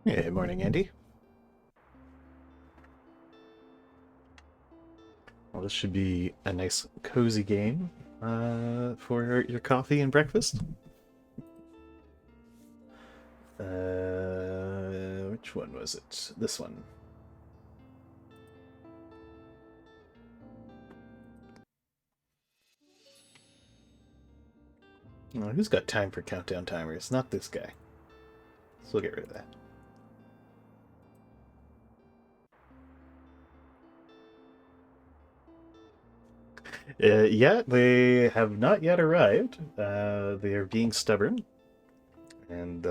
Good morning, Andy. Well, this should be a nice, cozy game for your coffee and breakfast. Which one was it? This one. Oh, who's got time for countdown timers? Not this guy. So we'll get rid of that. Yeah, they have not yet arrived. They are being stubborn and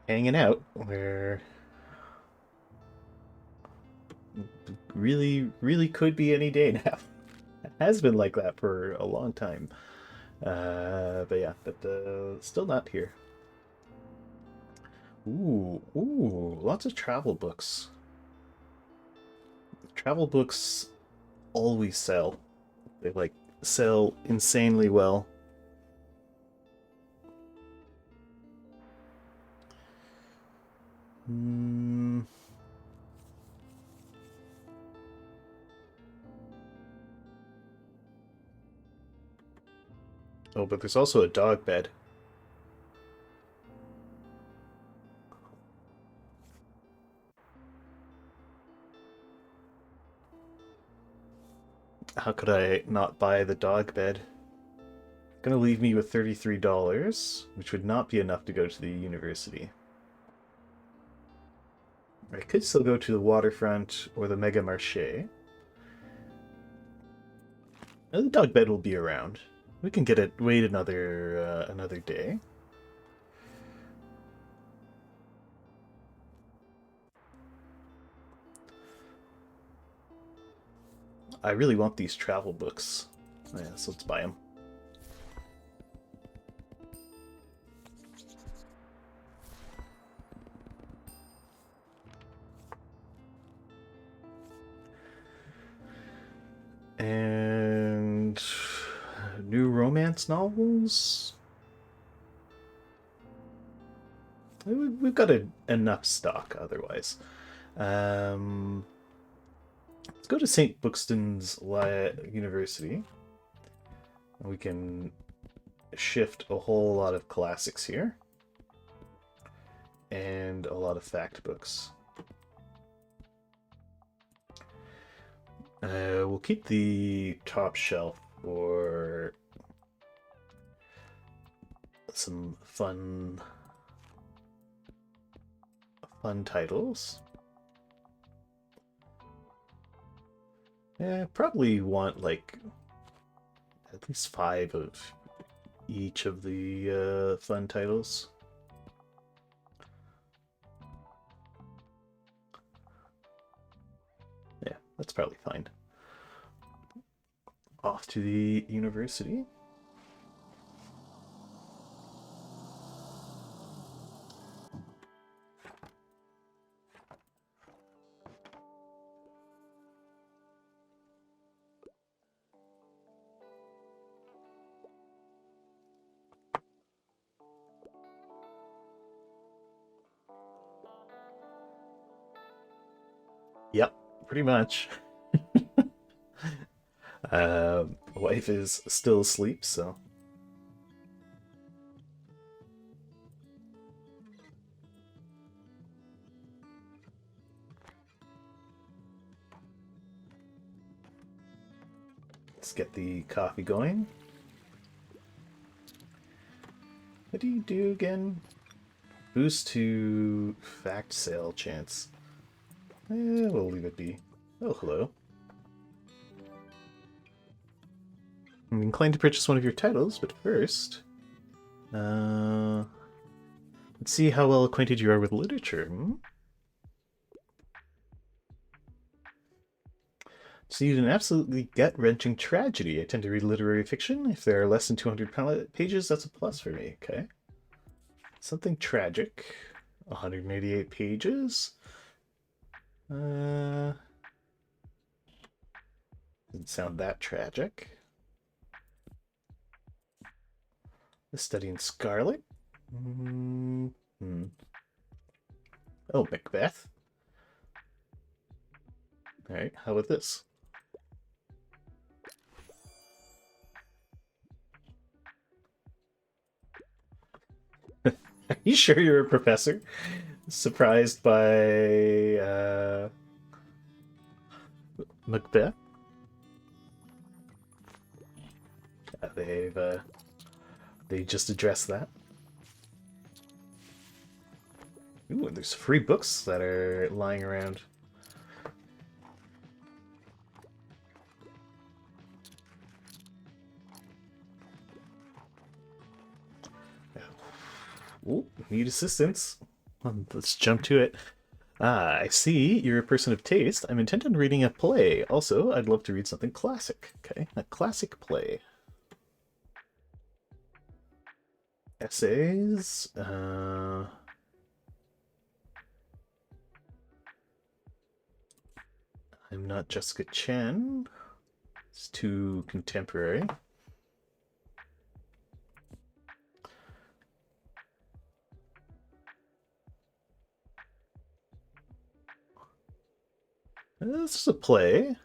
hanging out. Where really could be any day now. It has been like that for a long time. But yeah, still not here. Ooh, lots of travel books. Travel books always sell. They like sell insanely well. Hmm. Oh, but there's also a dog bed. How could I not buy the dog bed? Gonna leave me with $33, which would not be enough to go to the university. I could still go to the waterfront or the Mega Marché. The dog bed will be around. We can get it. Wait another day. I really want these travel books. Yeah, so let's buy them. And new romance novels. We've got enough stock otherwise. Um, let's go to St. Buxton's University. We can shift a whole lot of classics here and a lot of fact books. We'll keep the top shelf for some fun titles. Yeah, probably want like at least 5 of each of the fun titles. Yeah, that's probably fine. Off to the university. Yep, pretty much. Wife is still asleep, so let's get the coffee going. What do you do again? Boost to fact sale chance. We'll leave it be. Oh, hello. I'm inclined to purchase one of your titles, but first, let's see how well acquainted you are with literature. So you an absolutely gut-wrenching tragedy. I tend to read literary fiction. If there are less than 200 pages, that's a plus for me. Okay. Something tragic. 188 pages. Doesn't sound that tragic. The Study in Scarlet. Hmm. Oh, Macbeth. All right, how about this? Are you sure you're a professor? Surprised by Macbeth? They've they just addressed that. Ooh, and there's free books that are lying around. Ooh, need assistance. Let's jump to it. Ah, I see you're a person of taste. I'm intent on reading a play. Also, I'd love to read something classic. Okay, a classic play. Essays. I'm not Jessica Chen. It's too contemporary. This is a play.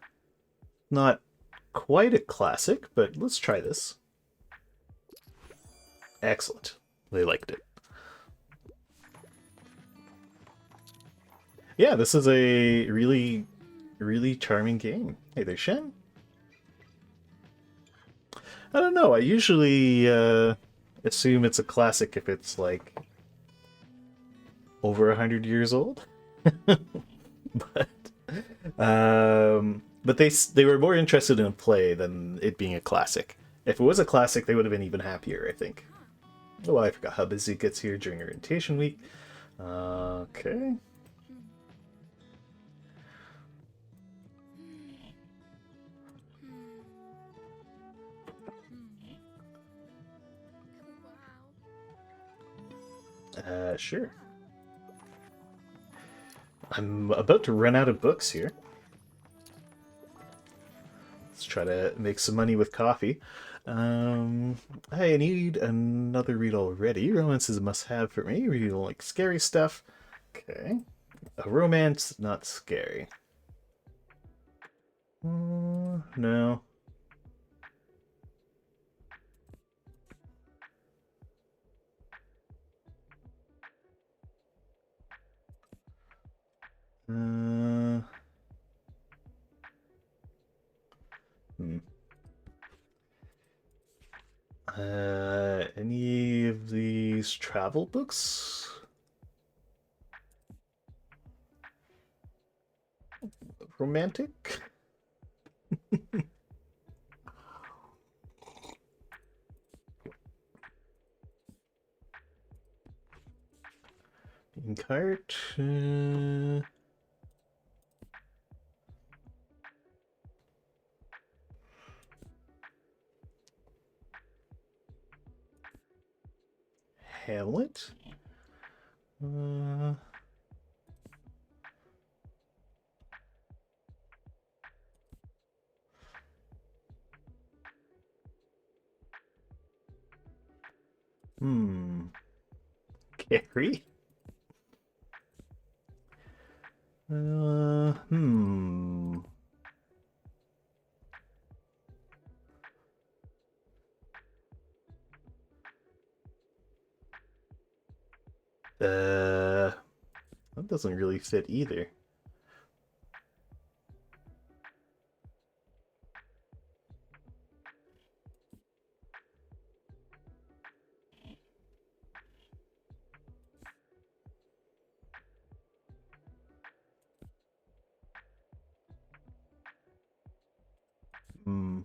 Not quite a classic, but let's try this. Excellent. They liked it. Yeah, this is a really, really charming game. Hey there, Shen. I don't know. I usually assume it's a classic if it's like over 100 years old. but but they were more interested in a play than it being a classic. If it was a classic, they would have been even happier, I think. Oh, I forgot how busy it gets here during orientation week. Okay. Sure. I'm about to run out of books here. Let's try to make some money with coffee. I need another read already. Romance is a must-have for me. You don't like scary stuff. Okay. A romance, not scary. No. Uh, hmm. Any of these travel books? Romantic? In cart? Hamlet? Uh, hmm. Carrie? Hmm. That doesn't really fit either. Hmm.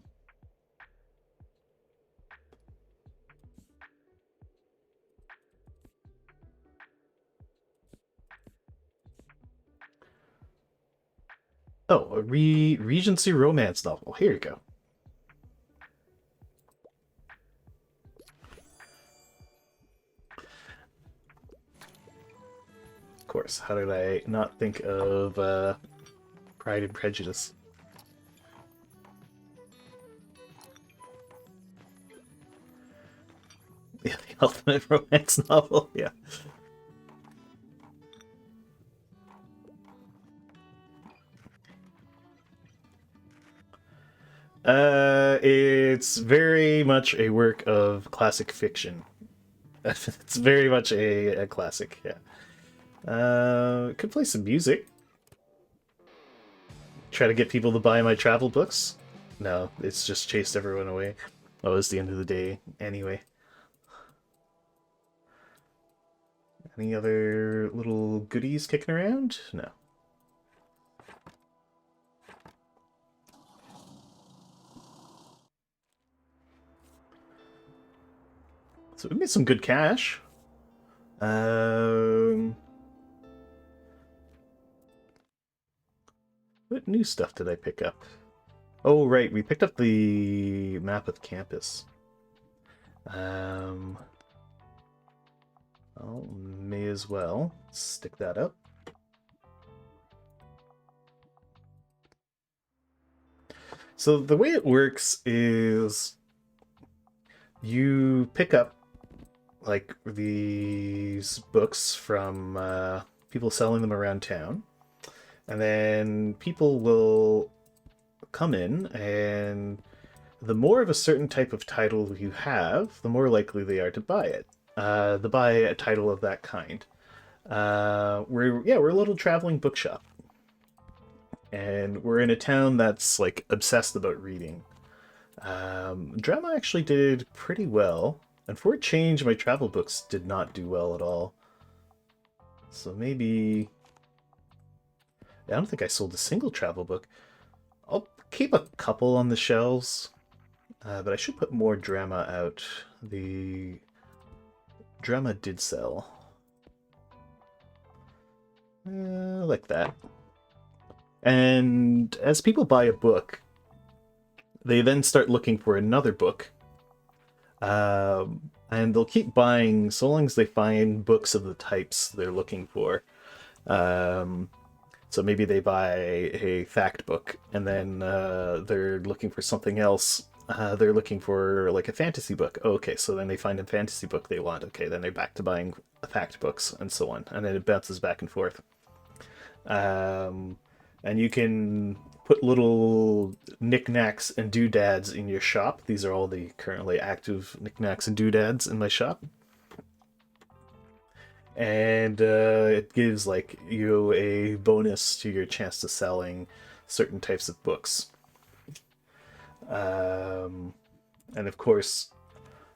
Oh, a Regency romance novel. Here you go. Of course. How did I not think of Pride and Prejudice? Yeah, the ultimate romance novel. Yeah. It's very much a work of classic fiction. It's very much a classic, yeah. Could play some music. Try to get people to buy my travel books. No, it's just chased everyone away. Oh, it's the end of the day anyway. Any other little goodies kicking around? No. So we made some good cash. Um, what new stuff did I pick up? Oh, right, we picked up the map of the campus. Um, oh, may as well stick that up. So the way it works is you pick up like these books from people selling them around town, and then people will come in, and the more of a certain type of title you have, the more likely they are to buy it. To buy a title of that kind. We're a little traveling bookshop, and we're in a town that's like obsessed about reading. Drama actually did pretty well, and for a change, my travel books did not do well at all. So maybe I don't think I sold a single travel book. I'll keep a couple on the shelves, but I should put more drama out. The drama did sell. Like that. And as people buy a book, they then start looking for another book. And they'll keep buying so long as they find books of the types they're looking for. So maybe they buy a fact book, and then they're looking for something else. They're looking for like a fantasy book. Oh, okay, so then they find a fantasy book they want. Okay, then they're back to buying fact books and so on, and then it bounces back and forth. And you can put little knickknacks and doodads in your shop. These are all the currently active knickknacks and doodads in my shop. And it gives like you a bonus to your chance to selling certain types of books. And of course,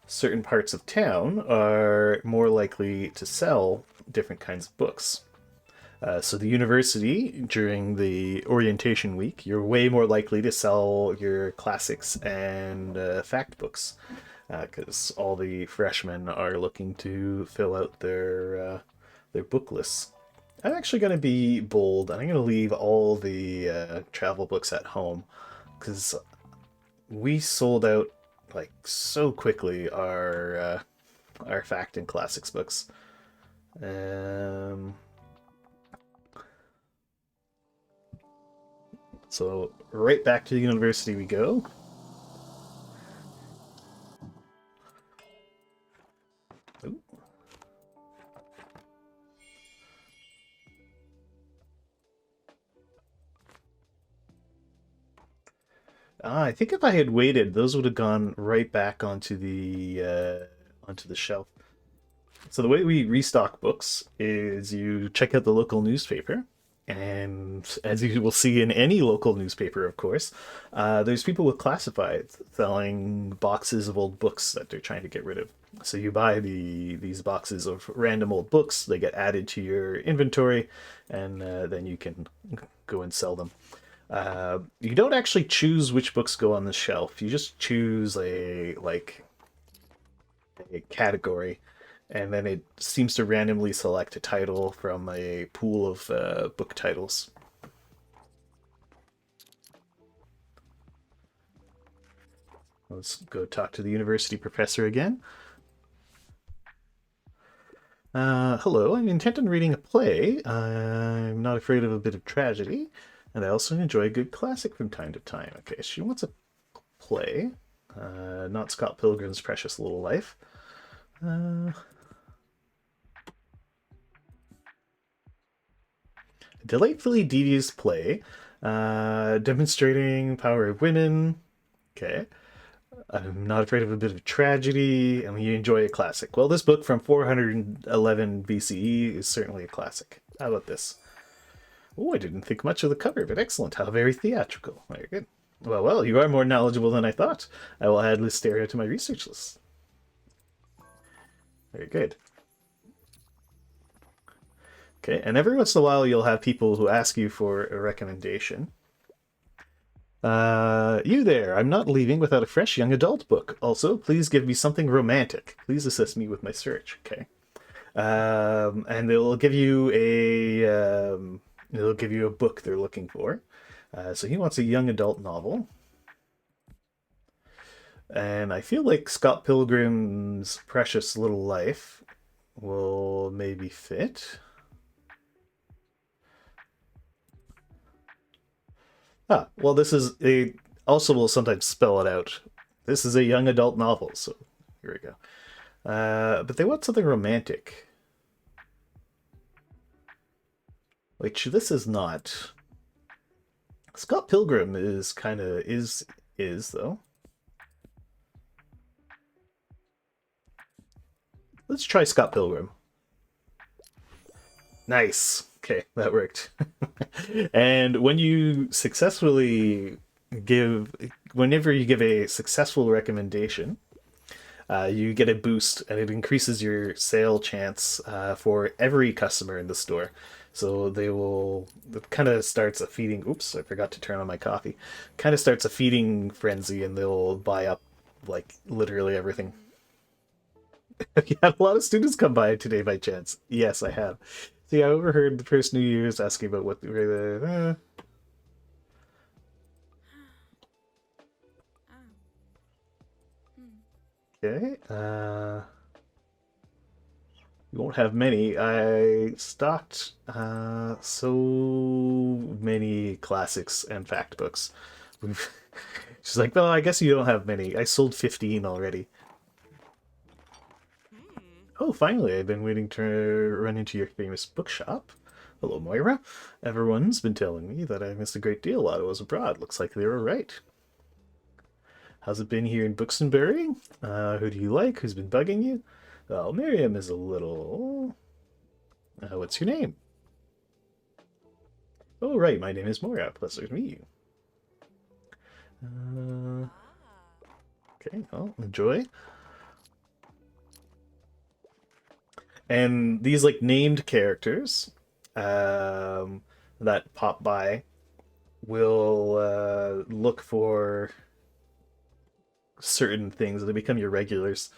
certain parts of town are more likely to sell different kinds of books. So the university, during the orientation week, you're way more likely to sell your classics and fact books, because all the freshmen are looking to fill out their book lists. I'm actually going to be bold, and I'm going to leave all the travel books at home, because we sold out like so quickly our fact and classics books. Um, So right back to the university we go. Ooh. I think if I had waited, those would have gone right back onto the shelf. So the way we restock books is you check out the local newspaper, and as you will see in any local newspaper, of course, there's people with classifieds selling boxes of old books that they're trying to get rid of. So you buy these boxes of random old books, they get added to your inventory, and then you can go and sell them. You don't actually choose which books go on the shelf. You just choose a category, and then it seems to randomly select a title from a pool of book titles. Let's go talk to the university professor again. Hello, I'm intent on reading a play. I'm not afraid of a bit of tragedy, and I also enjoy a good classic from time to time. Okay, she wants a play, not Scott Pilgrim's Precious Little Life. Delightfully devious play, demonstrating power of women. Okay. I'm not afraid of a bit of tragedy, and you enjoy a classic. Well, this book from 411 BCE is certainly a classic. How about this? Oh, I didn't think much of the cover, but excellent. How very theatrical. Very good. Well, you are more knowledgeable than I thought. I will add Listeria to my research list. Very good. Okay, and every once in a while you'll have people who ask you for a recommendation. You there. I'm not leaving without a fresh young adult book. Also, please give me something romantic. Please assist me with my search. Okay. And they'll give you a book they're looking for. So he wants a young adult novel. And I feel like Scott Pilgrim's Precious Little Life will maybe fit. Well, this is a also will sometimes spell it out. This is a young adult novel, so here we go. But they want something romantic, which this is not. Scott Pilgrim is kind of is though. Let's try Scott Pilgrim. Nice. Okay, that worked. And when you successfully give, whenever you give a successful recommendation, you get a boost and it increases your sale chance for every customer in the store. So it kind of starts a feeding, oops, I forgot to turn on my coffee. Kind of starts a feeding frenzy and they'll buy up like literally everything. Have you had a lot of students come by today by chance? Yes, I have. See, I overheard the first New Year's asking about what the. Okay. You won't have many. I stocked so many classics and fact books. She's like, well, I guess you don't have many. I sold 15 already. Oh, finally, I've been waiting to run into your famous bookshop. Hello, Moira. Everyone's been telling me that I missed a great deal while I was abroad. Looks like they were right. How's it been here in Buxtonbury? Who do you like? Who's been bugging you? Well, Miriam is a little... what's your name? Oh, right, my name is Moira. Pleasure to meet you. Okay, well, enjoy. And these like named characters that pop by will look for certain things. They become your regulars,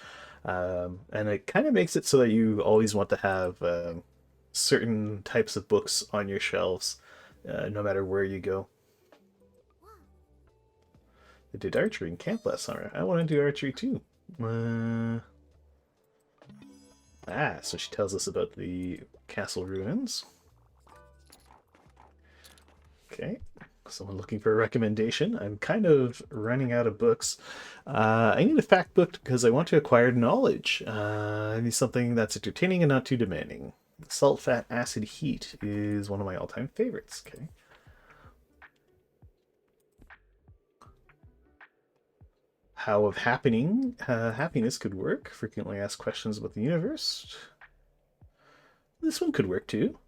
and it kind of makes it so that you always want to have certain types of books on your shelves, no matter where you go. I did archery in camp last summer. I want to do archery too. So she tells us about the castle ruins. Okay, someone looking for a recommendation. I'm kind of running out of books. I need a fact book because I want to acquire knowledge. I need something that's entertaining and not too demanding. Salt, fat, acid, heat is one of my all-time favorites. Okay. How of happiness could work. Frequently asked questions about the universe. This one could work too.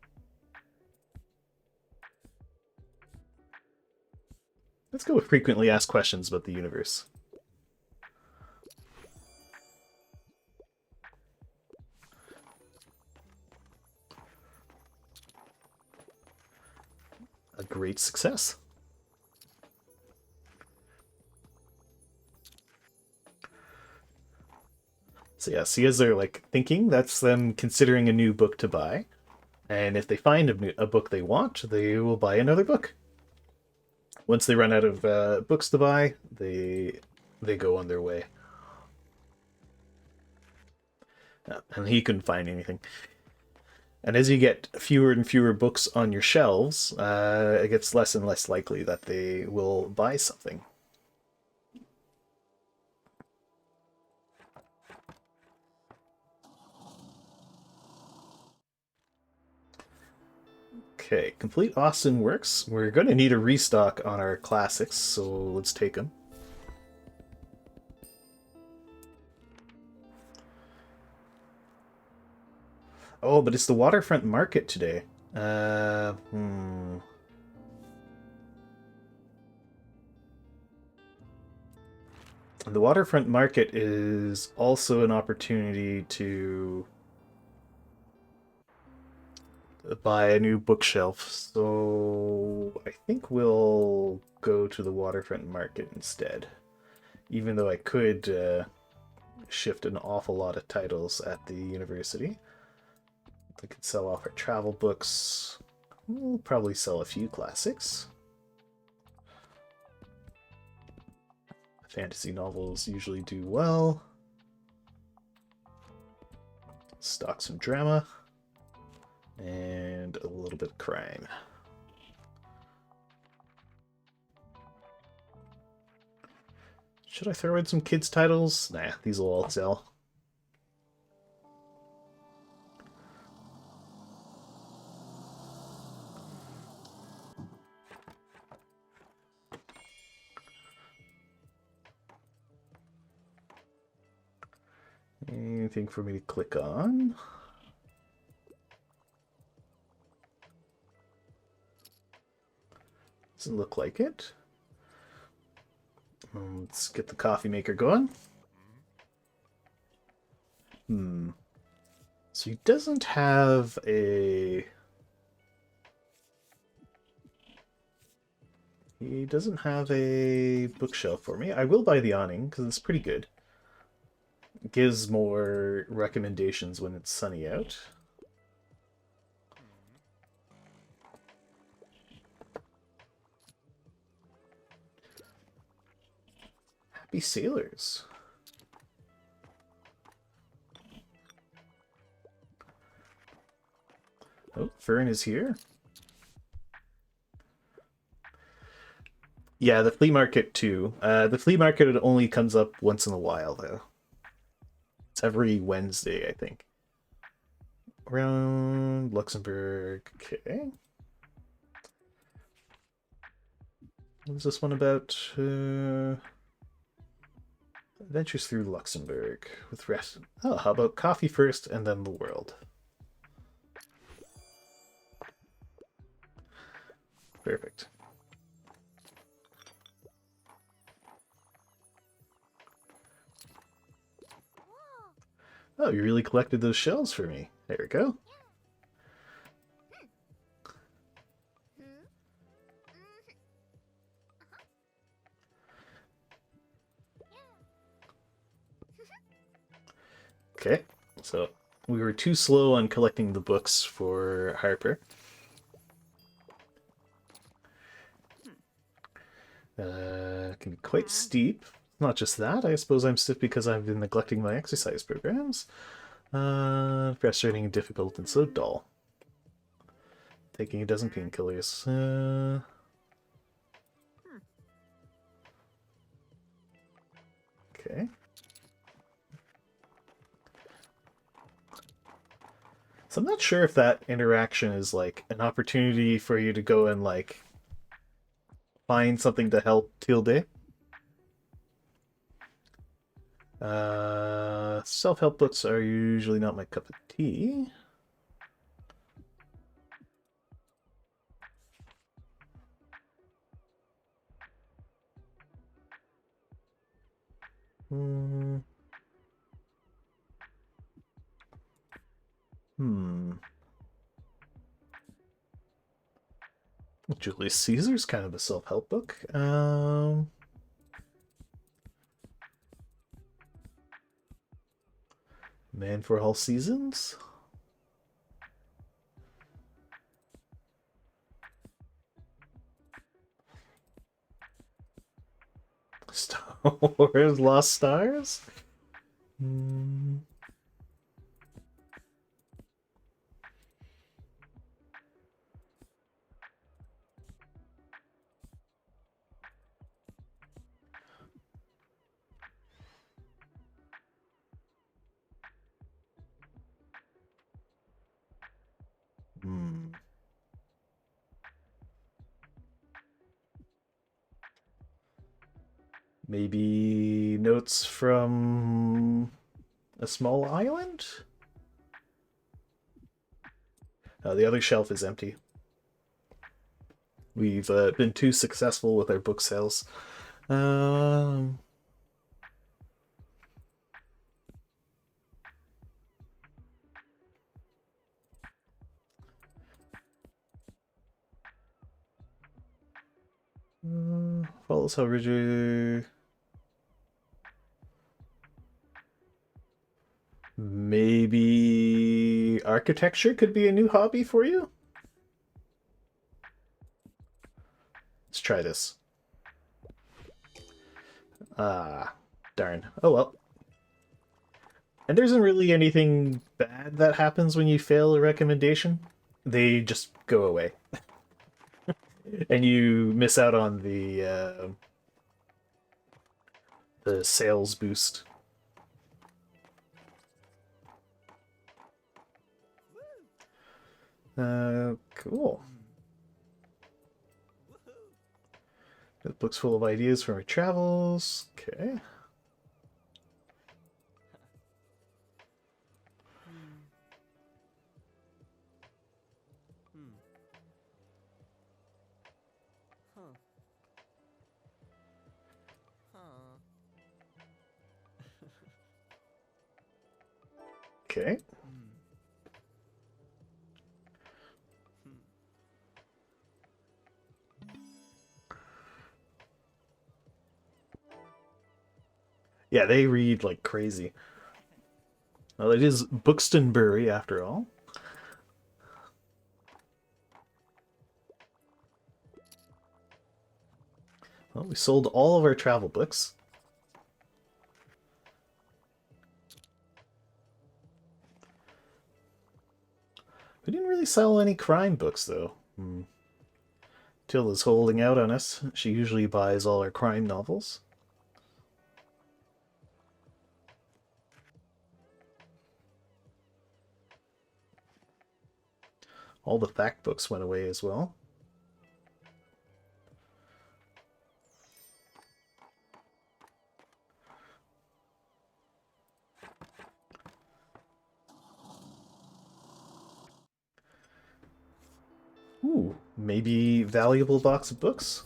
Let's go with frequently asked questions about the universe. A great success. So yeah, see as they're like thinking, that's them considering a new book to buy. And if they find a book they want, they will buy another book. Once they run out of books to buy, they go on their way. And he couldn't find anything. And as you get fewer and fewer books on your shelves, it gets less and less likely that they will buy something. Okay, complete Austin works. We're going to need a restock on our classics, so let's take them. Oh, but it's the waterfront market today. Hmm. The waterfront market is also an opportunity to buy a new bookshelf, so I think we'll go to the waterfront market instead. Even though I could shift an awful lot of titles at the university. I could sell off our travel books. We'll probably sell a few classics. Fantasy novels usually do well. Stock some drama. And a little bit of crime. Should I throw in some kids' titles? Nah, these will all sell. Anything for me to click on? Doesn't look like it. Let's get the coffee maker going. So he doesn't have a... He doesn't have a bookshelf for me. I will buy the awning, because it's pretty good. It gives more recommendations when it's sunny out. Happy Sailors. Oh, Fern is here. Yeah, the flea market too. The flea market only comes up once in a while, though. It's every Wednesday, I think. Around Luxembourg. Okay. What's this one about? Adventures through Luxembourg with rest. Oh, how about coffee first and then the world? Perfect. Oh, you really collected those shells for me. There we go. Okay, so we were too slow on collecting the books for Harper. Can be quite steep. Not just that, I suppose I'm stiff because I've been neglecting my exercise programs. Frustrating and difficult and so dull. Taking a dozen painkillers. Okay. So I'm not sure if that interaction is like an opportunity for you to go and like find something to help Tilde. Self-help books are usually not my cup of tea. Hmm. Hmm. Julius Caesar's kind of a self-help book. Man for All Seasons. Star Wars Lost Stars. Hmm. Hmm. Maybe Notes from a Small Island? The other shelf is empty. We've been too successful with our book sales. Um, follows how rigid. Maybe architecture could be a new hobby for you? Let's try this. Ah, darn. Oh well. And there isn't really anything bad that happens when you fail a recommendation. They just go away. And you miss out on the sales boost. Cool. The book's full of ideas from your travels. Okay. Okay. Yeah, they read like crazy. Well, it is Buxtonbury after all. Well, we sold all of our travel books. We didn't really sell any crime books, though. Tilda's holding out on us. She usually buys all our crime novels. All the fact books went away as well. Ooh, maybe valuable box of books.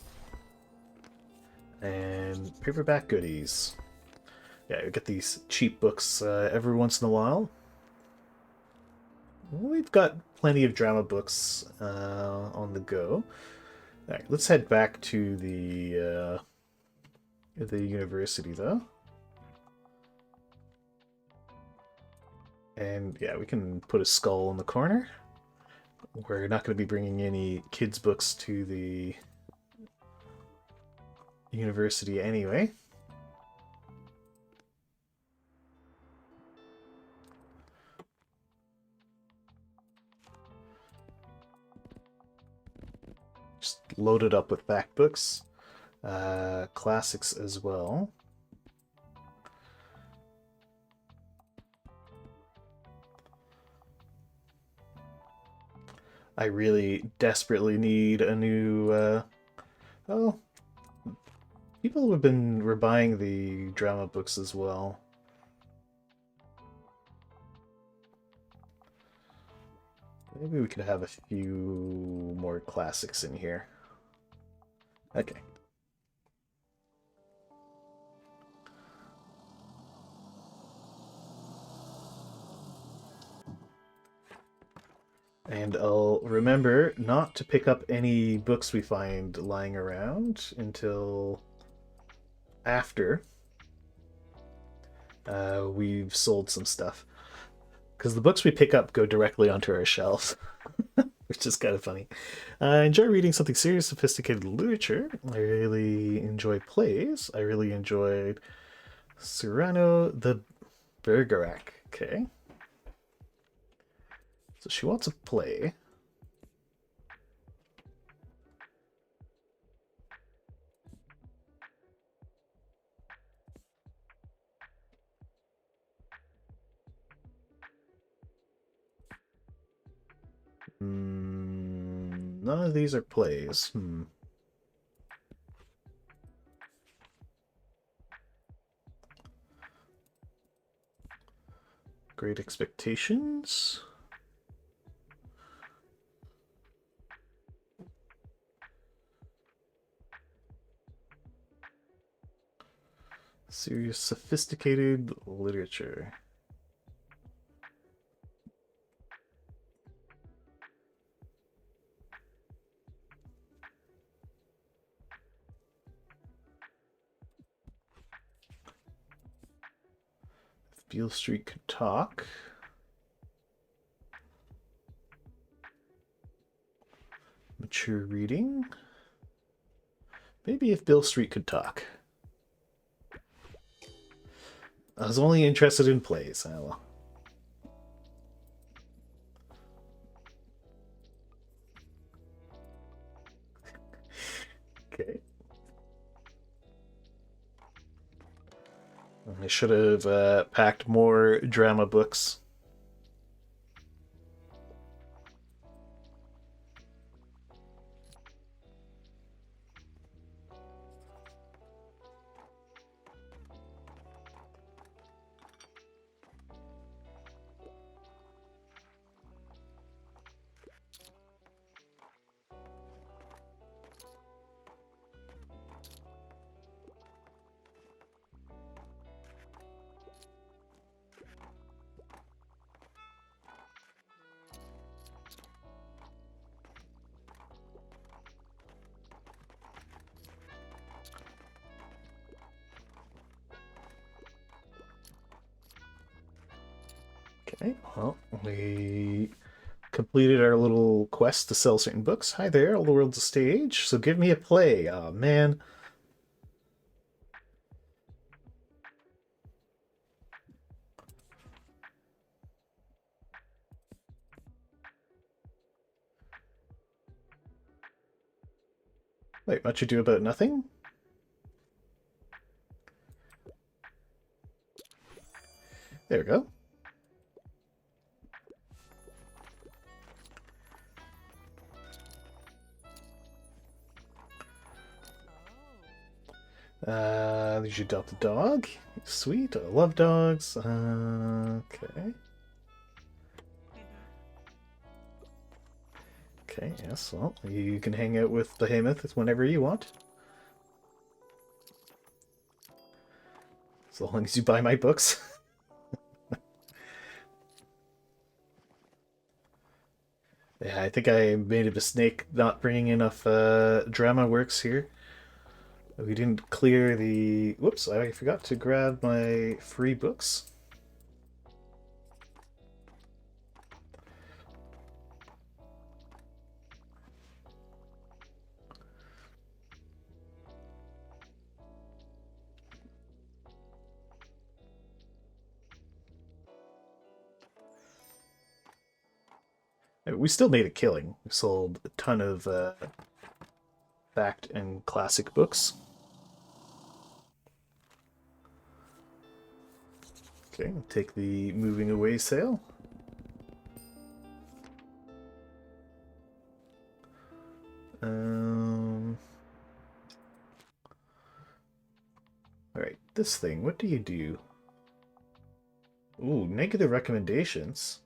And paperback goodies. Yeah, you get these cheap books every once in a while. We've got plenty of drama books on the go. All right, let's head back to the university, though. And yeah, we can put a skull in the corner. We're not going to be bringing any kids' books to the university anyway. Just load it up with fact books. Classics as well. I really desperately need a new, well, people were buying the drama books as well. Maybe we could have a few more classics in here. Okay. And I'll remember not to pick up any books we find lying around until after we've sold some stuff. Because the books we pick up go directly onto our shelves, which is kind of funny. I enjoy reading something serious, sophisticated literature. I really enjoy plays. I really enjoyed Cyrano the Bergerac. Okay. So she wants a play. None of these are plays. Great Expectations. Serious, sophisticated literature. If Beale Street could talk. Mature reading. Maybe if Beale Street could talk. I was only interested in plays. Oh, well. Okay. I should have packed more drama books. Okay, well, we completed our little quest to sell certain books. Hi there, all the world's a stage, so give me a play. Oh man. Wait, much ado about nothing? There we go. There's your adopt a dog. Sweet, I love dogs. Okay. Okay, yes, well, you can hang out with Behemoth whenever you want. As long as you buy my books. Yeah, I think I made a mistake not bringing enough drama works here. We didn't clear the... Whoops, I forgot to grab my free books. We still made a killing. We sold a ton of fact and classic books. Okay, we'll take the moving away sale. Alright, this thing, what do you do? Ooh, negative recommendations?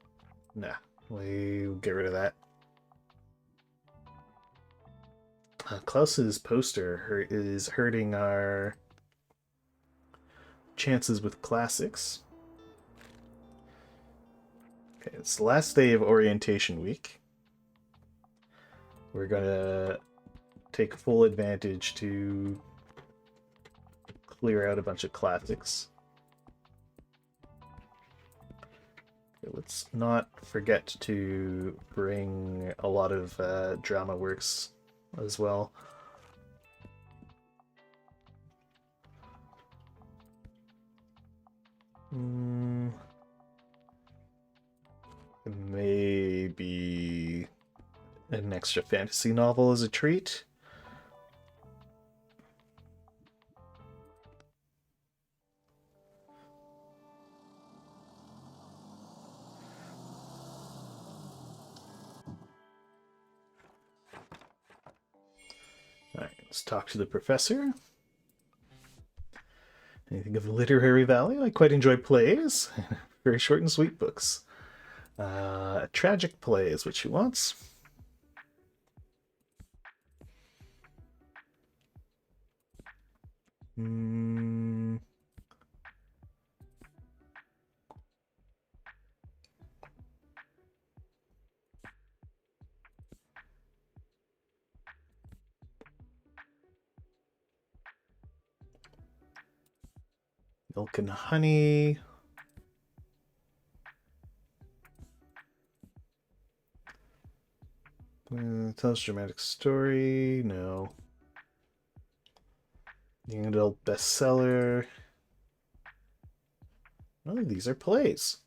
Nah, we'll get rid of that. Klaus's poster is hurting our chances with classics. Okay, it's the last day of orientation week. We're gonna take full advantage to clear out a bunch of classics. Okay, let's not forget to bring a lot of drama works as well. Maybe an extra fantasy novel as a treat. Alright, let's talk to the professor. Anything of literary value? I quite enjoy plays. Very short and sweet books. A tragic play is what she wants. Milk and honey. Tells dramatic story. No. Young adult bestseller. Oh, these are plays.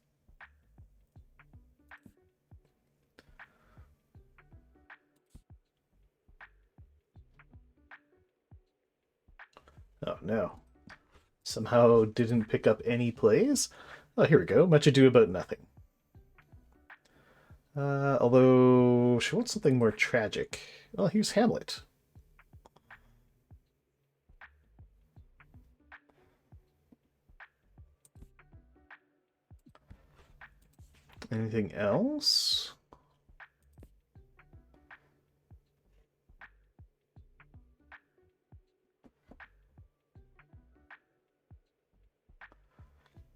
Oh no. Somehow didn't pick up any plays? Oh, here we go. Much Ado About Nothing. Although she wants something more tragic. Oh, here's Hamlet. Anything else?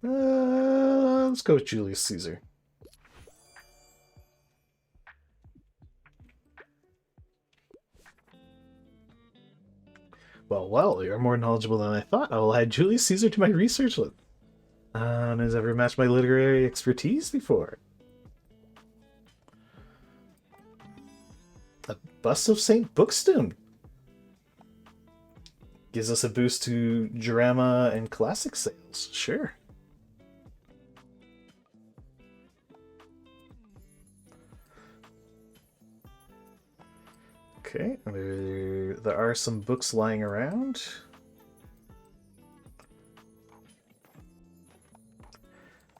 Let's go with Julius Caesar. Well, you're more knowledgeable than I thought. I will add Julius Caesar to my research list. Has ever matched my literary expertise before? A bust of St. Bookstone. Gives us a boost to drama and classic sales. Sure. Okay, there are some books lying around.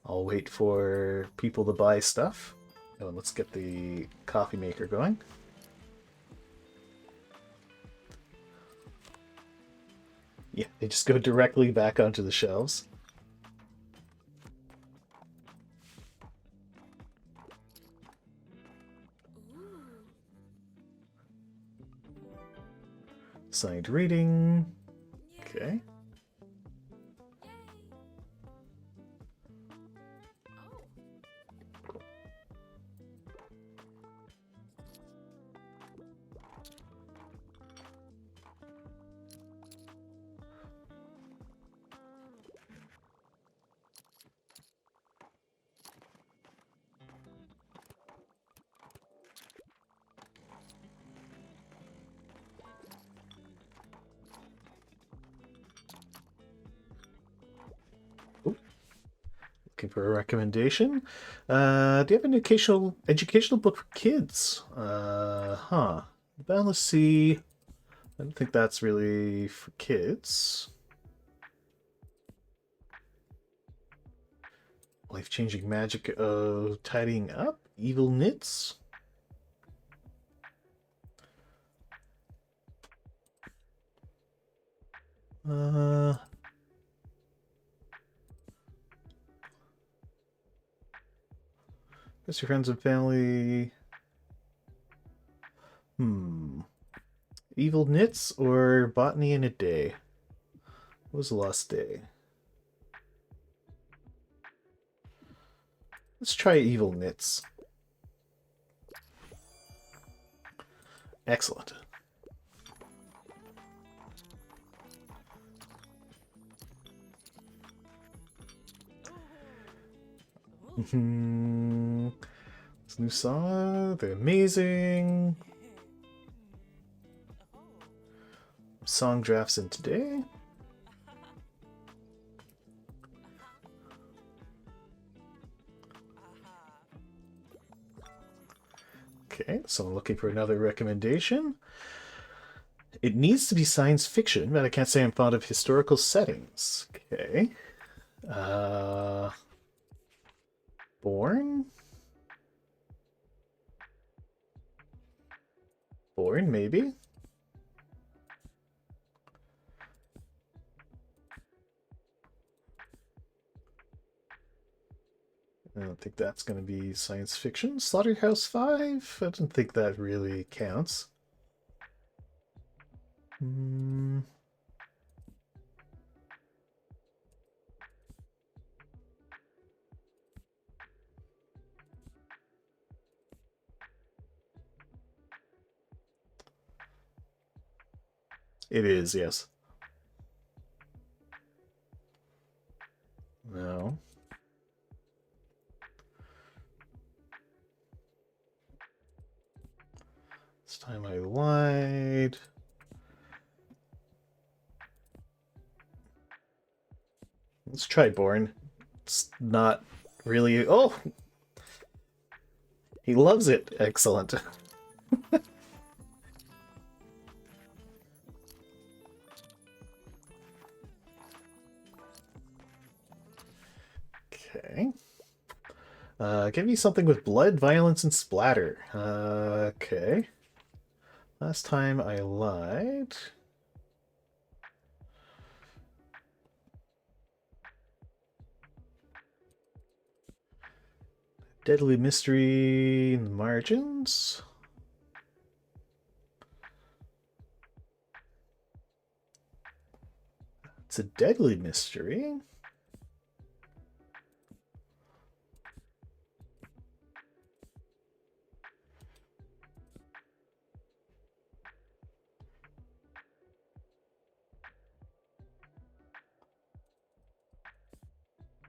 I'll wait for people to buy stuff. Oh, and let's get the coffee maker going. Yeah, they just go directly back onto the shelves. Signed reading. Okay. Looking for a recommendation. Do you have an educational book for kids? Well, let's see. I don't think that's really for kids. Life-changing magic of tidying up. Evil knits. Guess your friends and family. Evil knits or botany in a day? What was the last day? Let's try evil knits. Excellent. This new song, they're amazing. Song drafts in today. Okay, so I'm looking for another recommendation. It needs to be science fiction, but I can't say I'm fond of historical settings. Okay. Born? Born, maybe? I don't think that's going to be science fiction. Slaughterhouse 5? I don't think that really counts. It is, yes. No. This time I lied. Let's try Born. It's not really... Oh! He loves it. Excellent. Okay. Give me something with blood, violence, and splatter. Okay. Last time I lied. Deadly mystery in the margins. It's a deadly mystery.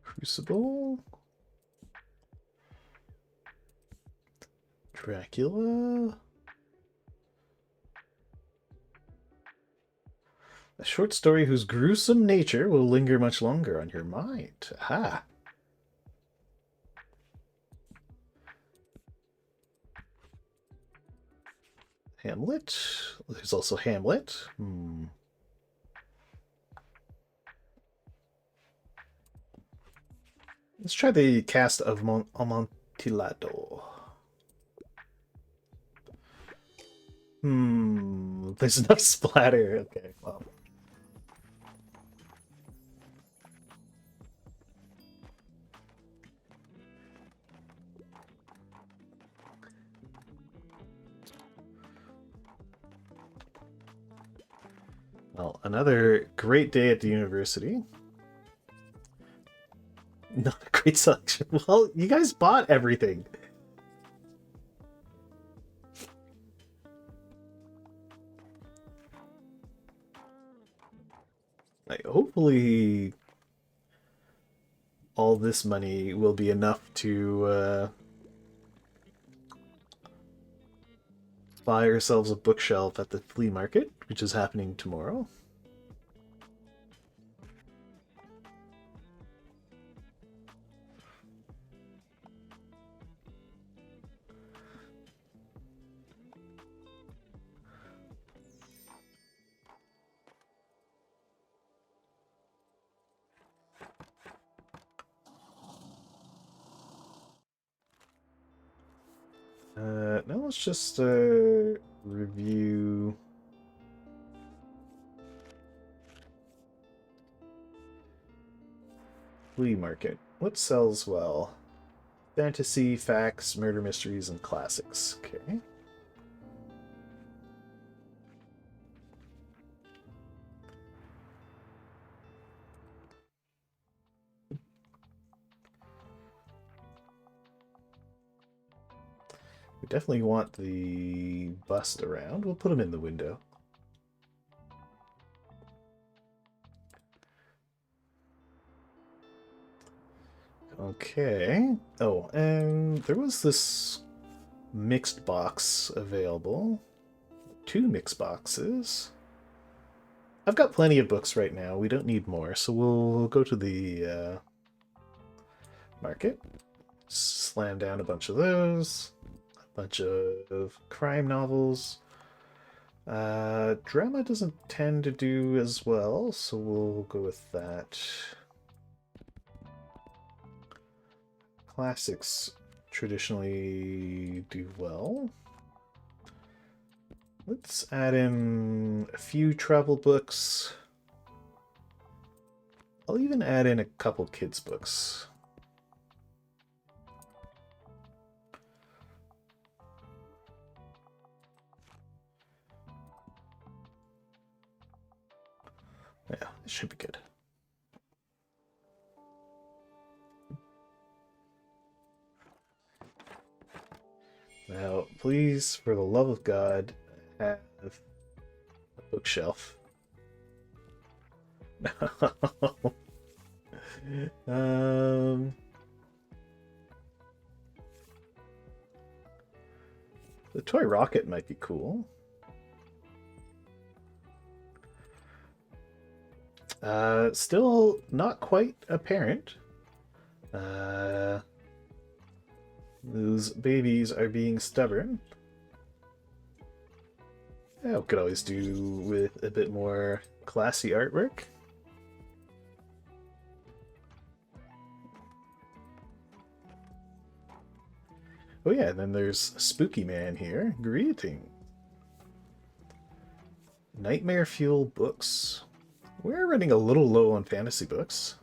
Crucible. Dracula. A short story whose gruesome nature will linger much longer on your mind. Aha. Hamlet. There's also Hamlet. Let's try the cast of Amontillado. There's enough splatter. Okay, well. Well, another great day at the university. Not a great selection. Well, you guys bought everything. Hopefully all this money will be enough to buy ourselves a bookshelf at the flea market, which is happening tomorrow. Now let's just review flea market. What sells well? Fantasy, facts, murder mysteries, and classics. Okay. We definitely want the bust around. We'll put him in the window. Okay. Oh, and there was this mixed box available. 2 mixed boxes. I've got plenty of books right now. We don't need more, so we'll go to the market. Slam down a bunch of those. A bunch of crime novels. Drama doesn't tend to do as well, so we'll go with that. Classics traditionally do well. Let's add in a few travel books. I'll even add in a couple kids' books. Yeah, it should be good. Now, please, for the love of God, have a bookshelf. The toy rocket might be cool. Still not quite apparent. Those babies are being stubborn. Yeah, we could always do with a bit more classy artwork. Oh yeah, and then there's Spooky Man here. Greeting. Nightmare Fuel books. We're running a little low on fantasy books.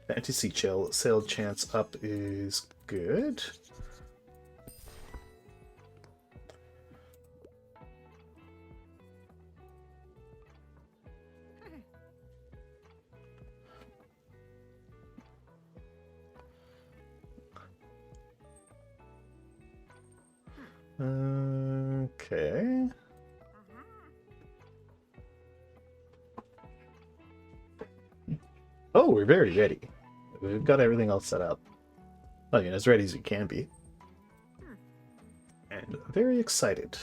Fantasy sale chance up is good. Okay. Oh, we're very ready. We've got everything all set up. I mean, as ready as you can be. And very excited.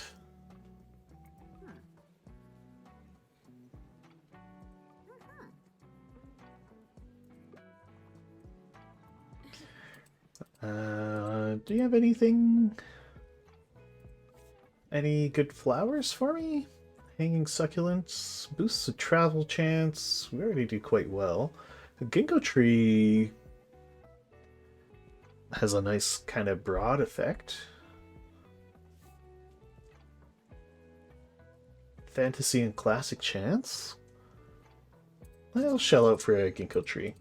Do you have anything? Any good flowers for me? Hanging succulents, boosts the travel chance. We already do quite well. The ginkgo tree has a nice kind of broad effect. Fantasy and classic chance. I'll shell out for a ginkgo tree.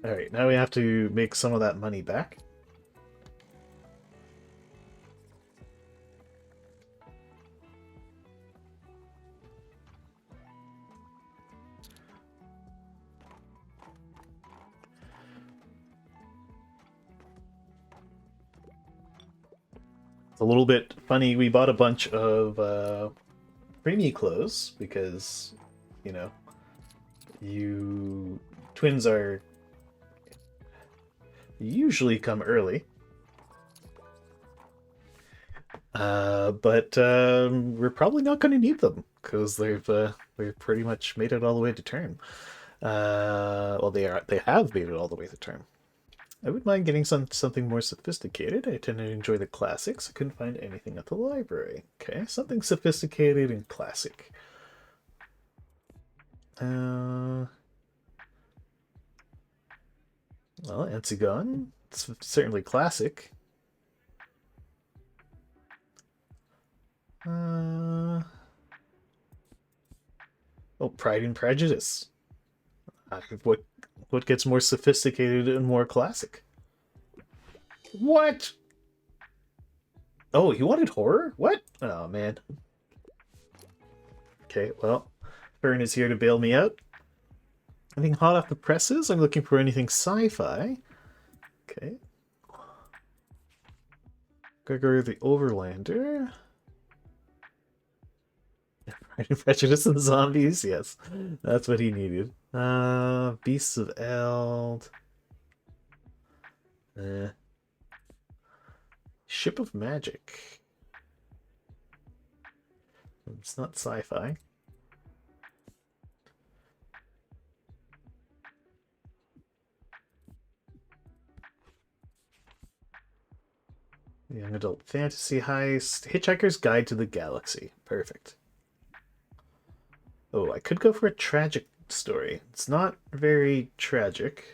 Alright, now we have to make some of that money back. It's a little bit funny, we bought a bunch of preemie clothes because, you know, you twins are usually come early. But we're probably not going to need them because they've pretty much made it all the way to term. Well, they have made it all the way to term. I wouldn't mind getting something more sophisticated. I tend to enjoy the classics. I couldn't find anything at the library. Okay, something sophisticated and classic. Well, Antigone. It's certainly classic. Oh, Pride and Prejudice. What gets more sophisticated and more classic? What? Oh, he wanted horror? What? Oh, man. Okay, well, Fern is here to bail me out. Anything hot off the presses? I'm looking for anything sci-fi. Okay. Gregor the Overlander. Pride and Prejudice and Zombies? Yes, that's what he needed. Beasts of Eld. Ship of Magic. It's not sci-fi. Young adult fantasy heist. Hitchhiker's Guide to the Galaxy. Perfect. Oh, I could go for a tragic story. It's not very tragic.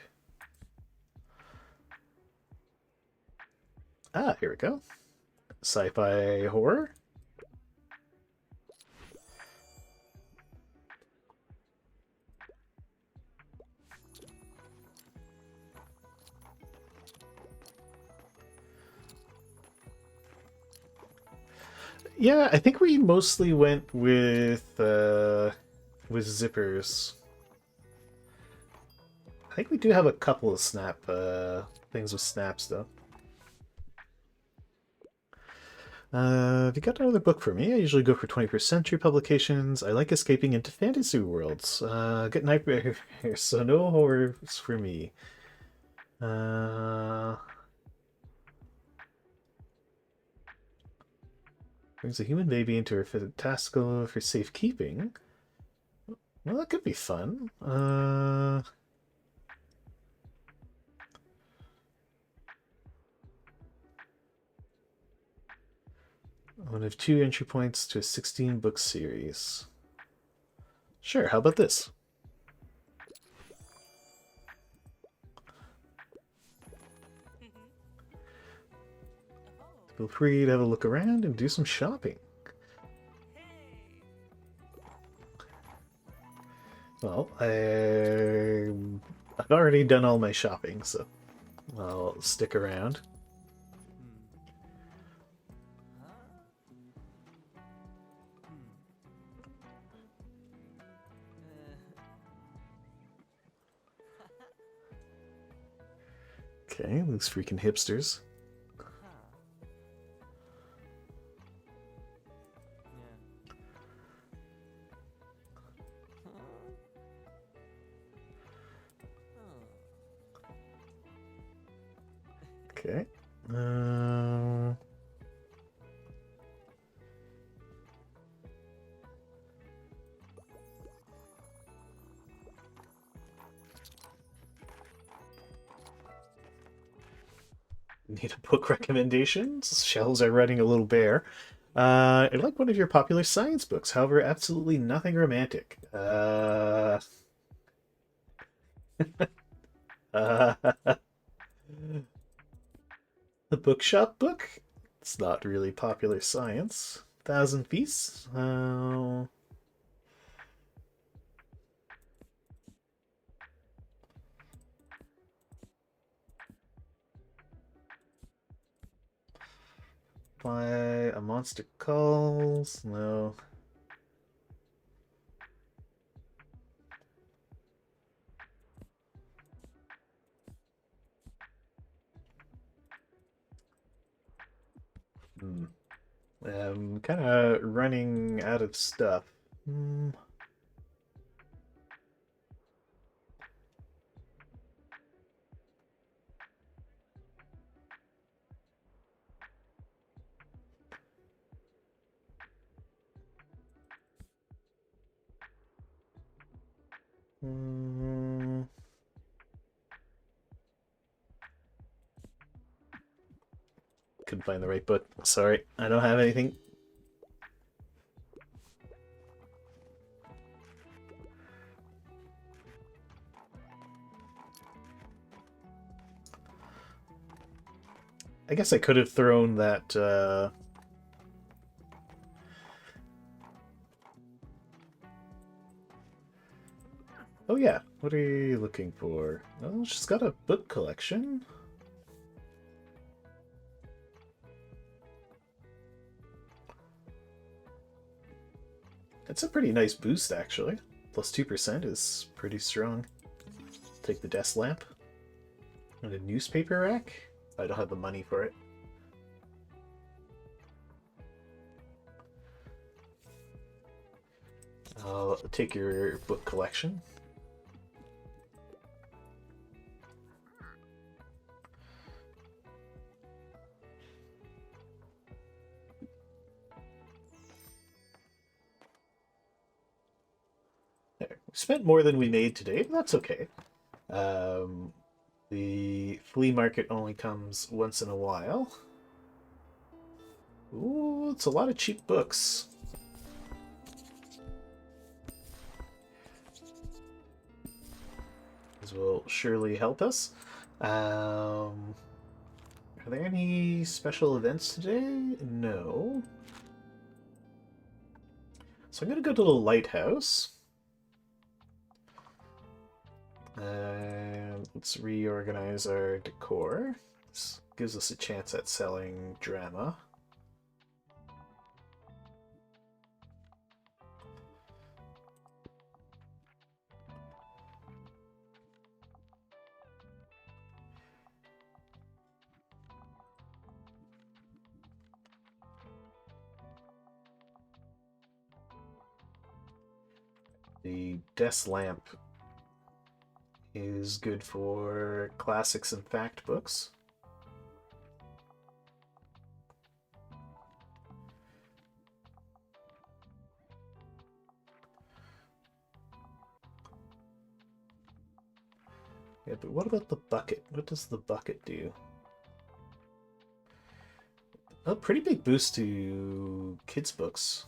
Ah, here we go. Sci-fi horror. Yeah, I think we mostly went with zippers. I think we do have a couple of snap things with snaps, though. Have you got another book for me? I usually go for 21st century publications. I like escaping into fantasy worlds. Get nightmares, so no horrors for me. Brings a human baby into her fantastical for safekeeping. Well, that could be fun. One of 2 entry points to a 16-book series. Sure, how about this? Feel free to have a look around and do some shopping. Well, I've already done all my shopping, so I'll stick around. Okay, these freaking hipsters. Okay. Need a book recommendations? Shelves are running a little bare. I like one of your popular science books, however, absolutely nothing romantic. The bookshop book? It's not really popular science. Thousand Feasts? By a monster calls? No. I'm kind of running out of stuff. Couldn't find the right book. Sorry, I don't have anything. I guess I could have thrown that, Oh yeah, what are you looking for? Oh, she's got a book collection. It's a pretty nice boost, actually. Plus 2% is pretty strong. Take the desk lamp. And a newspaper rack? I don't have the money for it. I'll take your book collection. There. We spent more than we made today, but that's okay. The flea market only comes once in a while. Ooh, it's a lot of cheap books. These will surely help us. Are there any special events today? No. So I'm going to go to the lighthouse. Let's reorganize our decor. This gives us a chance at selling drama. The desk lamp is good for classics and fact books. Yeah, but what about the bucket? What does the bucket do? A pretty big boost to kids' books.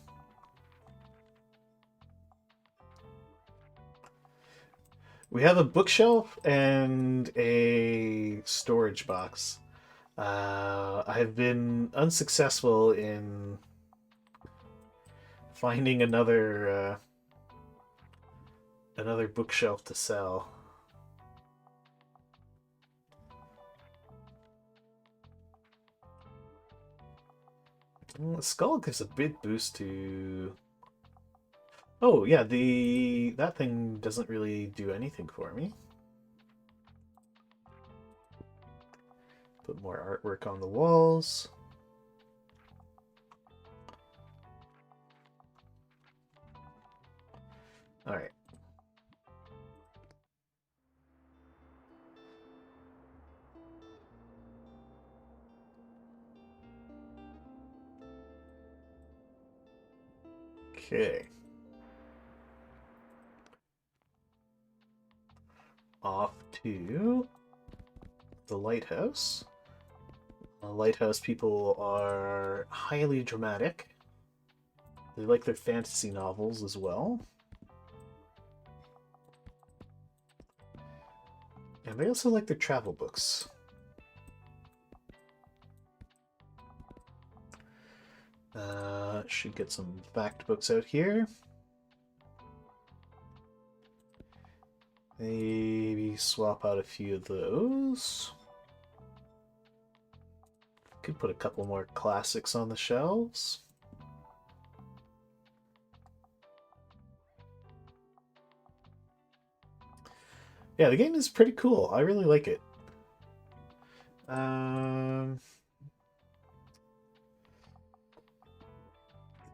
We have a bookshelf and a storage box. I've been unsuccessful in finding another bookshelf to sell. Well, Skull gives a big boost to. Oh yeah, that thing doesn't really do anything for me. Put more artwork on the walls. All right. Okay. Off to the lighthouse. Lighthouse people are highly dramatic. They like their fantasy novels as well. And they also like their travel books. Should get some fact books out here. Maybe swap out a few of those. Could put a couple more classics on the shelves. Yeah, the game is pretty cool. I really like it.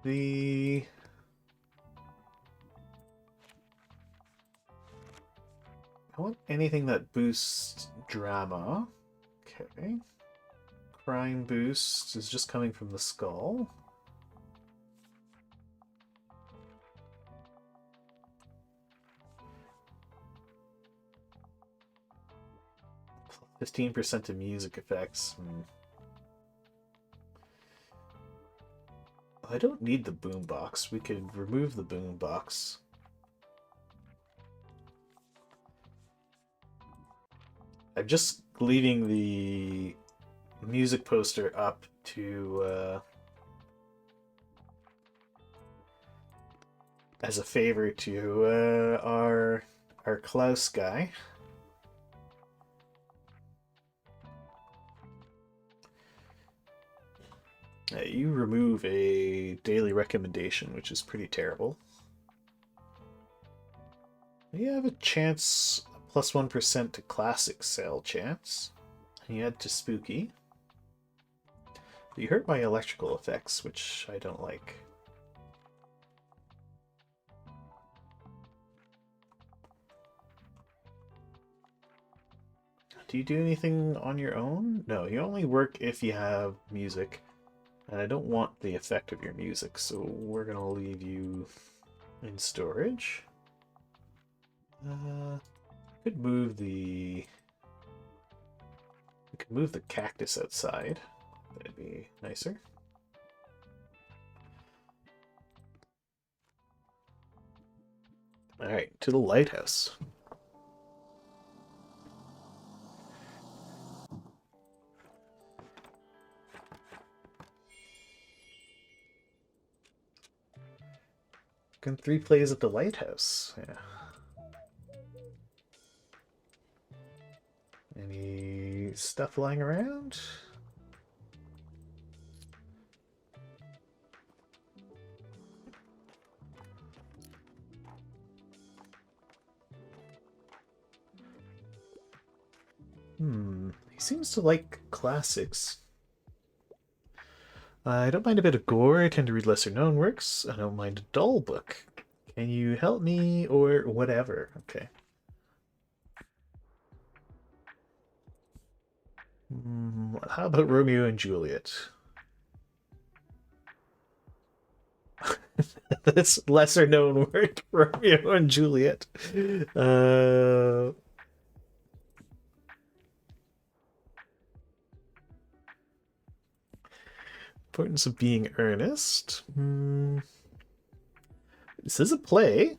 The I want anything that boosts drama. Okay. Crime boost is just coming from the skull. %15 to music effects. I don't need the boombox. We could remove the boombox. I'm just leaving the music poster up to as a favor to our Klaus guy. You remove a daily recommendation, which is pretty terrible. You have a chance, +1% to classic sale chance. And you add to spooky. But you hurt my electrical effects, which I don't like. Do you do anything on your own? No, you only work if you have music. And I don't want the effect of your music, so we're gonna leave you in storage. Could move the... We could move the cactus outside. That'd be nicer. Alright, to the lighthouse. And 3 plays at the lighthouse. Yeah. Any stuff lying around? He seems to like classics. I don't mind a bit of gore. I tend to read lesser known works. I don't mind a dull book. Can you help me or whatever? Okay. How about Romeo and Juliet? That's lesser known work, Romeo and Juliet. Uh, Importance of being earnest. This is a play.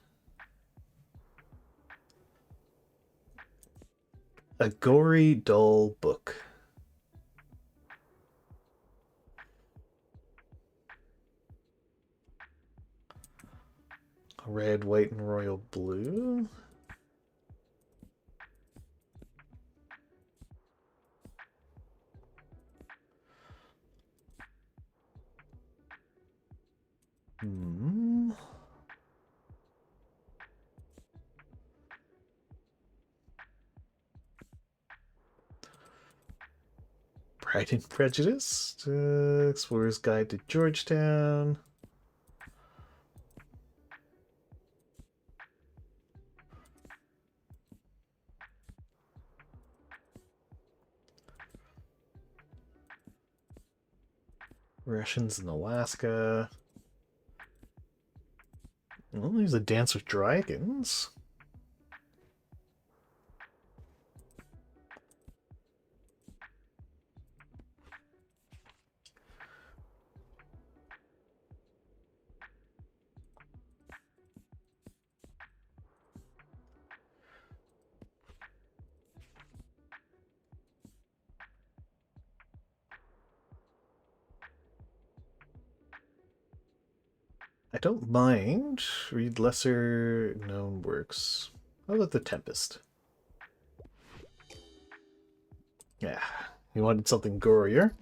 A gory, dull book. Red, white, and royal blue. Hmm. Pride and Prejudice. Explorer's Guide to Georgetown. Russians in Alaska. Well, there's a Dance with Dragons. I don't mind. Read lesser known works. How about The Tempest? Yeah, you wanted something gorier.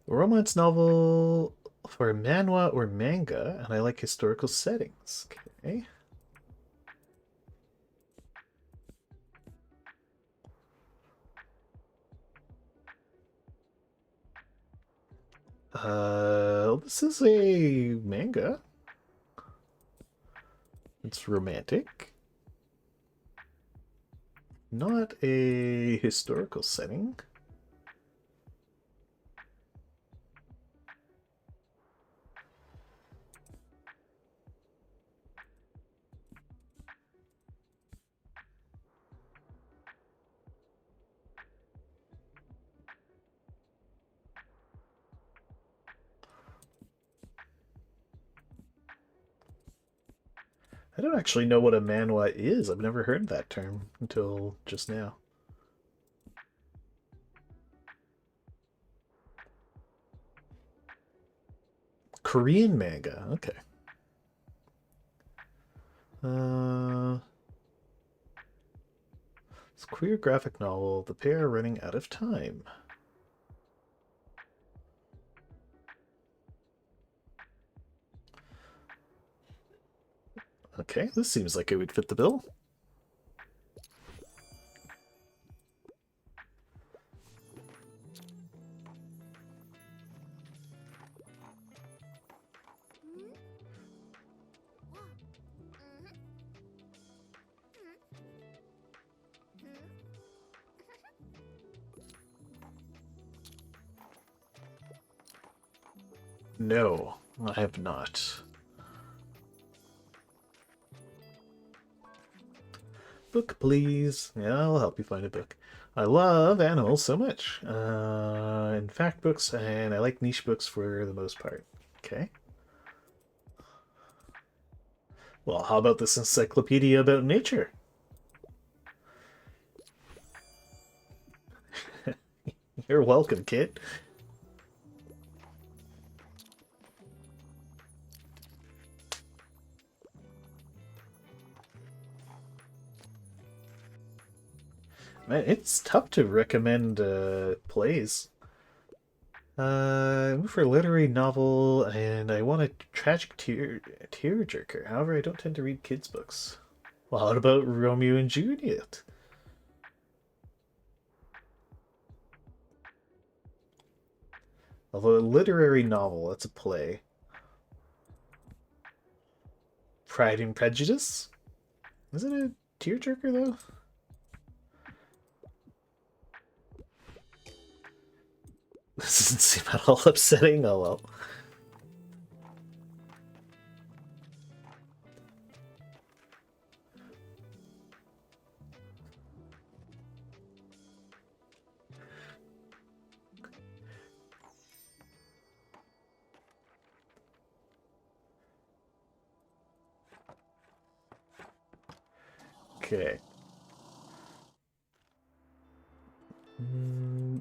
A romance novel for manhwa or manga, and I like historical settings. Okay. This is a manga. It's romantic. Not a historical setting. I don't actually know what a manhwa is. I've never heard that term until just now. Korean manga. Okay. It's a queer graphic novel. The pair are running out of time. Okay, this seems like it would fit the bill. No, I have not. Book, please. Yeah, I'll help you find a book. I love animals so much. In fact, books, and I like niche books for the most part. Okay. Well, how about this encyclopedia about nature? You're welcome, kid. Man, it's tough to recommend plays. I'm for a literary novel, and I want a tragic tearjerker. However, I don't tend to read kids' books. Well, how about Romeo and Juliet? Although a literary novel, that's a play. Pride and Prejudice? Is it a tearjerker, though? This doesn't seem at all upsetting. Oh well. Okay.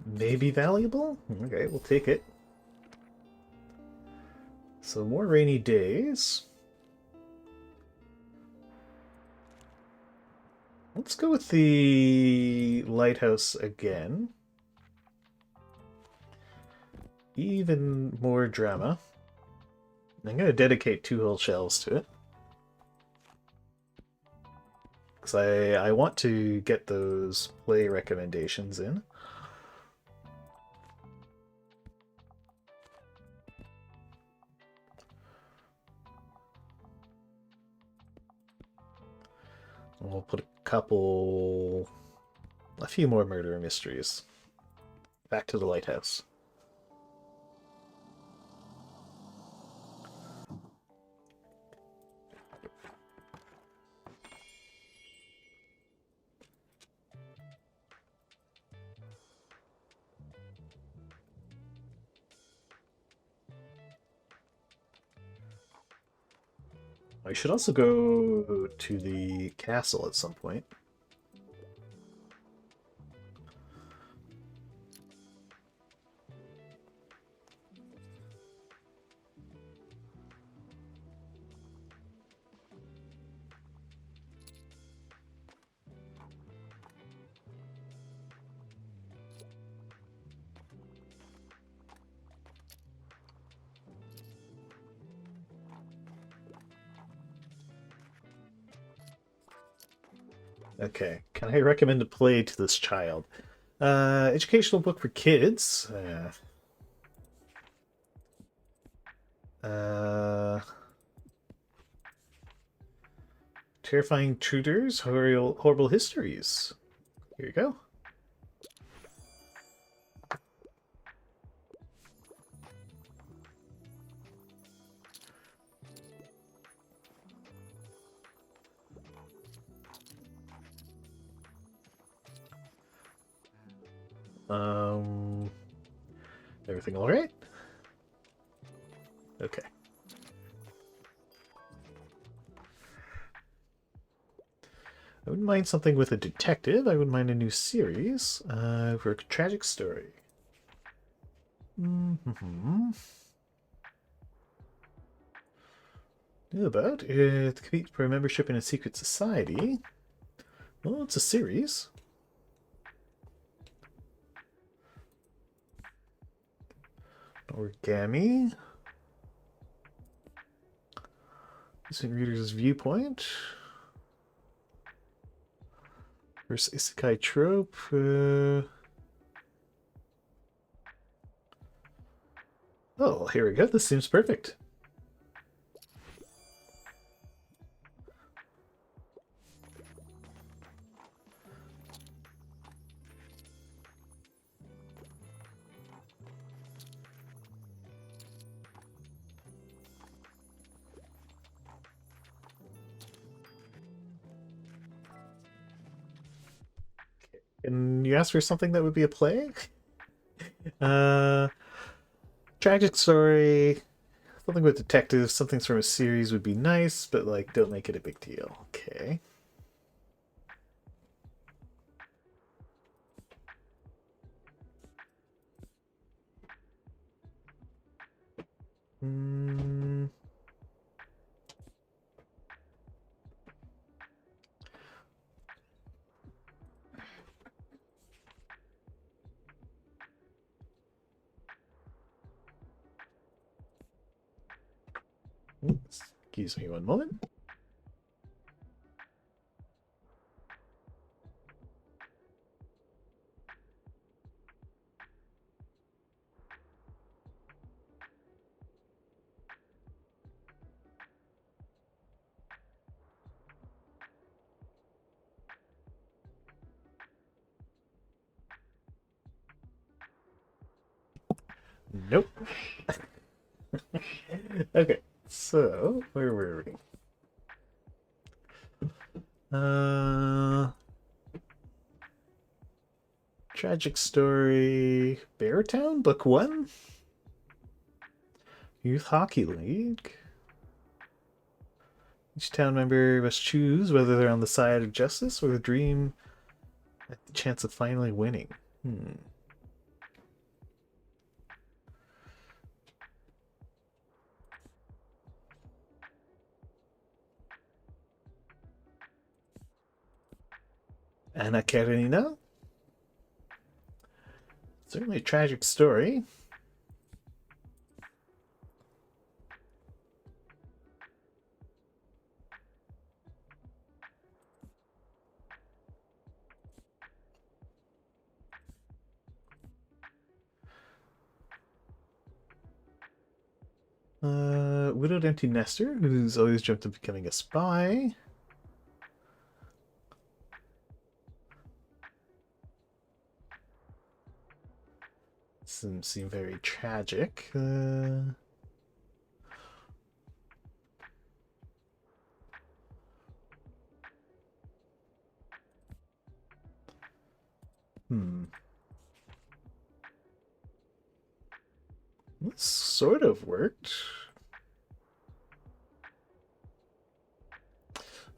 Maybe valuable? Okay, we'll take it. So more rainy days. Let's go with the lighthouse again. Even more drama. I'm going to dedicate 2 whole shelves to it. Because I want to get those play recommendations in. We'll put a few more murder mysteries. Back to the lighthouse. I should also go to the castle at some point. Okay, can I recommend a play to this child? Educational book for kids. Uh, Terrifying Tutors, Horrible Histories. Here you go. Um, Everything all right? Okay. I wouldn't mind something with a detective. I wouldn't mind a new series for a tragic story. Mm-hmm. How about to compete for a membership in a secret society? Well, it's a series. Origami. Using reader's viewpoint. Versus Isekai trope. Oh, here we go. This seems perfect. And you asked for something that would be a play? Uh, Tragic story, something with detectives, something from a series would be nice, but like, don't make it a big deal. Okay. Hmm. Excuse me one moment. Nope. Okay, so where were we? Tragic story. Beartown, book one. Youth Hockey League. Each town member must choose whether they're on the side of justice or the dream at the chance of finally winning. Anna Karenina. Certainly a tragic story. Widowed empty nester who's always dreamt of becoming a spy. Doesn't seem very tragic. This sort of worked.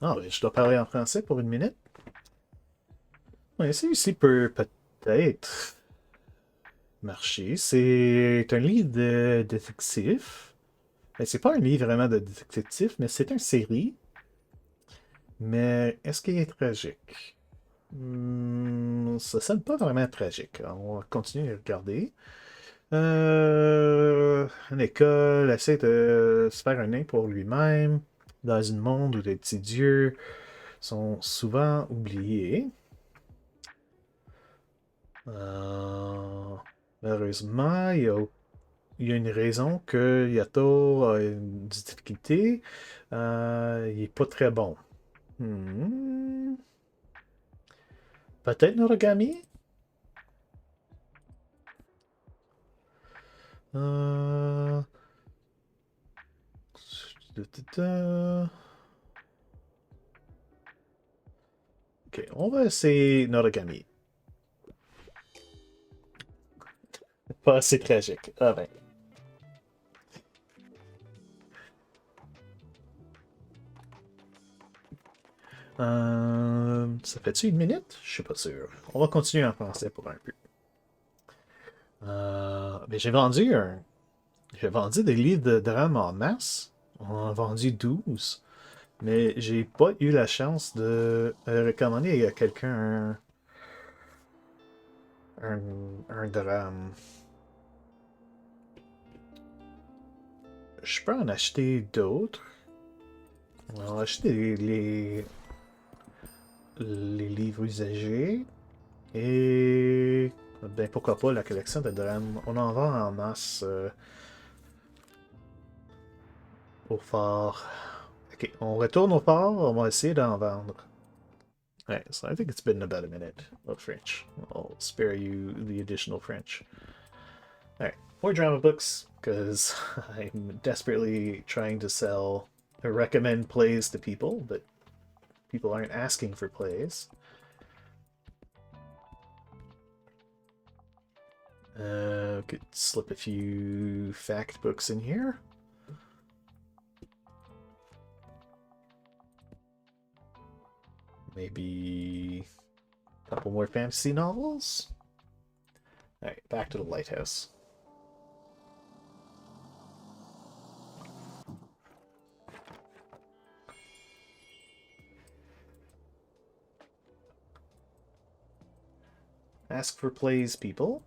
Oh, je dois parler en français pour une minute. Oui, celui-ci peut peut-être marcher. C'est un livre de détective. Ben, c'est pas un livre vraiment de détective, mais c'est une série. Mais est-ce qu'il est tragique? Ça sonne pas vraiment tragique. On va continuer à regarder. Une école essaie de se faire un nom pour lui-même dans un monde où les petits dieux sont souvent oubliés. Euh, Malheureusement, il y a une raison que Yato a une difficulté. Il est pas très bon. Hmm. Peut-être Noragami? Euh... Ok, on va essayer Noragami. Pas assez tragique. Ah ben. Ça fait-tu une minute? Je suis pas sûr. On va continuer en français pour un peu. Mais j'ai vendu des livres de drame en masse. On en a vendu 12. Mais j'ai pas eu la chance de recommander à quelqu'un un drame. Je peux en acheter d'autres. On va acheter les livres usagés. Et ben pourquoi pas la collection de drames. On en vend en masse au fort. Ok, on retourne au fort, on va essayer d'en vendre. Alright, so I think it's been about a minute of French. I'll spare you the additional French. Alright, more drama books, because I'm desperately trying to sell or recommend plays to people, but people aren't asking for plays. Could slip a few fact books in here. Maybe a couple more fantasy novels. Alright, back to the lighthouse. Ask for plays, people.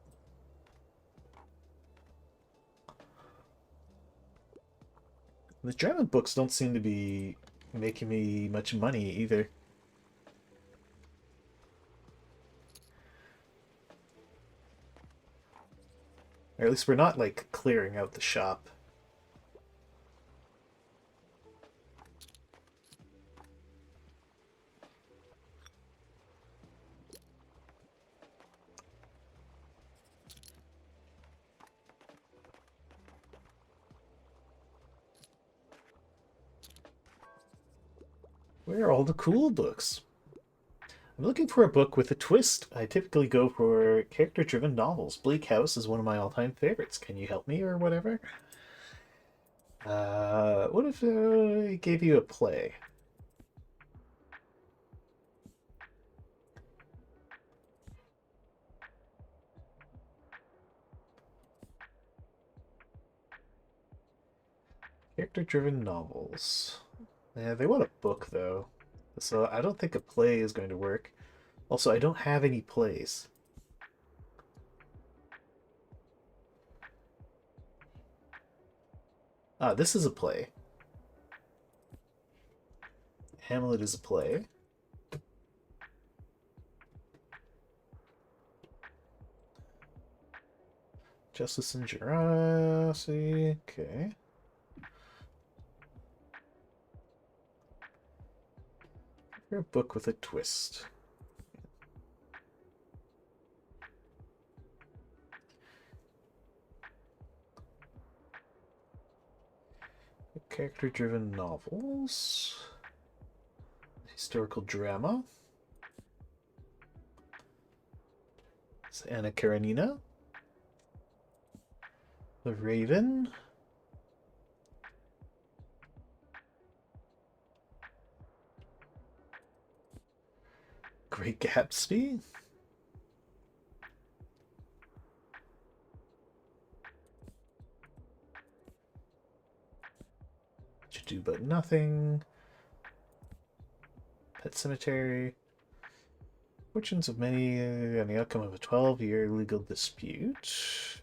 The German books don't seem to be making me much money either. Or at least we're not, like, clearing out the shop. Where are all the cool books? I'm looking for a book with a twist. I typically go for character-driven novels. Bleak House is one of my all-time favorites. Can you help me or whatever? What if I gave you a play? Character-driven novels. Yeah, they want a book though, so I don't think a play is going to work. Also, I don't have any plays. Ah, this is a play. Hamlet is a play. Justice and Generosity. Okay. You're a book with a twist. Character-driven novels. Historical drama. It's Anna Karenina. The Raven. Great Gatsby. To Do But Nothing. Pet Cemetery. Fortunes of Many and the Outcome of a 12-year legal dispute.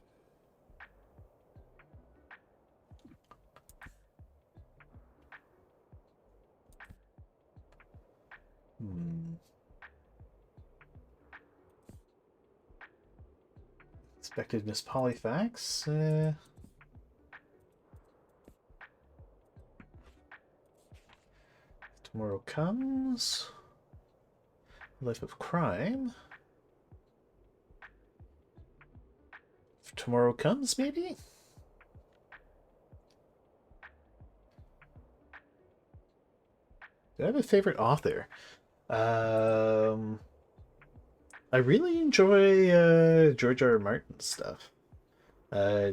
Hmm. Expected Miss Polyfax. Tomorrow Comes. Life of Crime. Tomorrow Comes, maybe? Do I have a favorite author? Um, I really enjoy George R. R. Martin stuff. Uh,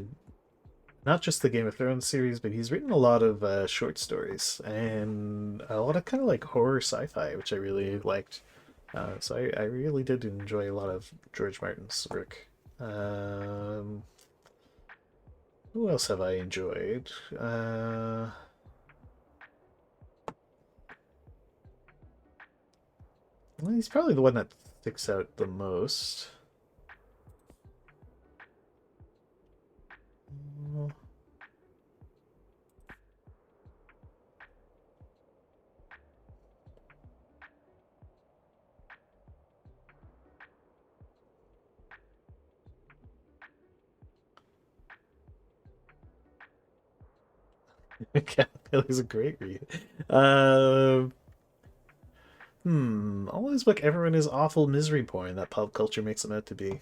Not just the Game of Thrones series, but he's written a lot of short stories and a lot of kind of like horror sci-fi, which I really liked. So I really did enjoy a lot of George Martin's work. Um, who else have I enjoyed? Well, he's probably the one that sticks out the most. Cat is a great read. Um, all this book, everyone is awful misery porn that pop culture makes them out to be.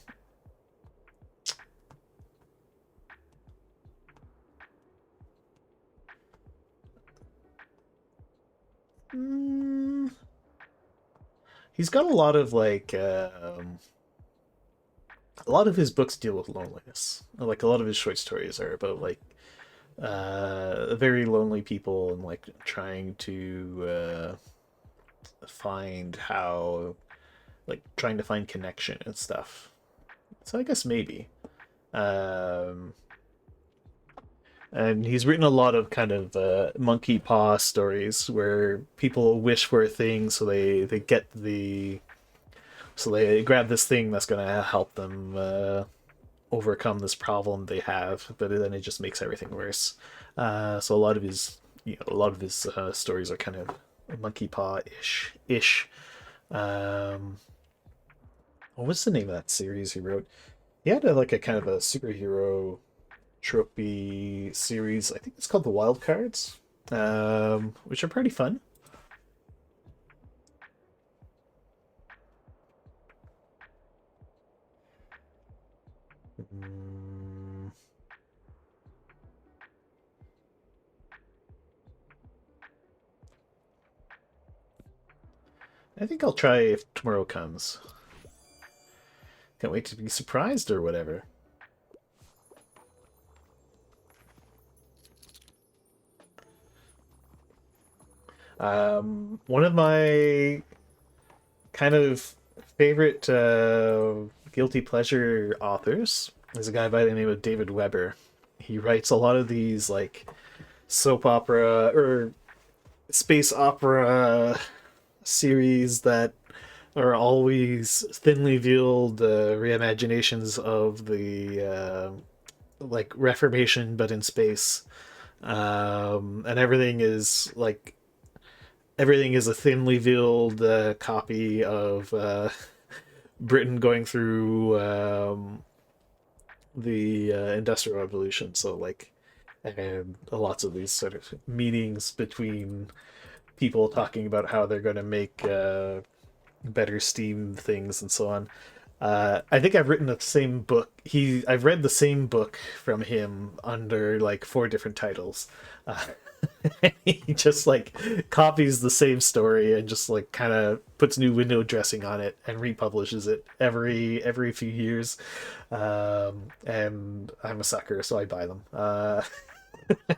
Hmm. He's got a lot of like a lot of his books deal with loneliness. Like a lot of his short stories are about like very lonely people and like trying to find how trying to find connection and stuff. So I guess maybe. Um and he's written a lot of kind of monkey paw stories where people wish for a thing so they get the so they grab this thing that's going to help them overcome this problem they have, but then it just makes everything worse. So a lot of his, a lot of his stories are kind of monkey paw ish. Um, what was the name of that series he wrote? He had like a kind of a superhero tropey series. I think it's called the Wild Cards, which are pretty fun. Mm, I think I'll try if tomorrow comes. Can't wait to be surprised or whatever. One of my kind of favorite guilty pleasure authors is a guy by the name of David Weber. He writes a lot of these like soap opera or space opera series that are always thinly veiled reimaginations of the like Reformation, but in space. And everything is a thinly veiled copy of Britain going through the Industrial Revolution. So like, and lots of these sort of meetings between people talking about how they're going to make better steam things and so on. I think I've written the same book. I've read the same book from him under like four different titles. Uh, he just like copies the same story and just like kind of puts new window dressing on it and republishes it every few years. And I'm a sucker, so I buy them.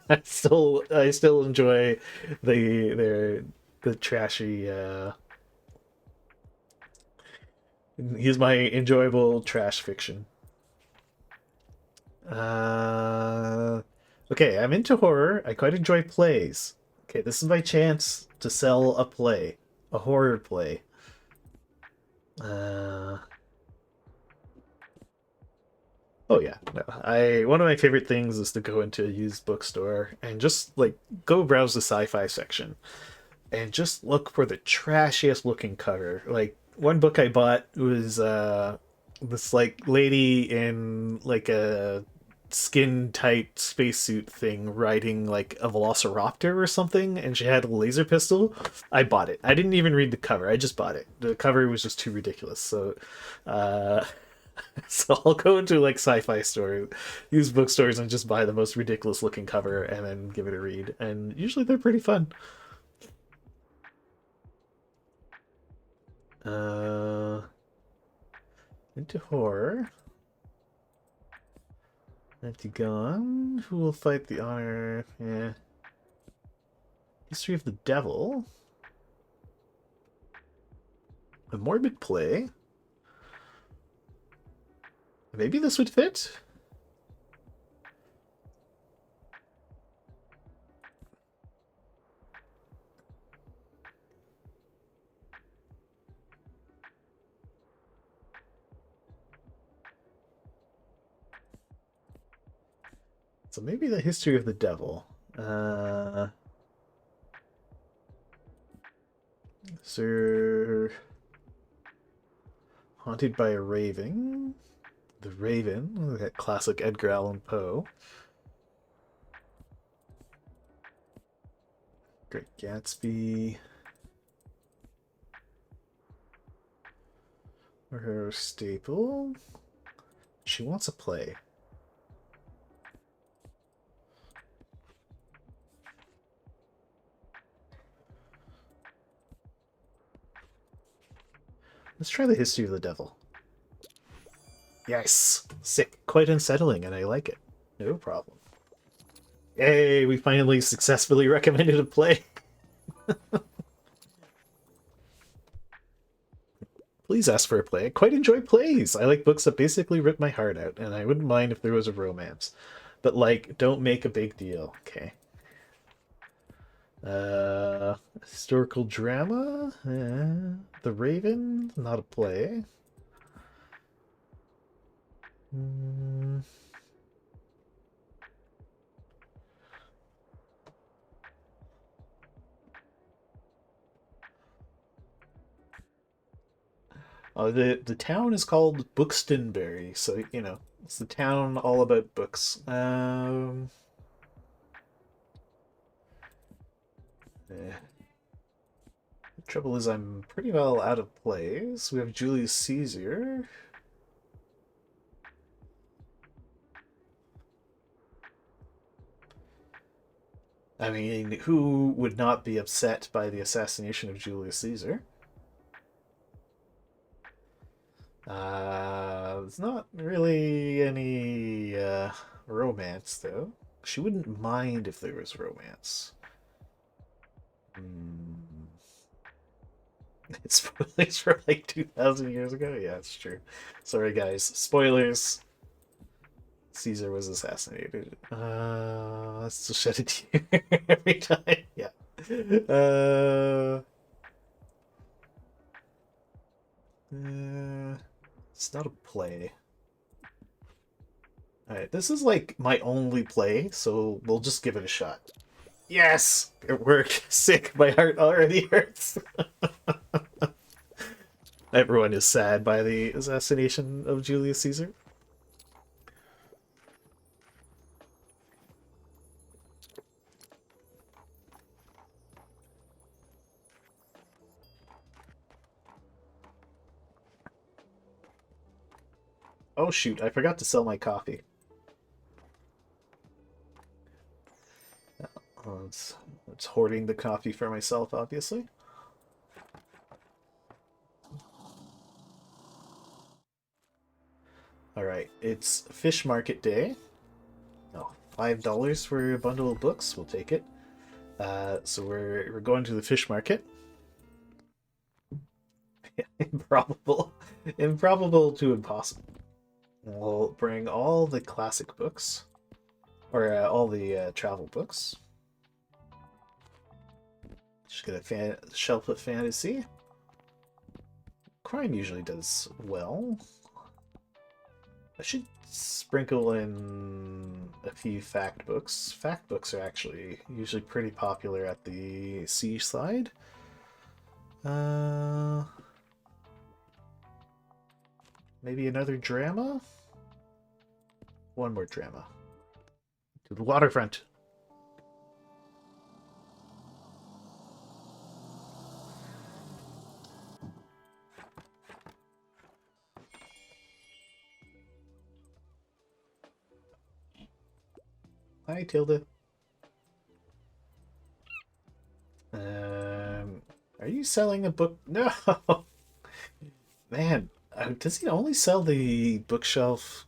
I still enjoy the trashy. He's my enjoyable trash fiction. Uh, okay, I'm into horror. I quite enjoy plays. Okay, this is my chance to sell a play, a horror play. Uh, oh yeah, no. I One of my favorite things is to go into a used bookstore and just like go browse the sci-fi section and just look for the trashiest looking cover. Like one book I bought was this like lady in like a skin tight spacesuit thing riding like a velociraptor or something, and she had a laser pistol. I bought it. I didn't even read the cover. I just bought it. The cover was just too ridiculous. So uh so I'll go into like sci-fi stores, used bookstores, and just buy the most ridiculous looking cover and then give it a read. And usually they're pretty fun. Uh Into horror. Empty Gone. Who will fight the honor? Yeah. History of the Devil. A morbid play. Maybe this would fit. So maybe the history of the devil. Sir Haunted by a Raven. The Raven, that classic Edgar Allan Poe. Great Gatsby. Or her staple. She wants a play. Let's try the history of the devil. Yes! Sick. Quite unsettling, and I like it. No problem. Yay, we finally successfully recommended a play. Please ask for a play. I quite enjoy plays. I like books that basically rip my heart out, and I wouldn't mind if there was a romance. But, like, don't make a big deal, okay? Historical drama? The Raven? Not a play. Mm. Oh, the town is called Bookstonbury, so you know it's the town all about books. Eh. The trouble is I'm pretty well out of plays. We have Julius Caesar. I mean, who would not be upset by the assassination of Julius Caesar? There's not really any romance, though. She wouldn't mind if there was romance. Hmm. It's for like 2,000 years ago? Yeah, it's true. Sorry, guys. Spoilers. Caesar was assassinated. Let's just shed a tear every time. Yeah. Uh, it's not a play. Alright, this is like my only play, so we'll just give it a shot. Yes! It worked. Sick. My heart already hurts. Everyone is sad by the assassination of Julius Caesar. Oh shoot, I forgot to sell my coffee. It's hoarding the coffee for myself, obviously. Alright, it's fish market day. Oh, $5 for a bundle of books. We'll take it. So we're going to the fish market. Improbable. Improbable to impossible. We'll bring all the classic books. Or all the travel books. Just get a shelf of fantasy. Crime usually does well. I should sprinkle in a few fact books. Fact books are actually usually pretty popular at the seaside. Maybe another drama? One more drama. To the waterfront. Hi, Tilda. Are you selling a book? No! Man, does he only sell the bookshelf?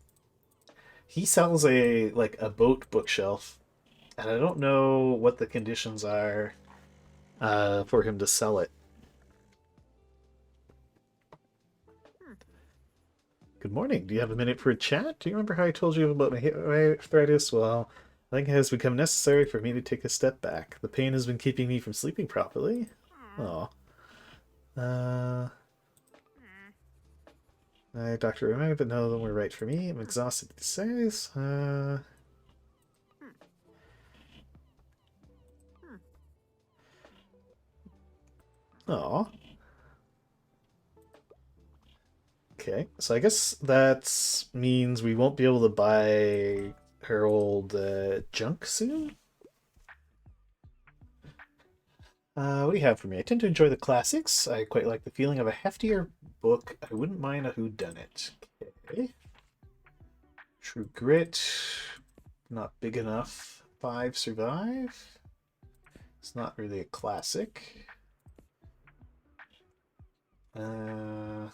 He sells a boat bookshelf, and I don't know what the conditions are for him to sell it. Good morning. Do you have a minute for a chat? Do you remember how I told you about my arthritis? Well, I think it has become necessary for me to take a step back. The pain has been keeping me from sleeping properly. Oh. Doctor, remember, but none of them were right for me. I'm exhausted these days. Oh. Okay, so I guess that means we won't be able to buy her old junk soon? What do you have for me? I tend to enjoy the classics. I quite like the feeling of a heftier book. I wouldn't mind a whodunit. Okay. True Grit. Not big enough. 5 Survive. It's not really a classic. Let's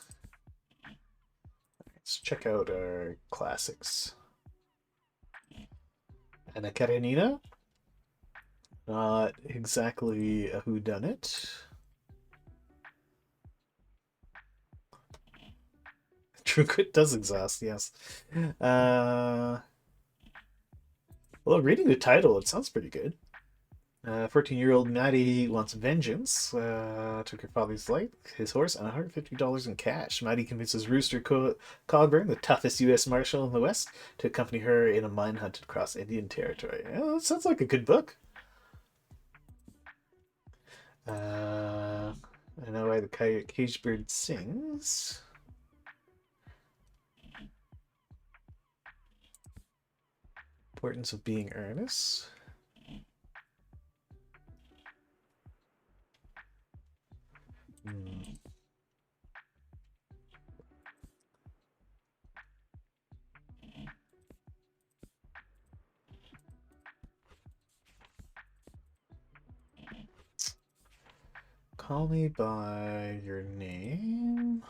check out our classics. Anna Karenina. Not exactly a whodunit. True Grit does exhaust, yes. Well, reading the title, it sounds pretty good. 14-year-old Maddie wants vengeance. Took her father's life, his horse, and $150 in cash. Maddie convinces Rooster Cogburn, the toughest U.S. Marshal in the West, to accompany her in a mine hunt across Indian Territory. That sounds like a good book. I know why the caged bird sings. Importance of being earnest. Call me by your name.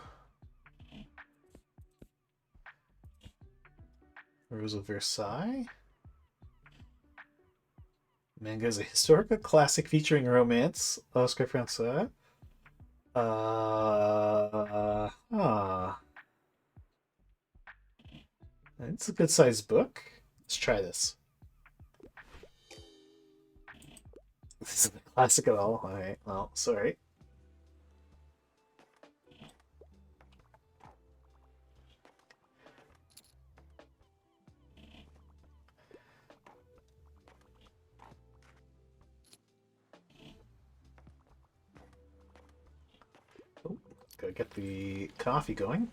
Rose of Versailles. Manga is a historical classic featuring romance. Oscar Francois. Ah. It's a good sized book. Let's try this. This isn't a classic at all. Alright, well, sorry. Oh, gotta get the coffee going.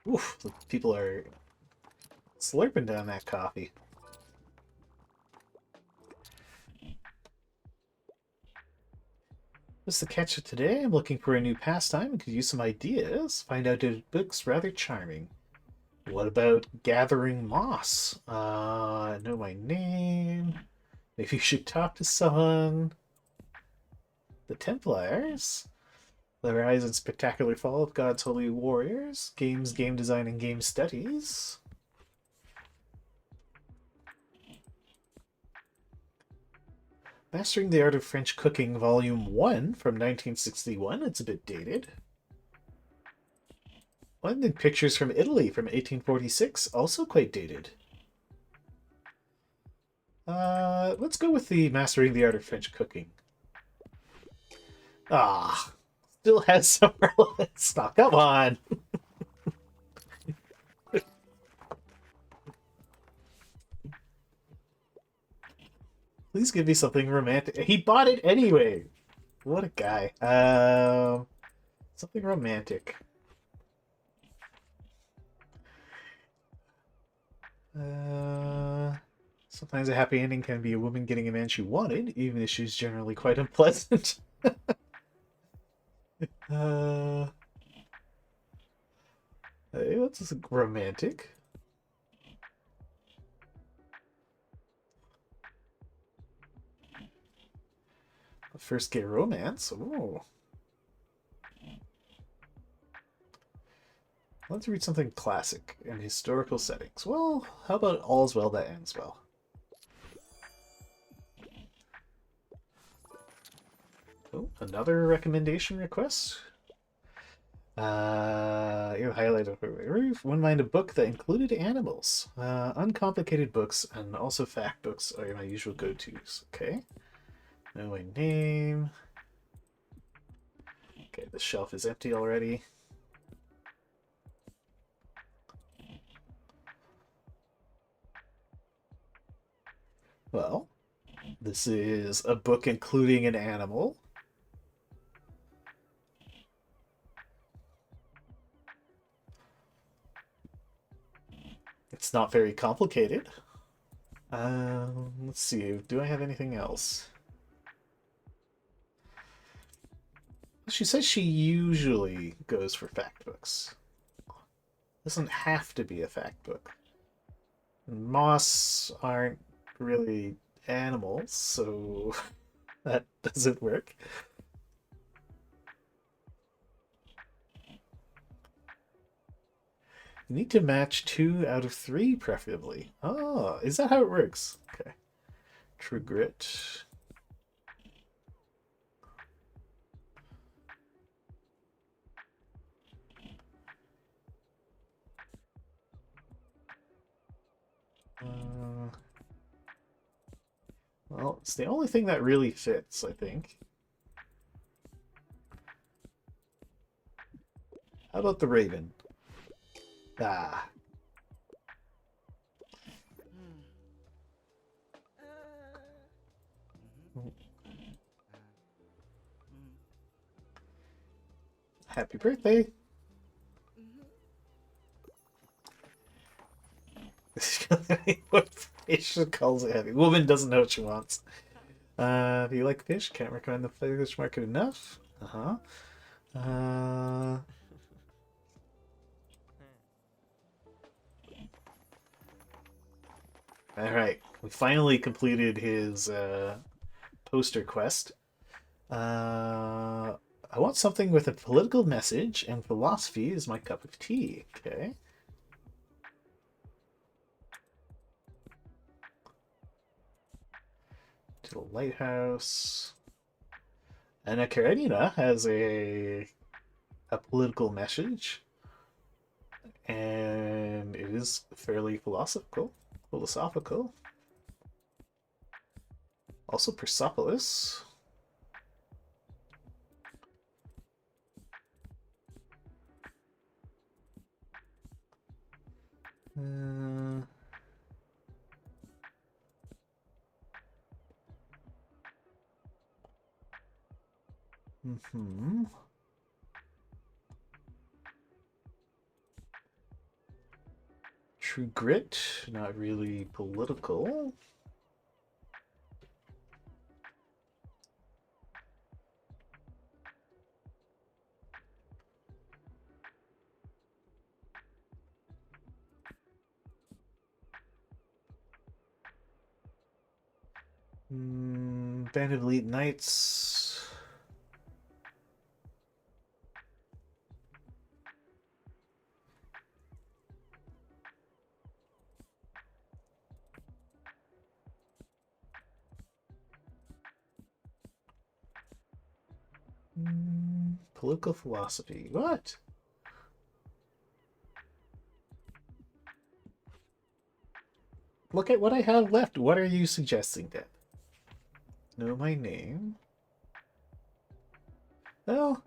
Oof, the people are slurping down that coffee. What's the catch of today? I'm looking for a new pastime and could use some ideas. Find out the book's rather charming. What about gathering moss? Know my name. Maybe you should talk to someone. The Templars. The rise and spectacular fall of God's holy warriors. Games, game design, and game studies. Mastering the Art of French Cooking, Volume 1 from 1961. It's a bit dated. One then Pictures from Italy from 1846. Also quite dated. Let's go with the Mastering the Art of French Cooking. Ah, still has some relevance. Now, come on. Please give me something romantic. He bought it anyway. What a guy. Something romantic. Sometimes a happy ending can be a woman getting a man she wanted, even if she's generally quite unpleasant. Hey, that's romantic. First gay romance. Ooh. Let's read something classic in historical settings. Well, how about All's Well That Ends Well? Oh, another recommendation request. You highlighted wouldn't mind a book that included animals. Uncomplicated books and also fact books are my usual go-tos. Okay. Know my name. Okay, the shelf is empty already. Well, this is a book including an animal. It's not very complicated. Let's see. Do I have anything else? She says she usually goes for fact books. Doesn't have to be a fact book. Moss aren't really animals, so that doesn't work. You need to match 2 out of 3, preferably. Oh, is that how it works? Okay. True Grit. Well, it's the only thing that really fits, I think. How about the Raven? Ah. Happy birthday. Fish calls it heavy. Woman doesn't know what she wants. Do you like fish? Can't recommend the fish market enough. Uh-huh. Alright, we finally completed his poster quest. I want something with a political message, and philosophy is my cup of tea. Okay. To the lighthouse. Anna Karenina has a political message, and it is fairly philosophical. Philosophical. Also Persepolis. Uh, hmm. True Grit, not really political. Band of Elite Knights. Political philosophy. What? Look at what I have left. What are you suggesting then? Know my name? Well,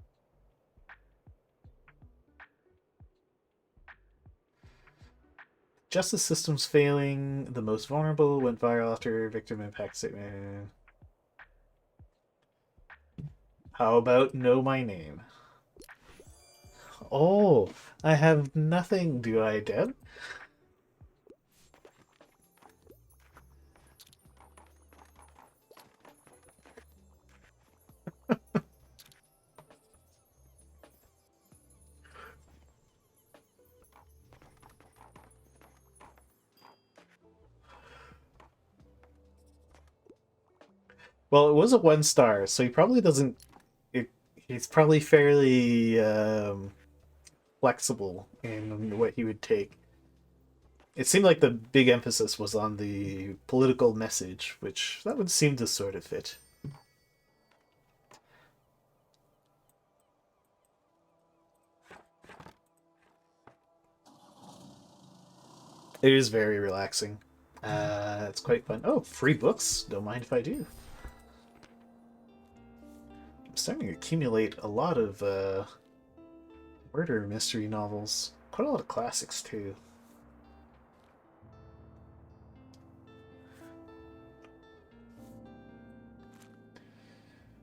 justice system's failing. The most vulnerable went viral after victim impact statement. How about know my name? Oh, I have nothing, do I, Deb? Well, it was a 1 star, so he probably doesn't. He's probably fairly flexible in what he would take. It seemed like the big emphasis was on the political message, which that would seem to sort of fit. It is very relaxing. It's quite fun. Oh, free books. Don't mind if I do. I'm starting to accumulate a lot of murder mystery novels. Quite a lot of classics, too.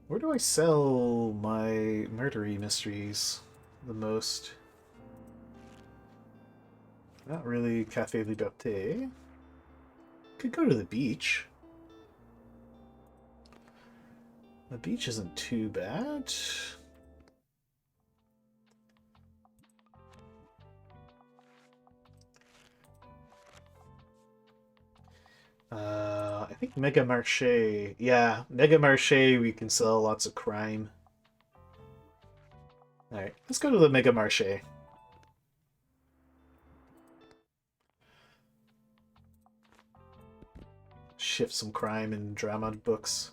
Where do I sell my murdery mysteries the most? Not really Café Liberté. Could go to the beach. The beach isn't too bad. I think Mega Marché. Yeah, Mega Marché, we can sell lots of crime. Alright, let's go to the Mega Marché. Shift some crime and drama books.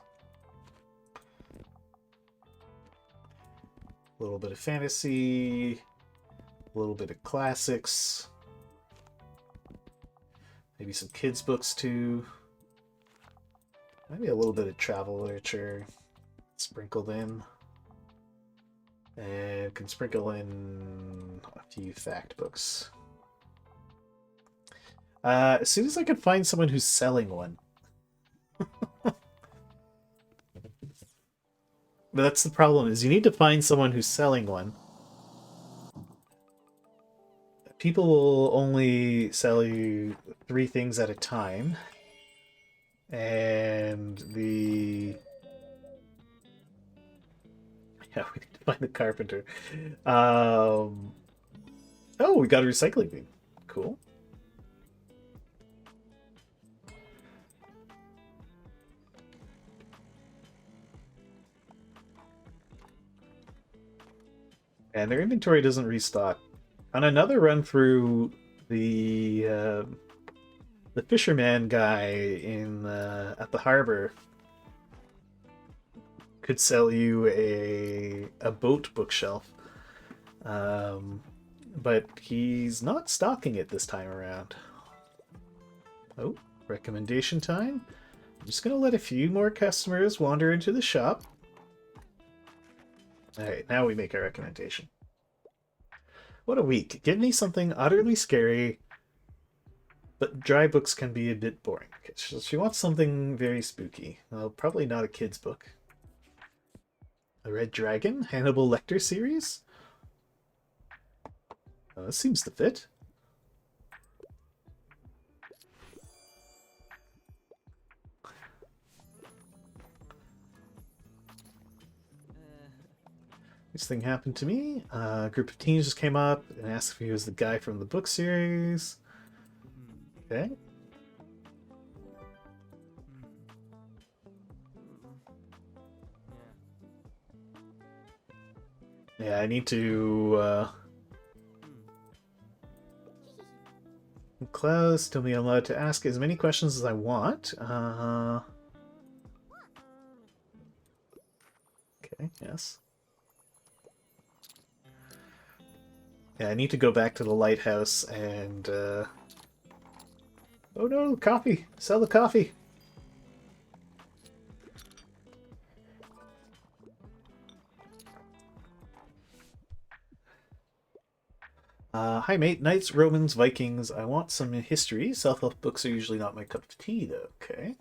A little bit of fantasy. A little bit of classics. Maybe some kids' books too. Maybe a little bit of travel literature sprinkled in. And can sprinkle in a few fact books. As soon as I can find someone who's selling one. But that's the problem, is you need to find someone who's selling one. People will only sell you 3 things at a time. And the... Yeah, we need to find the carpenter. Oh, we got a recycling bin. Cool. and their inventory doesn't restock. On another run through, the fisherman guy in at the harbor could sell you a boat bookshelf, but he's not stocking it this time around. Oh, recommendation time. I'm just gonna let a few more customers wander into the shop. Alright, now we make our recommendation. What a week. Give me something utterly scary, but dry books can be a bit boring. She wants something very spooky. Well, probably not a kid's book. A Red Dragon? Hannibal Lecter series? This seems to fit. This thing happened to me. A group of teens just came up and asked if he was the guy from the book series. Okay. Yeah, I need to, Klaus told me I'm allowed to ask as many questions as I want. Okay, yes. Yeah, I need to go back to the lighthouse and, Oh no, coffee! Sell the coffee! Hi mate, Knights, Romans, Vikings. I want some history. Self-help books are usually not my cup of tea, though. Okay.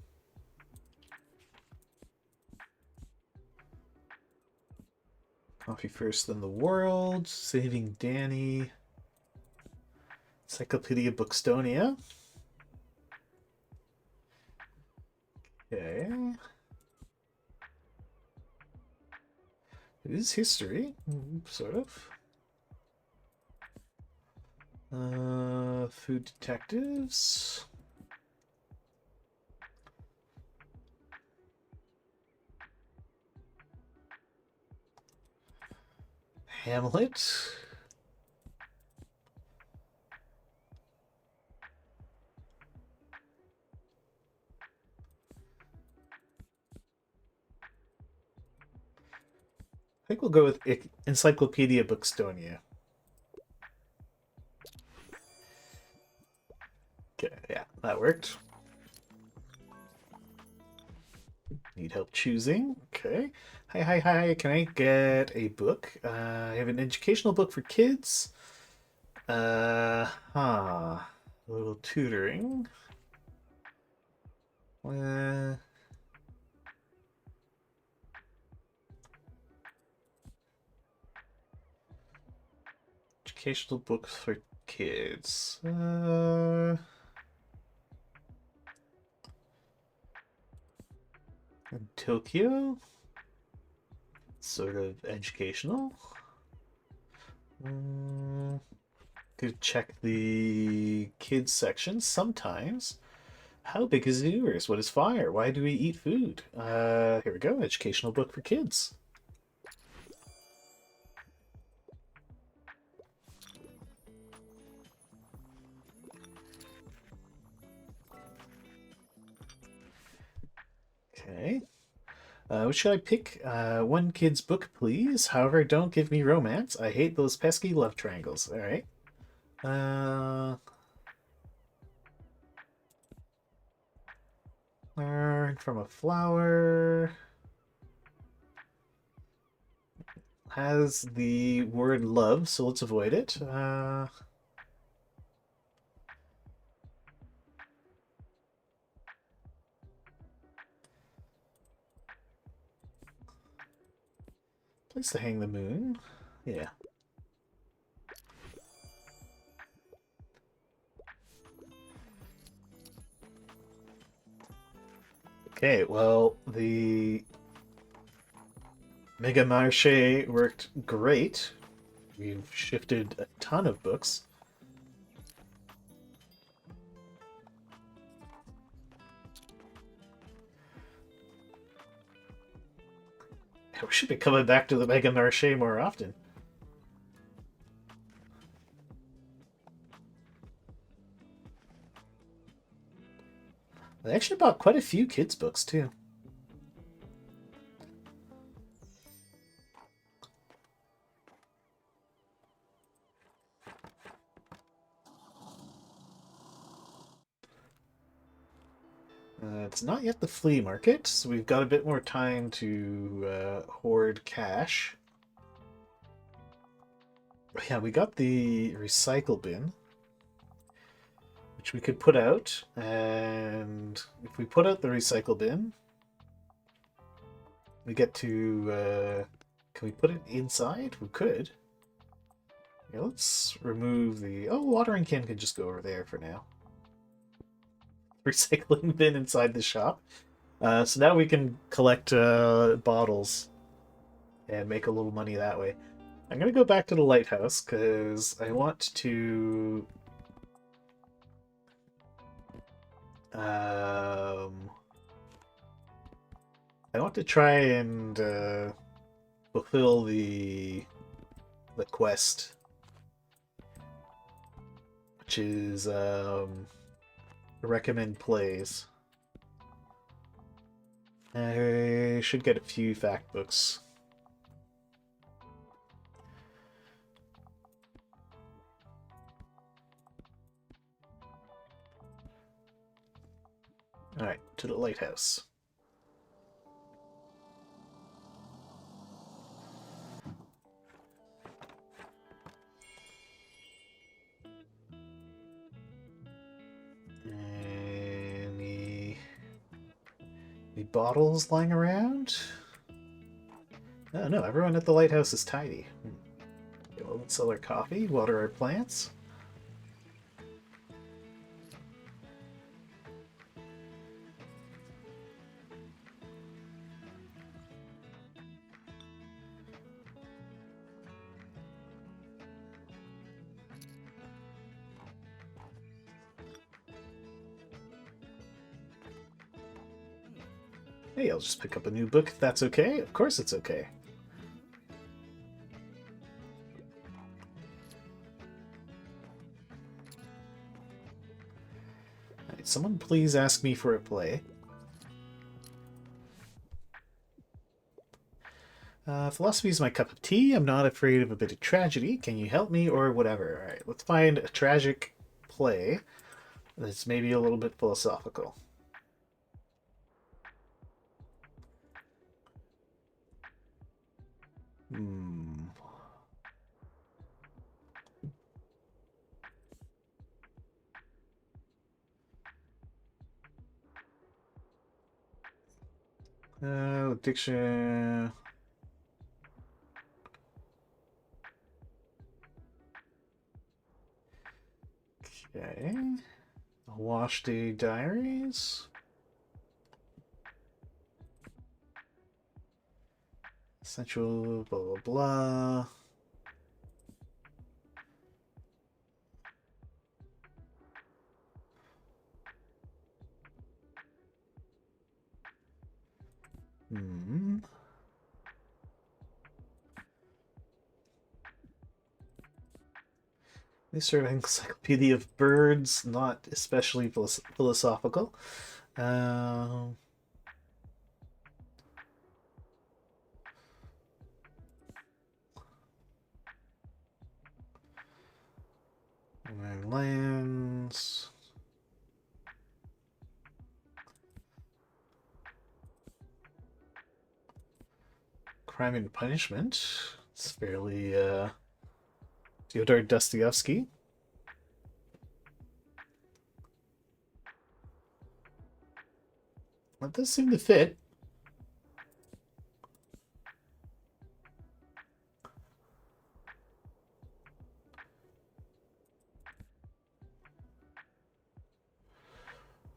Coffee First in the World. Saving Danny. Encyclopedia Bookstonia. Okay. It is history, sort of. Food Detectives. Hamlet. I think we'll go with Encyclopedia Bookstonia. Okay, yeah, that worked. Need help choosing. Okay. Hi. Can I get a book? I have an educational book for kids. A little tutoring. Educational books for kids. Tokyo. Sort of educational. Could check the kids section sometimes. How big is the universe? What is fire? Why do we eat food? Here we go. Educational book for kids. Okay. What should I pick? One kid's book, please. However, don't give me romance. I hate those pesky love triangles. All right. Learn from a flower. Has the word love, so let's avoid it. Place to hang the moon. Yeah. Okay, well, the Mega Marché worked great. We've shifted a ton of books. We should be coming back to the Mega Marché more often. I actually bought quite a few kids' books, too. It's not yet the flea market, so we've got a bit more time to hoard cash. Yeah, we got the recycle bin, which we could put out, and if we put out the recycle bin, we get to... can we put it inside? We could. Yeah, let's remove the... Oh, watering can can just go over there for now. Recycling bin inside the shop. So now we can collect bottles and make a little money that way. I'm going to go back to the lighthouse because I want to... I want to try and fulfill the quest, which is recommend plays. I should get a few fact books. Alright, to the lighthouse. Any bottles lying around? Oh no, everyone at the lighthouse is tidy. Okay, well, let's sell our coffee, water our plants. Hey, I'll just pick up a new book if that's okay. Of course it's okay. Alright, someone please ask me for a play. Philosophy is my cup of tea. I'm not afraid of a bit of tragedy. Can you help me or whatever? Alright, let's find a tragic play that's maybe a little bit philosophical. Hmm. Addiction. Okay. Wash Day Diaries. Sensual, blah, blah, blah. Hmm. This sort of encyclopedia of birds, not especially philosophical. Um, lands. Crime and Punishment. It's fairly Fyodor Dostoevsky. That does seem to fit.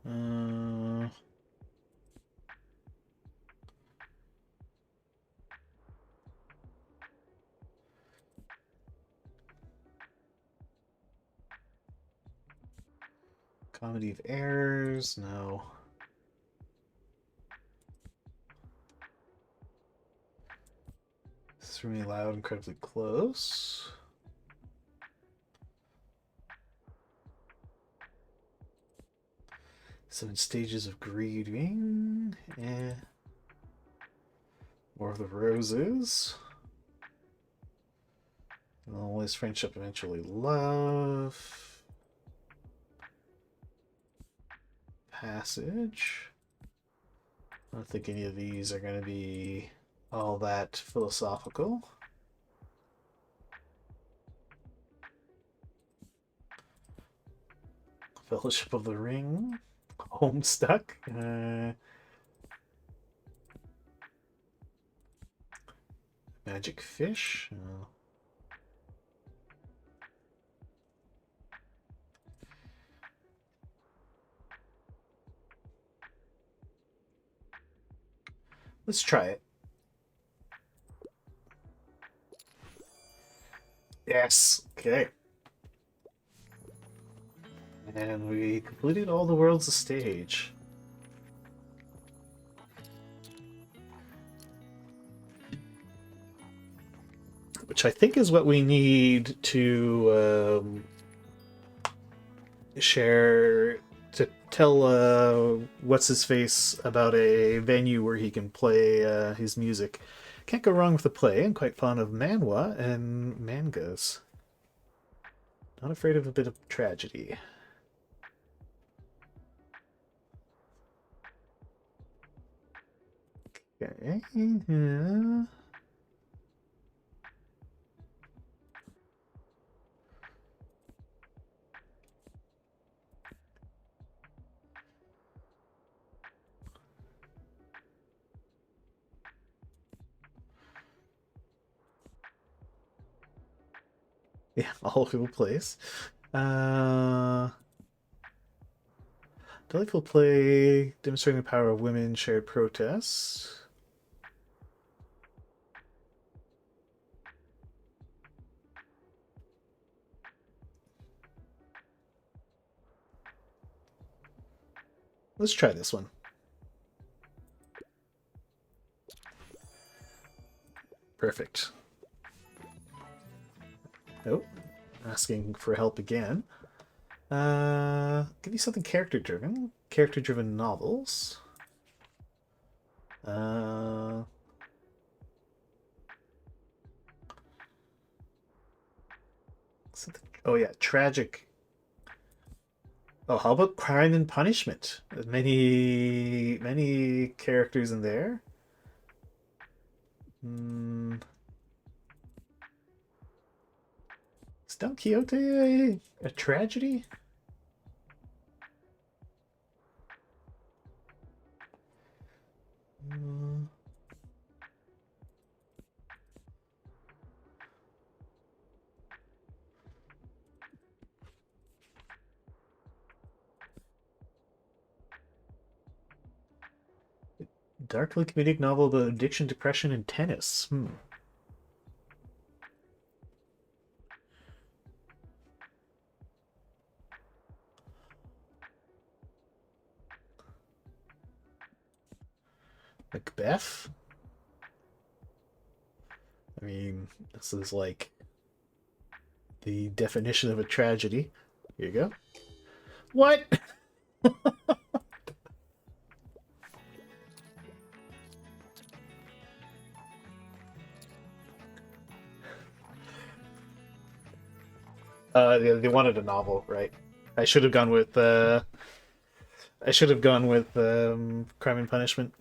Uh, Comedy of Errors, no. Threw me loud, incredibly close. 7 stages of grieving. More of the roses. Always friendship, eventually love. Passage. I don't think any of these are going to be all that philosophical. Fellowship of the Ring. Homestuck. Magic Fish. Let's try it. Yes. Okay. And we completed all the world's a stage. Which I think is what we need to share, to tell what's his face about a venue where he can play his music. Can't go wrong with the play. I'm quite fond of manhwa and mangas. Not afraid of a bit of tragedy. Okay. Yeah. Yeah, all over the place. Delightful play demonstrating the power of women, shared protests. Let's try this one. Perfect. Oh, asking for help again. Give me something character-driven. Character-driven novels. Something, oh yeah, tragic. Oh, how about Crime and Punishment? Many characters in there. Is Don Quixote a tragedy? Darkly comedic novel about addiction, depression, and tennis. Macbeth? I mean, this is like the definition of a tragedy. Here you go. What? They wanted a novel, right? I should have gone with Crime and Punishment.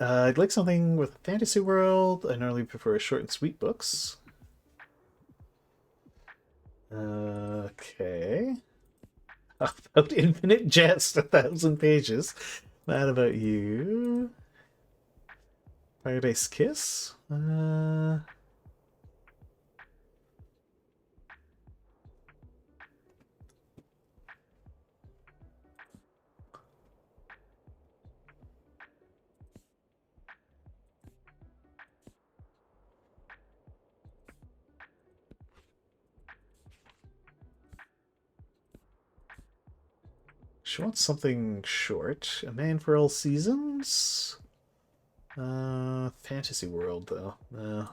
I'd like something with a fantasy world. I normally prefer short and sweet books. Okay. About Infinite Jest, 1,000 pages. That about you. Paradise Kiss? She wants something short. A Man for All Seasons? Fantasy World, though.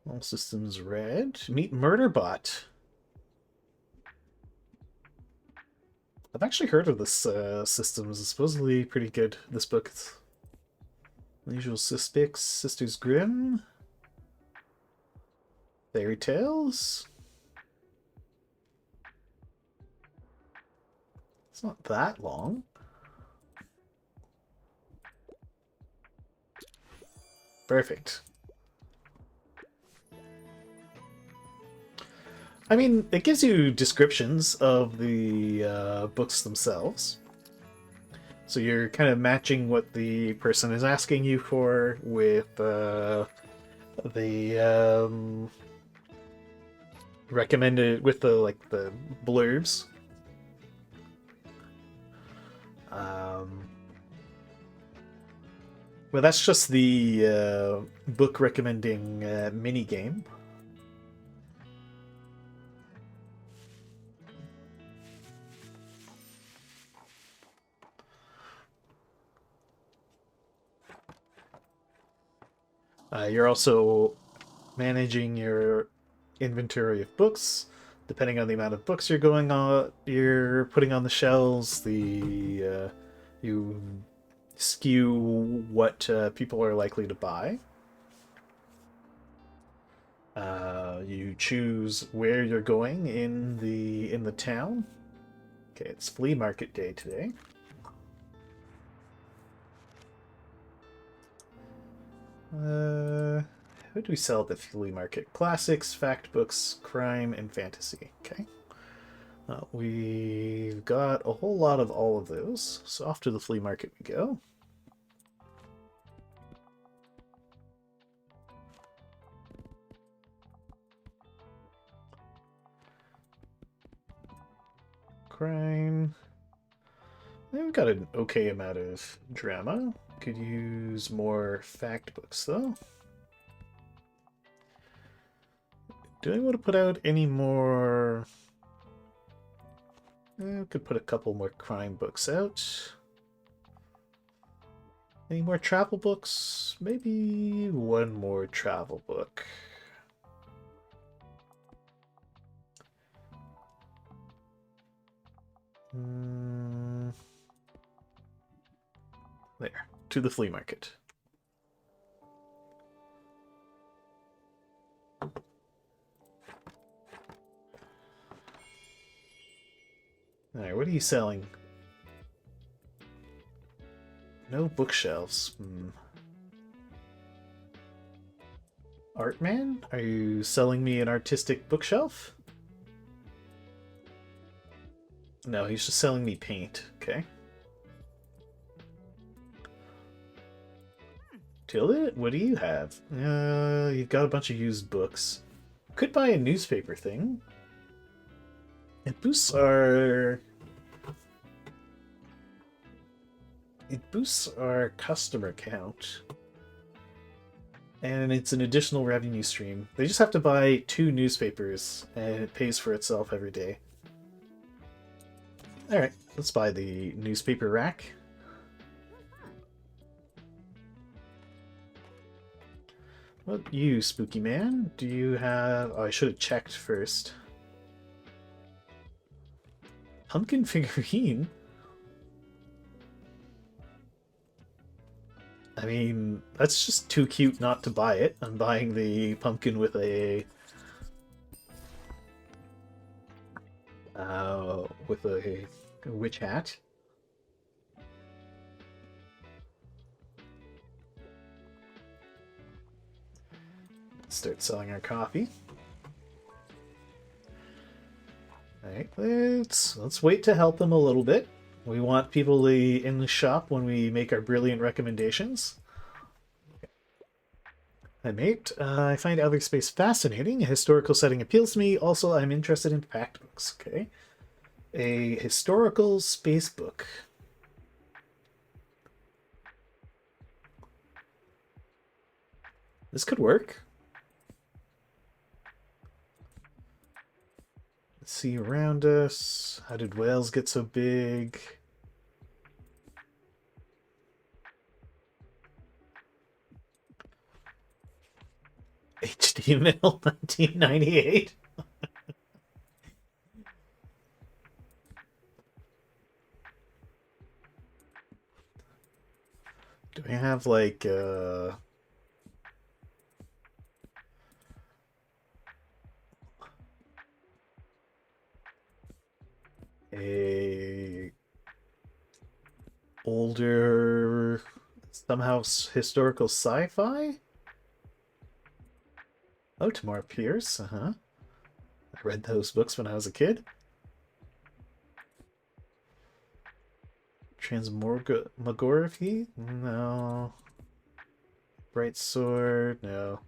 All systems red. Meet Murderbot. I've actually heard of this system. It's supposedly pretty good. This book. Unusual Suspects, Sisters Grimm, Fairy Tales. It's not that long. Perfect. I mean, it gives you descriptions of the books themselves. So you're kind of matching what the person is asking you for with the recommended, with the blurbs. Well, that's just the book recommending mini game. You're also managing your inventory of books. Depending on the amount of books you're putting on the shelves, you skew what people are likely to buy. You choose where you're going in the town. Okay, it's flea market day today. Who do we sell at the flea market? Classics, fact books, crime, and fantasy. Okay. We've got a whole lot of all of those, so off to the flea market we go. Crime. We've got an okay amount of drama. Could use more fact books, though. Do I want to put out any more... could put a couple more crime books out. Any more travel books? Maybe one more travel book. There, to the flea market. Alright, what are you selling? No bookshelves. Artman? Are you selling me an artistic bookshelf? No, he's just selling me paint. Okay. Tilda, what do you have? You've got a bunch of used books. Could buy a newspaper thing. It boosts our customer count. And it's an additional revenue stream. They just have to buy 2 newspapers, and it pays for itself every day. Alright, let's buy the newspaper rack. What you, spooky man? Do you have... Oh, I should have checked first. Pumpkin figurine? I mean, that's just too cute not to buy it. I'm buying the pumpkin with a... with a witch hat. Start selling our coffee. Alright, let's wait to help them a little bit. We want people in the shop when we make our brilliant recommendations. Hi, mate. I find outer space fascinating. A historical setting appeals to me. Also, I'm interested in fact books. Okay. A historical space book. This could work. Let's see around us. How did whales get so big? HTML 1998. Do we have like a older somehow historical sci-fi? Oh, Tamora Pierce. Uh-huh. I read those books when I was a kid. Transmogoraphy? No. Bright Sword? No.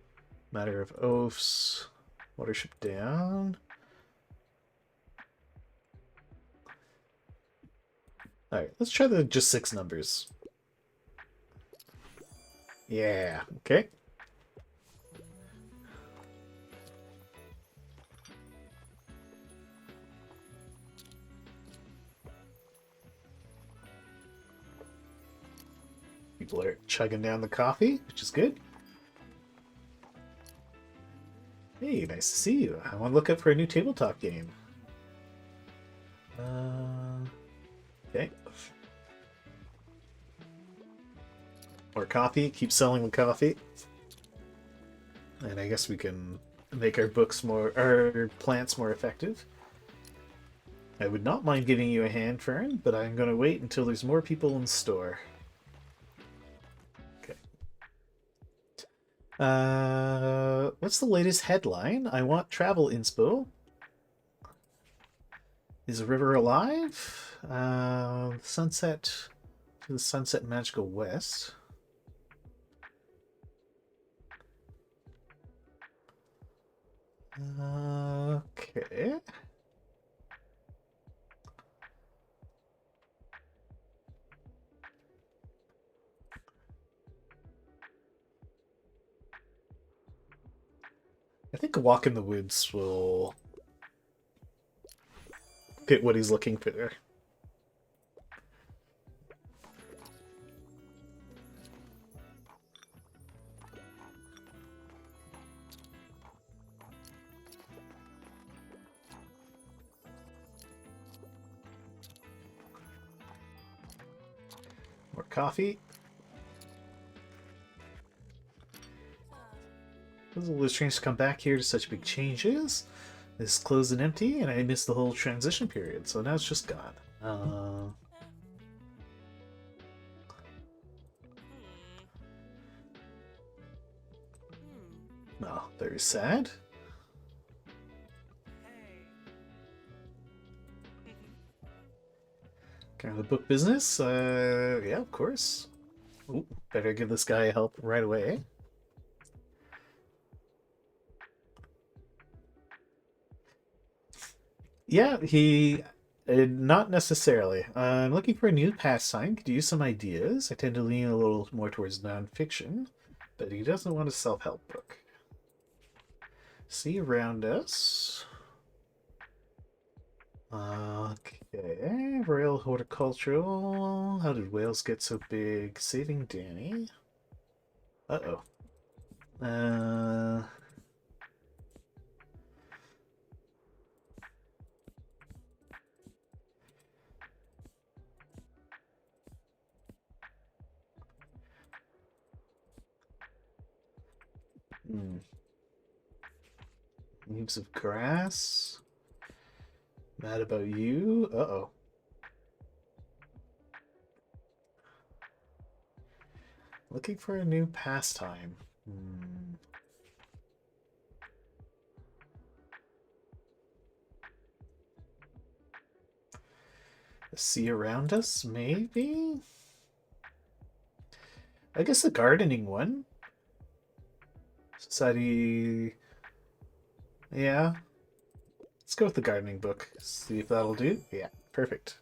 Matter of Oaths. Watership Down? Alright, let's try the just 6 numbers. Yeah, okay. People are chugging down the coffee, which is good. Hey, nice to see you. I want to look up for a new tabletop game. Okay. More coffee. Keep selling the coffee. And I guess we can make our plants more effective. I would not mind giving you a hand, Fern, but I'm going to wait until there's more people in the store. Okay. What's the latest headline? I want travel inspo. Is the river alive? Sunset to the sunset magical west. Okay. I think a walk in the woods will fit what he's looking for there. More coffee. It was a little strange to come back here to such big changes. This is closed and empty, and I missed the whole transition period, so now it's just gone. Oh, very sad. Kind of the book business? Yeah, of course. Ooh, better give this guy help right away. Yeah, not necessarily. I'm looking for a new pastime. Could use some ideas. I tend to lean a little more towards nonfiction, but he doesn't want a self-help book. See around us. Okay, Royal Horticultural. How did whales get so big? Saving Danny. Uh-oh. Leaves of grass. Mad about you. Uh-oh. Looking for a new pastime. The sea around us, maybe? I guess the gardening one. Society... Yeah. Let's go with the gardening book. See if that'll do. Yeah, perfect.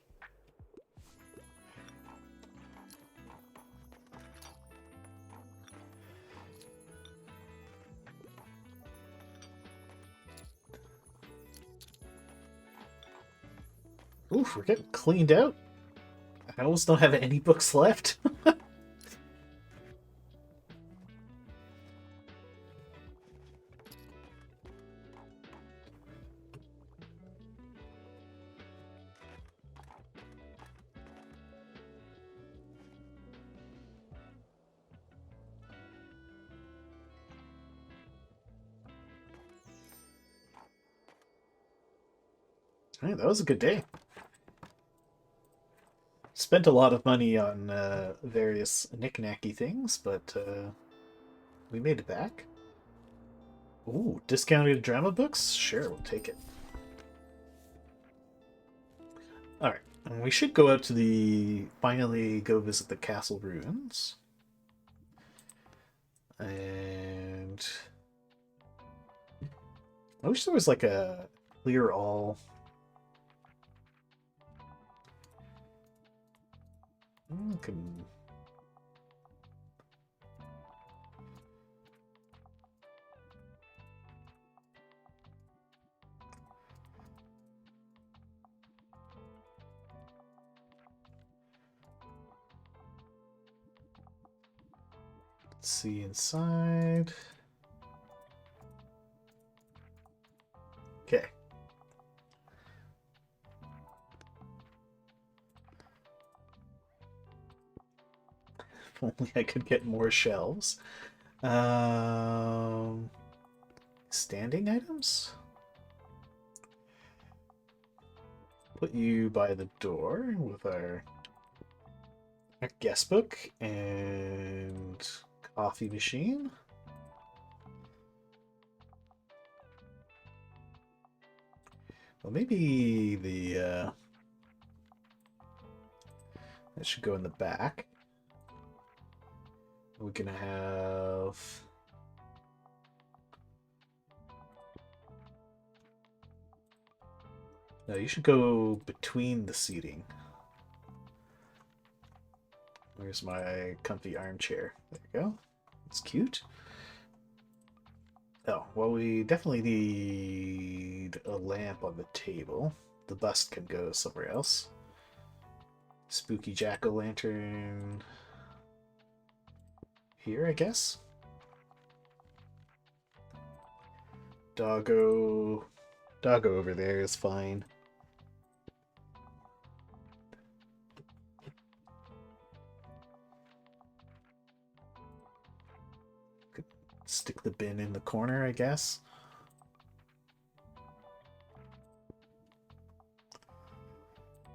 Oof, we're getting cleaned out. I almost don't have any books left. Hey, that was a good day. Spent a lot of money on various knick-knacky things, but we made it back. Ooh, discounted drama books? Sure, we'll take it. Alright, and we should go out to finally go visit the castle ruins. And I wish there was like a clear all. Can... Let's see inside. Okay. If only I could get more shelves. Standing items? Put you by the door with our guest book and coffee machine. Well, maybe the that should go in the back. We're gonna have no, you should go between the seating. Where's my comfy armchair? There you go. It's cute. Oh, well, we definitely need a lamp on the table. The bust can go somewhere else. Spooky jack-o'-lantern here, I guess. Doggo over there is fine. Could stick the bin in the corner, I guess.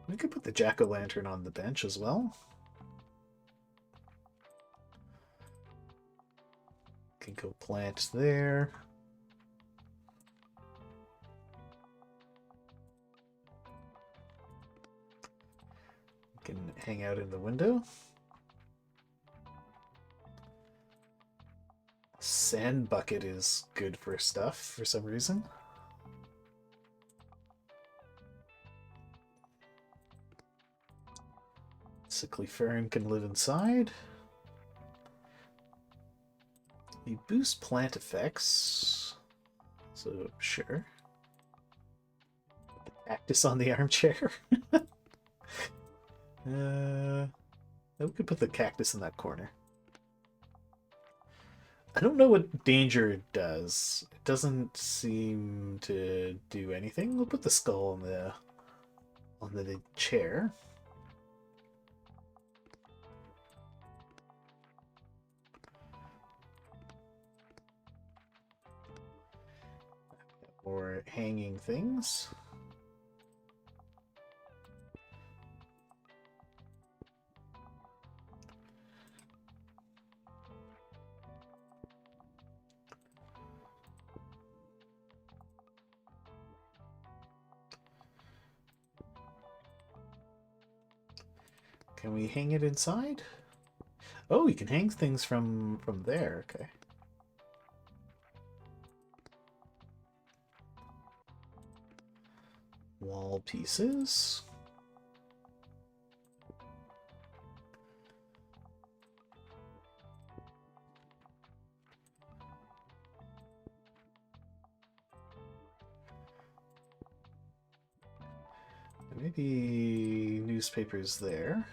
We could put the jack-o'-lantern on the bench as well. Can go plant there. Can hang out in the window. Sand bucket is good for stuff for some reason. Sickly fern can live inside. You boost plant effects, so sure. Cactus on the armchair. We could put the cactus in that corner. I don't know what danger it does. It doesn't seem to do anything. We'll put the skull on the chair. Or hanging things. Can we hang it inside? Oh, you can hang things from there. Okay. Wall pieces. Maybe newspapers there.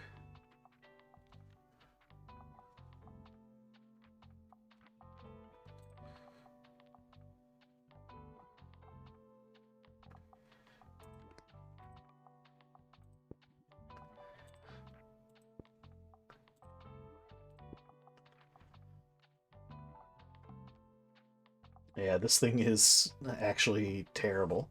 Yeah, this thing is actually terrible.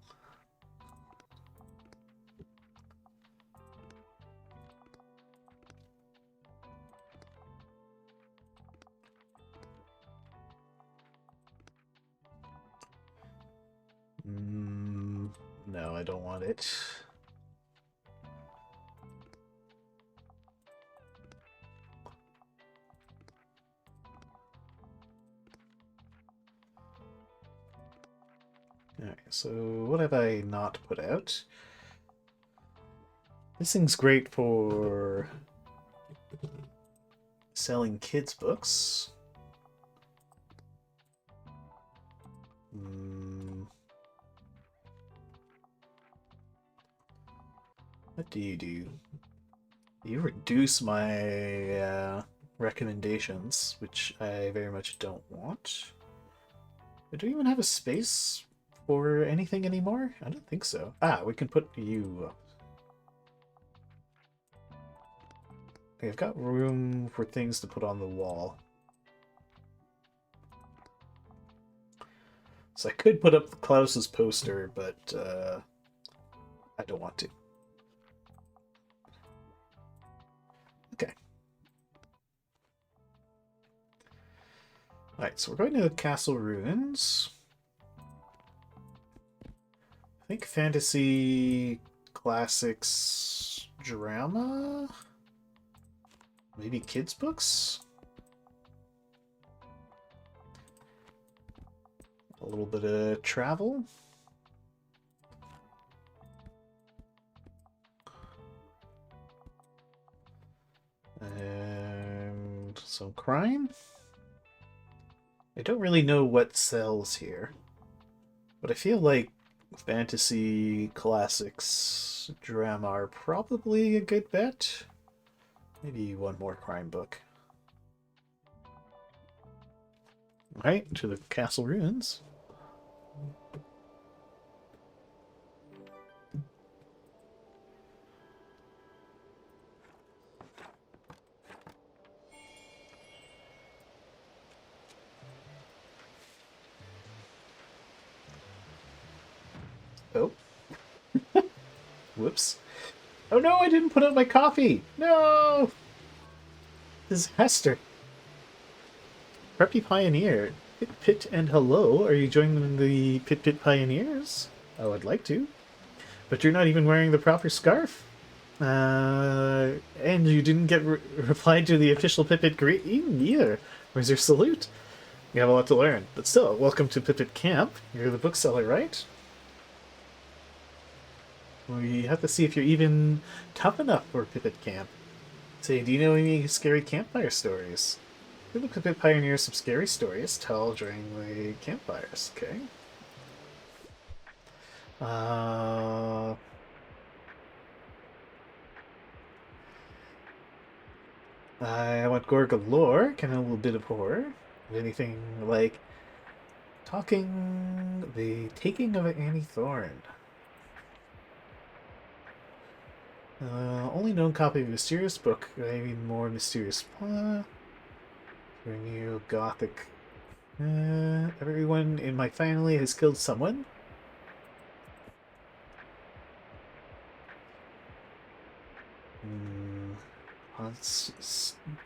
I don't want it. Alright, so what have I not put out? This thing's great for selling kids' books. What do? You reduce my recommendations, which I very much don't want. Do we even have a space for anything anymore? I don't think so. Ah, we can put you up. Okay, I've got room for things to put on the wall. So I could put up Klaus's poster, but I don't want to. Okay. Alright, so we're going to Castle Ruins. I think fantasy, classics, drama? Maybe kids' books? A little bit of travel? And some crime? I don't really know what sells here, but I feel like fantasy, classics, drama are probably a good bet. Maybe one more crime book. Alright, to the Castle Ruins. Oh. Whoops. Oh no, I didn't put out my coffee! No! Disaster. Preppy Pioneer. Pit Pit and hello, are you joining the Pit Pit Pioneers? I would like to. But you're not even wearing the proper scarf. And you didn't get replied to the official Pit Pit greeting either. Where's your salute? You have a lot to learn. But still, welcome to Pit Pit Camp. You're the bookseller, right? We have to see if you're even tough enough for Pit Pit Camp. Say, do you know any scary campfire stories? Give the Pit Pit Pioneers some scary stories to tell during the campfires, okay? I want gore galore, kind of a little bit of horror. Anything like the taking of Annie Thorne. Only known copy of a mysterious book, maybe more mysterious plot. New gothic. Everyone in my family has killed someone.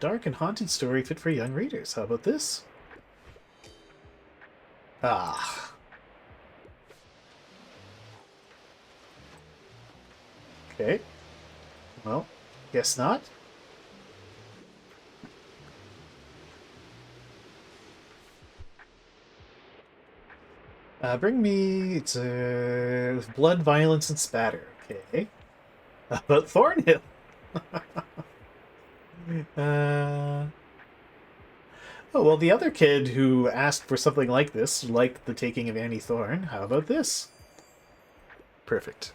Dark and haunted story fit for young readers. How about this? Ah. Okay. Well, guess not. Bring me... It's blood, violence, and spatter. Okay. How about Thornhill? Oh, well, the other kid who asked for something like this liked the taking of Annie Thorne. How about this? Perfect.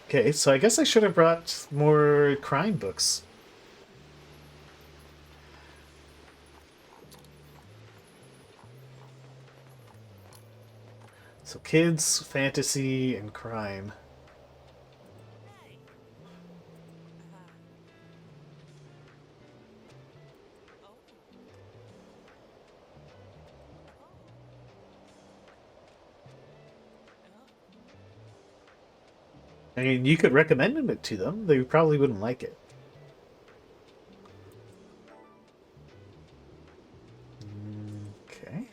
Okay, so I guess I should have brought more crime books. So kids, fantasy, and crime. I mean, you could recommend it to them. They probably wouldn't like it. Okay.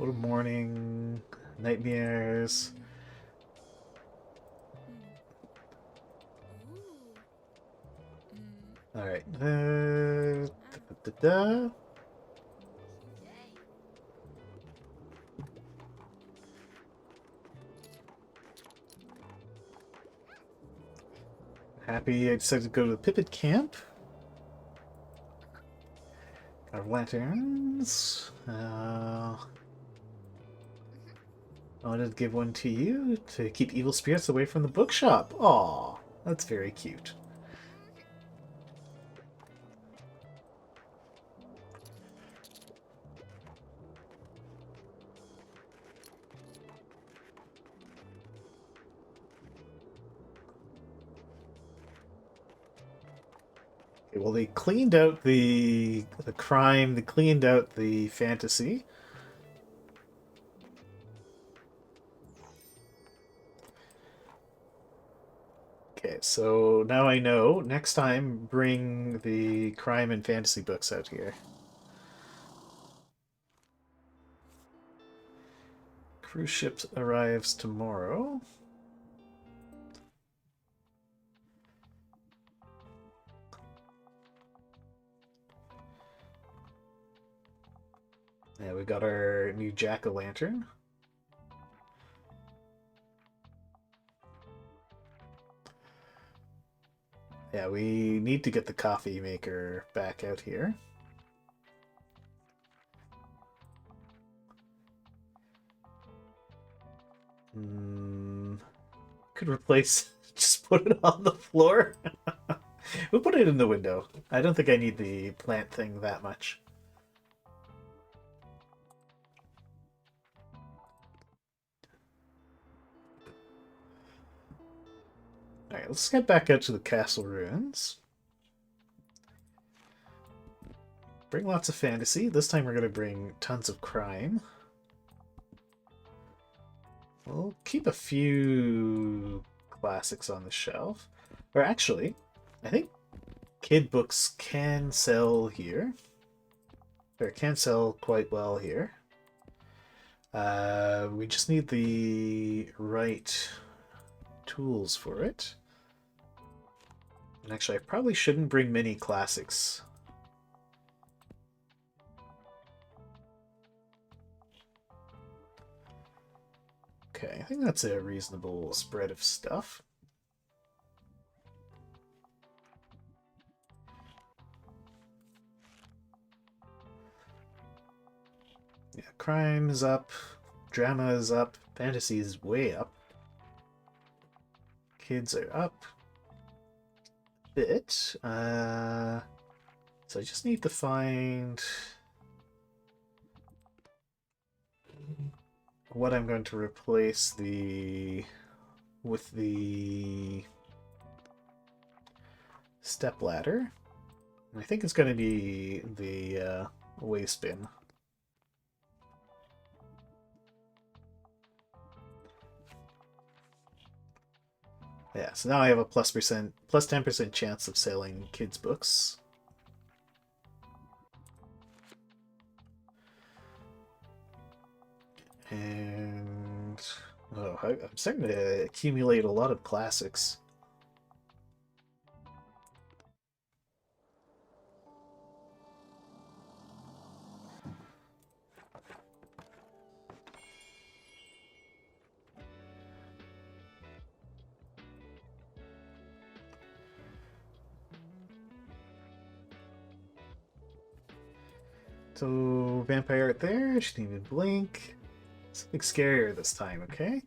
Little morning, nightmares. All right. Happy I decided to go to the Pipit camp. Our lanterns. I wanted to give one to you to keep evil spirits away from the bookshop. Aw, that's very cute. Okay, well, they cleaned out the crime. They cleaned out the fantasy. Okay, so now I know. Next time, bring the crime and fantasy books out here. Cruise ship arrives tomorrow. Yeah, we got our new jack-o'-lantern. Yeah, we need to get the coffee maker back out here. Could replace... just put it on the floor. We'll put it in the window. I don't think I need the plant thing that much. Alright, let's get back out to the castle ruins. Bring lots of fantasy. This time we're going to bring tons of crime. We'll keep a few classics on the shelf. Or actually, I think kid books can sell here. Or can sell quite well here. We just need the right tools for it. And actually, I probably shouldn't bring many classics. Okay, I think that's a reasonable spread of stuff. Yeah, crime is up, drama is up, fantasy is way up. Kids are up a bit. So I just need to find what I'm going to replace with the step ladder. I think it's going to be the waste bin. Yeah, so now I have a plus 10% chance of selling kids' books. And oh, I'm starting to accumulate a lot of classics. So, vampire art there, she didn't even blink. Something scarier this time, okay?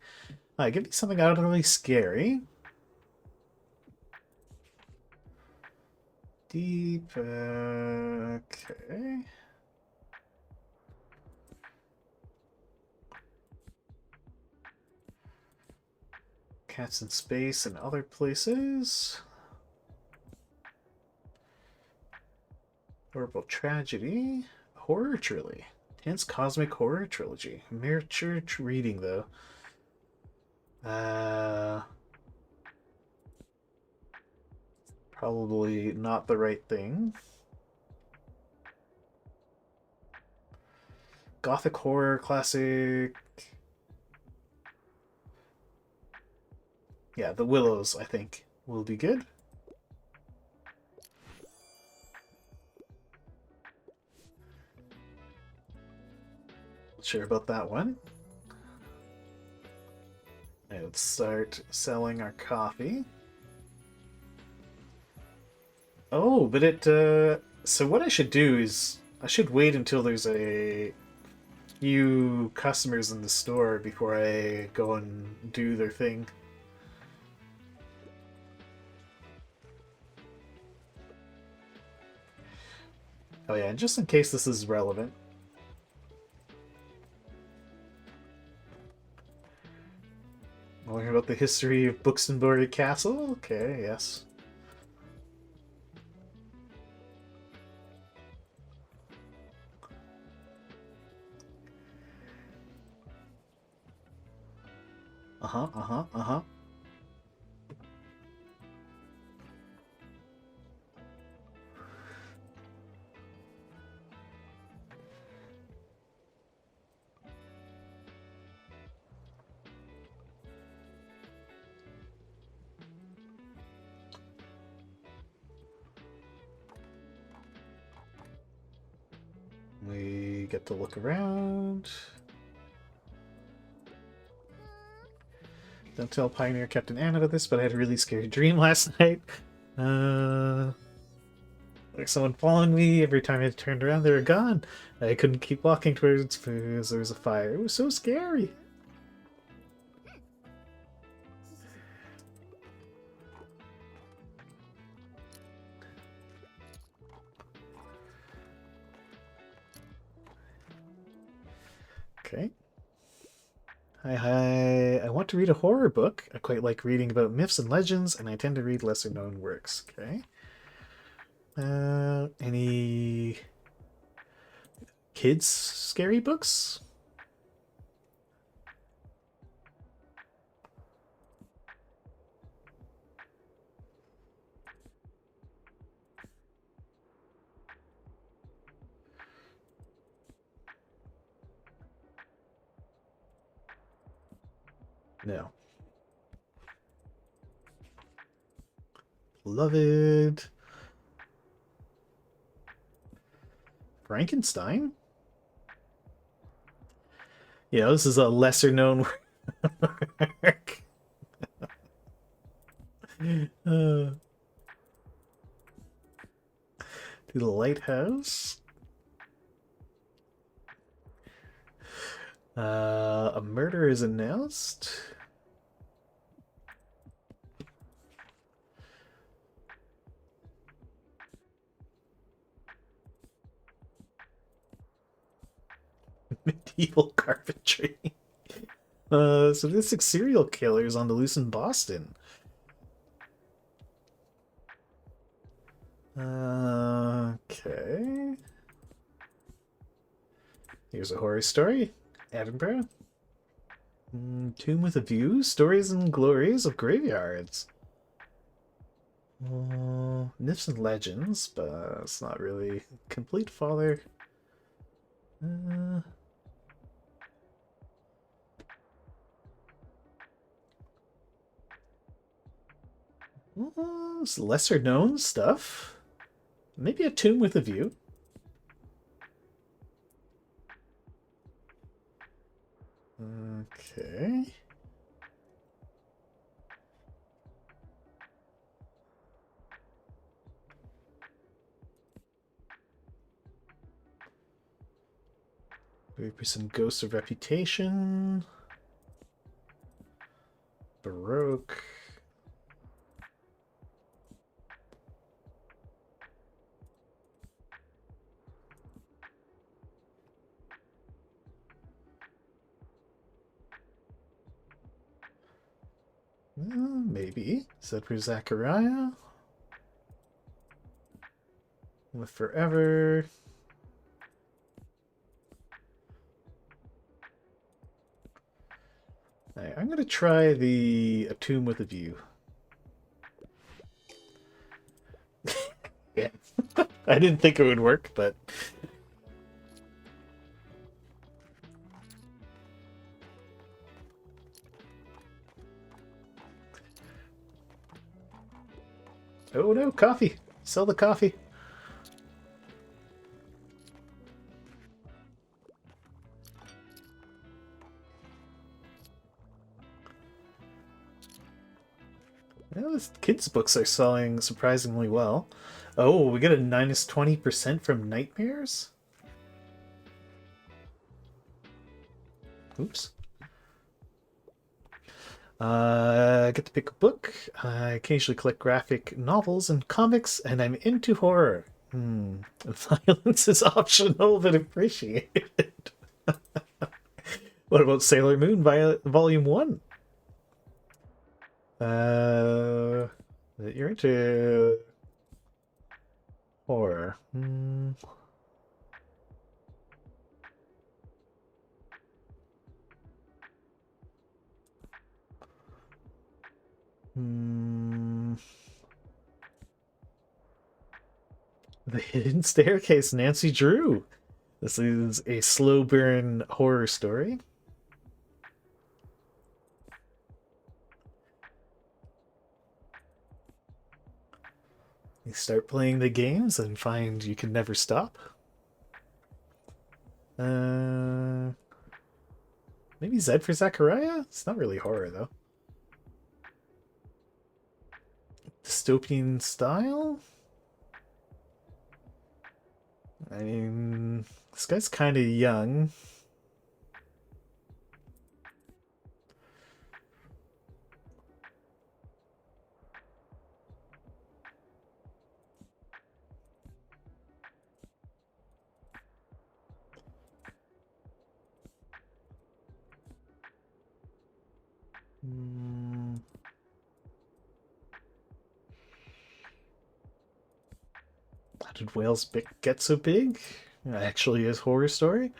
Alright, give me something utterly scary. Deep, okay. Cats in space and other places. Horrible tragedy. Horror trilogy. Tense cosmic horror trilogy. Mere church reading though. Probably not the right thing. Gothic horror classic. Yeah, The Willows, I think, will be good. Not sure about that one. Right, let's start selling our coffee. Oh, but so what I should do is I should wait until there's a few customers in the store before I go and do their thing. Oh yeah, and just in case this is relevant. Learn about the history of Buxenborg Castle? Okay, yes. Uh-huh, uh-huh, uh-huh. We get to look around. Don't tell Pioneer Captain Anne about this, but I had a really scary dream last night. Like someone following me. Every time I turned around, they were gone. I couldn't keep walking towards because there was a fire. It was so scary. Okay. Hi. I want to read a horror book. I quite like reading about myths and legends, and I tend to read lesser known works. Okay. Any kids scary books? No. Beloved. Frankenstein? Yeah, this is a lesser known work. To the lighthouse. A murder is announced. Medieval carpentry. Sadistic serial killers on the loose in Boston. Okay. Here's a horror story. Edinburgh. Tomb with a View. Stories and Glories of Graveyards. Myths and Legends, but it's not really complete, Father. It's lesser known stuff. Maybe a Tomb with a View. Okay. Some Ghosts of Reputation. Baroque. Maybe. Is that for Zachariah? Live Forever. Right, I'm going to try the A Tomb with a View. Yeah. I didn't think it would work, but... Oh no, coffee! Sell the coffee! Well, this kids' books are selling surprisingly well. Oh, we get a minus 20% from nightmares? Oops. I get to pick a book. I occasionally collect graphic novels and comics, and I'm into horror. Violence is optional but appreciated. What about Sailor Moon Volume 1? You're into horror. The Hidden Staircase, Nancy Drew. This is a slow burn horror story. You start playing the games and find you can never stop. Maybe Z for Zachariah? It's not really horror, though. Dystopian style? I mean, this guy's kind of young. How did whales get so big? Actually, is horror story.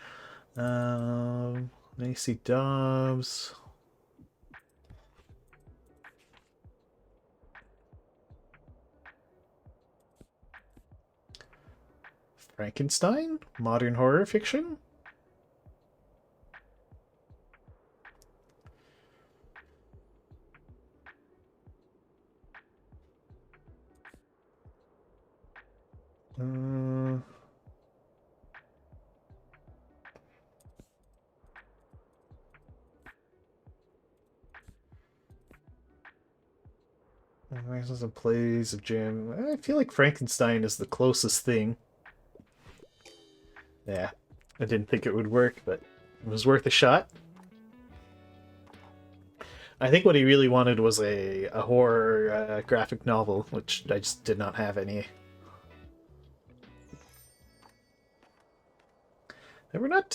Macy Dobbs. Frankenstein? Modern horror fiction? Reasons and plays of Jim. I feel like Frankenstein is the closest thing. Yeah, I didn't think it would work, but it was worth a shot. I think what he really wanted was a horror graphic novel, which I just did not have any. And we're not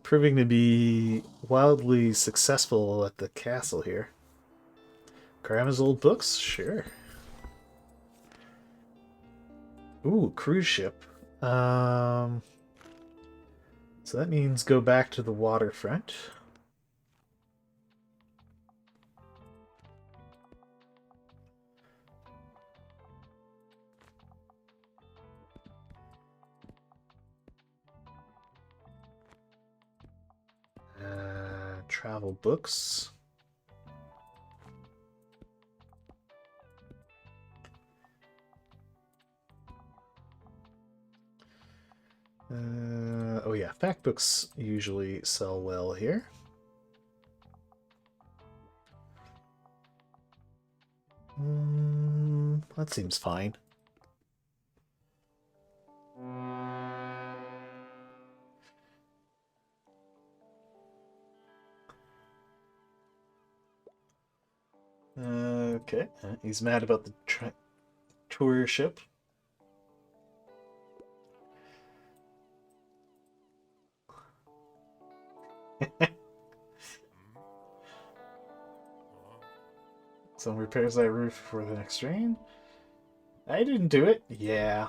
proving to be wildly successful at the castle here. Grandma's old books? Sure. Ooh, cruise ship. So that means go back to the waterfront. Travel books. Oh yeah, fact books usually sell well here. That seems fine. Okay, he's mad about the tour ship. Someone repairs that roof for the next rain. I didn't do it. Yeah.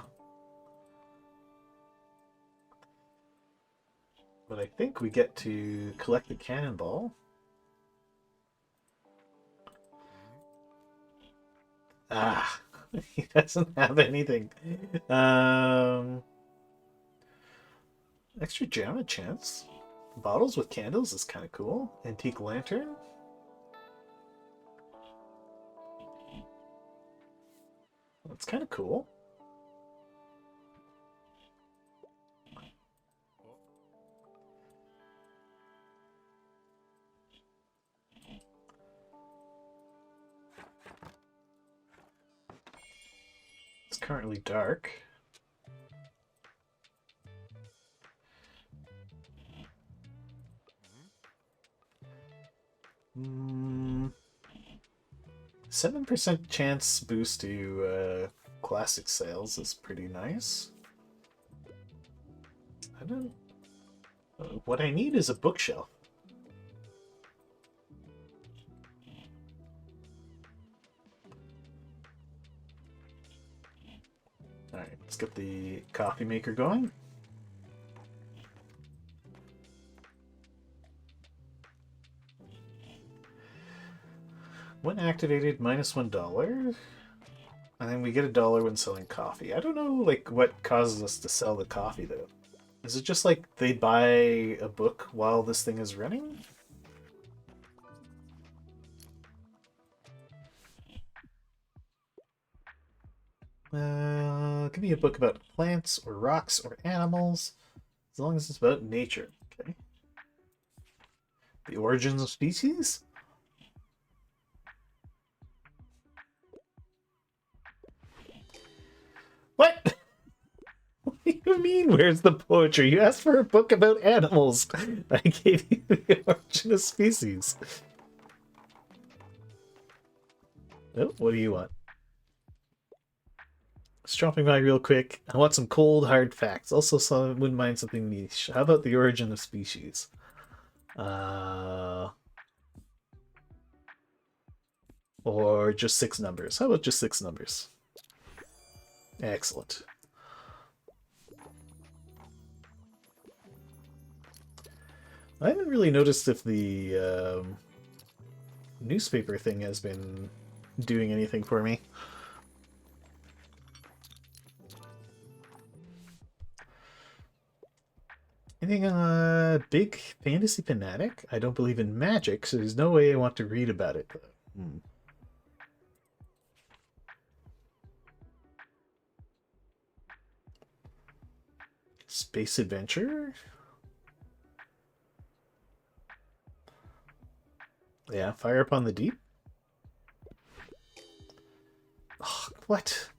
But I think we get to collect the cannonball. Ah, he doesn't have anything. Extra jam chance. Bottles with candles is kind of cool. Antique lantern. That's kind of cool. It's currently dark. Hmm. 7% chance boost to classic sales is pretty nice. I don't. What I need is a bookshelf. Alright, let's get the coffee maker going. When activated, -$1. And then we get $1 when selling coffee. I don't know, like, what causes us to sell the coffee, though. Is it just like they buy a book while this thing is running? Give me a book about plants or rocks or animals, as long as it's about nature. Okay. The origins of species? What? What do you mean, where's the poetry? You asked for a book about animals. I gave you the origin of species. Oh, what do you want? Just dropping by real quick. I want some cold, hard facts. Also, wouldn't mind something niche. How about the origin of species? Or just 6 numbers. How about just 6 numbers? Excellent. I haven't really noticed if the newspaper thing has been doing anything for me. Anything big fantasy fanatic? I don't believe in magic, so there's no way I want to read about it. Space adventure? Yeah, Fire Upon the Deep? Oh, what?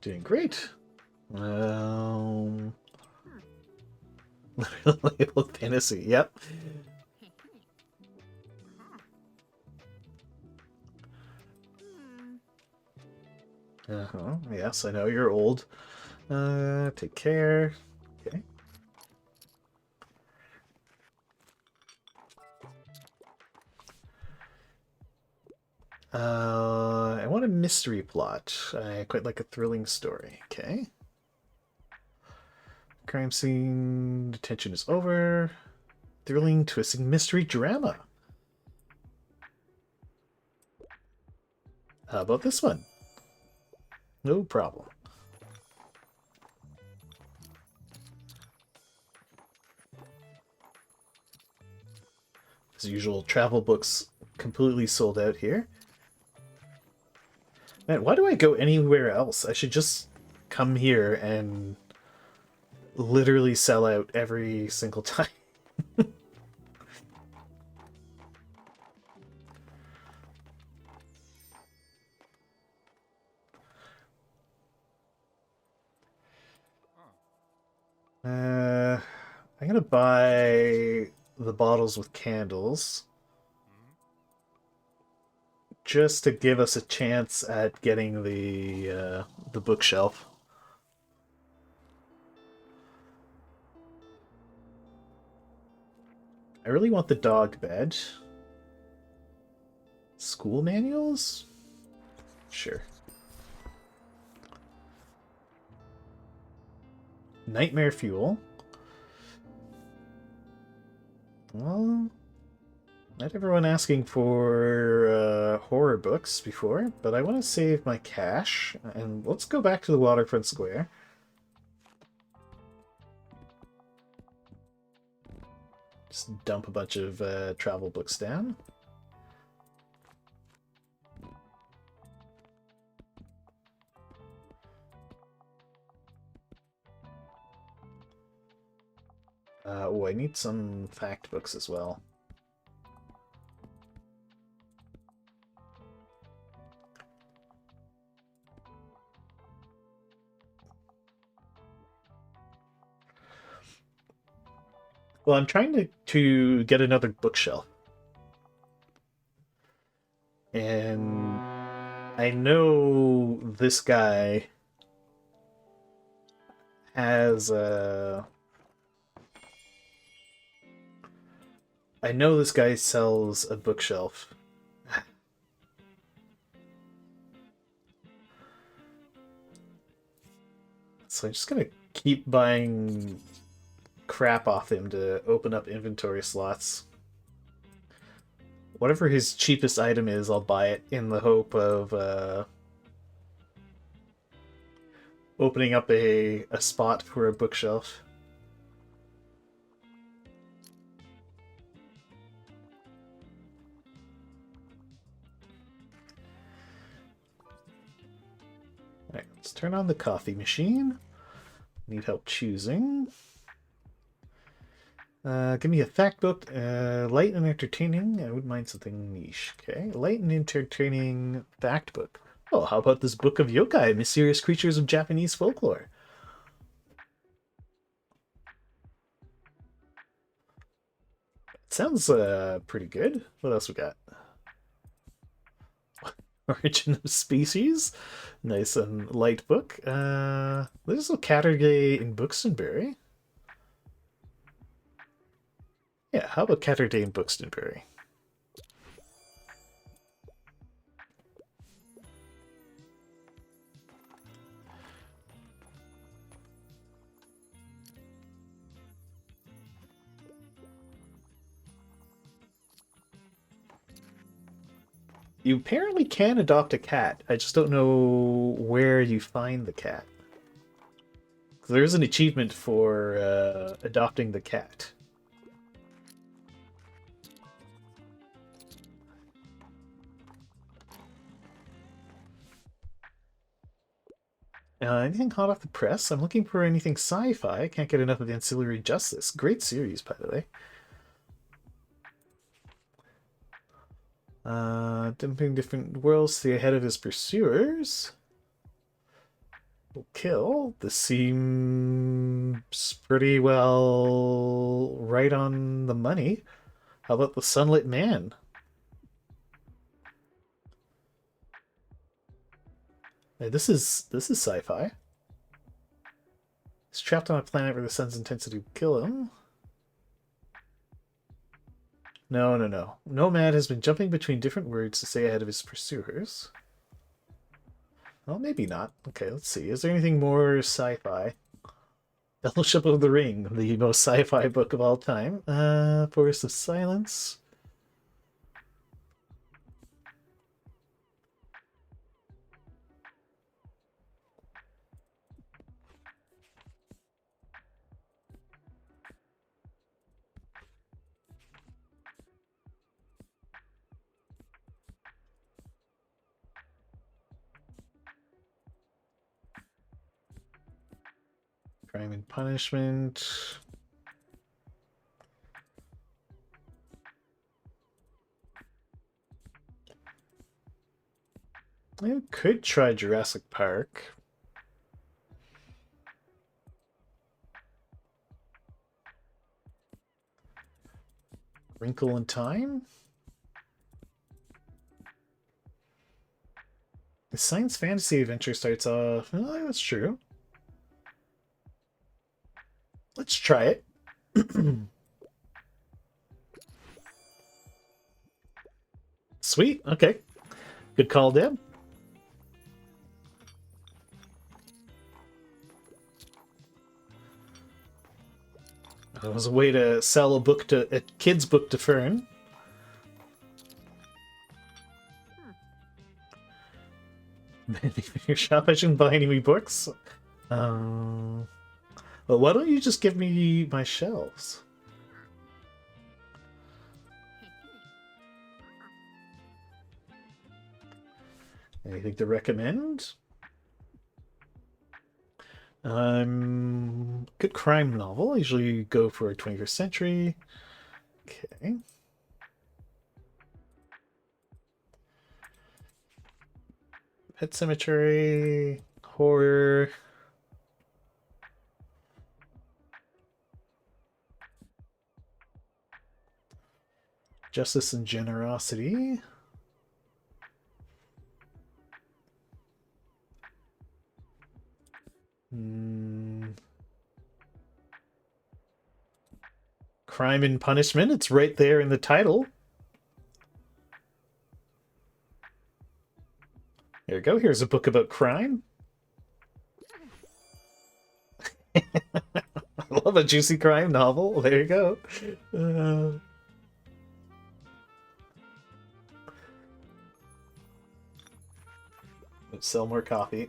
Doing great. Labeled fantasy, yep. Yes, I know you're old. Take care. Okay. I want a mystery plot. I quite like a thrilling story. Okay. Crime scene detention is over. Thrilling, twisting mystery drama. How about this one? No problem. As usual, travel books completely sold out here. Man, why do I go anywhere else? I should just come here and literally sell out every single time. I'm gonna buy the bottles with candles just to give us a chance at getting the bookshelf. I really want the dog bed. School manuals? Sure. Nightmare fuel. Well, not everyone asking for horror books before, but I want to save my cash, and let's go back to the Waterfront Square. Just dump a bunch of travel books down. Oh, I need some fact books as well. Well, I'm trying to get another bookshelf. And I know this guy has a... I know this guy sells a bookshelf. So I'm just gonna keep buying crap off him to open up inventory slots. Whatever his cheapest item is, I'll buy it in the hope of opening up a spot for a bookshelf. Alright, let's turn on the coffee machine. Need help choosing. Give me a fact book. Light and entertaining. I wouldn't mind something niche. Okay, light and entertaining fact book. Oh, how about this book of yokai, mysterious creatures of Japanese folklore? It sounds pretty good. What else we got? Origin of Species. Nice and light book. There's a Catterday in Buxtonbury. Yeah, how about Catterday in Buxtonbury? You apparently can adopt a cat. I just don't know where you find the cat. There is an achievement for adopting the cat. Anything hot off the press? I'm looking for anything sci-fi. I can't get enough of Ancillary Justice. Great series, by the way. Dumping different worlds to the ahead of his pursuers. Will kill. This seems pretty well right on the money. How about the Sunlit Man? Hey, this is sci-fi. He's trapped on a planet where the sun's intensity will kill him. No. Nomad has been jumping between different words to stay ahead of his pursuers. Well, maybe not. Okay, let's see. Is there anything more sci-fi? Fellowship of the Ring, the most sci-fi book of all time. Forest of Silence. Crime and Punishment. I could try Jurassic Park. Wrinkle in Time? The science fantasy adventure starts off... Oh, that's true. Let's try it. Sweet, okay. Good call, Deb. It was a way to sell a kid's book to Fern. Your shop, I shouldn't buy any more books. Well, why don't you just give me my shelves? Anything to recommend? Good crime novel. I usually go for a 21st century. Okay. Pet Cemetery, horror. Justice and Generosity. Crime and Punishment. It's right there in the title. There you go. Here's a book about crime. I love a juicy crime novel. There you go. Let's sell more coffee.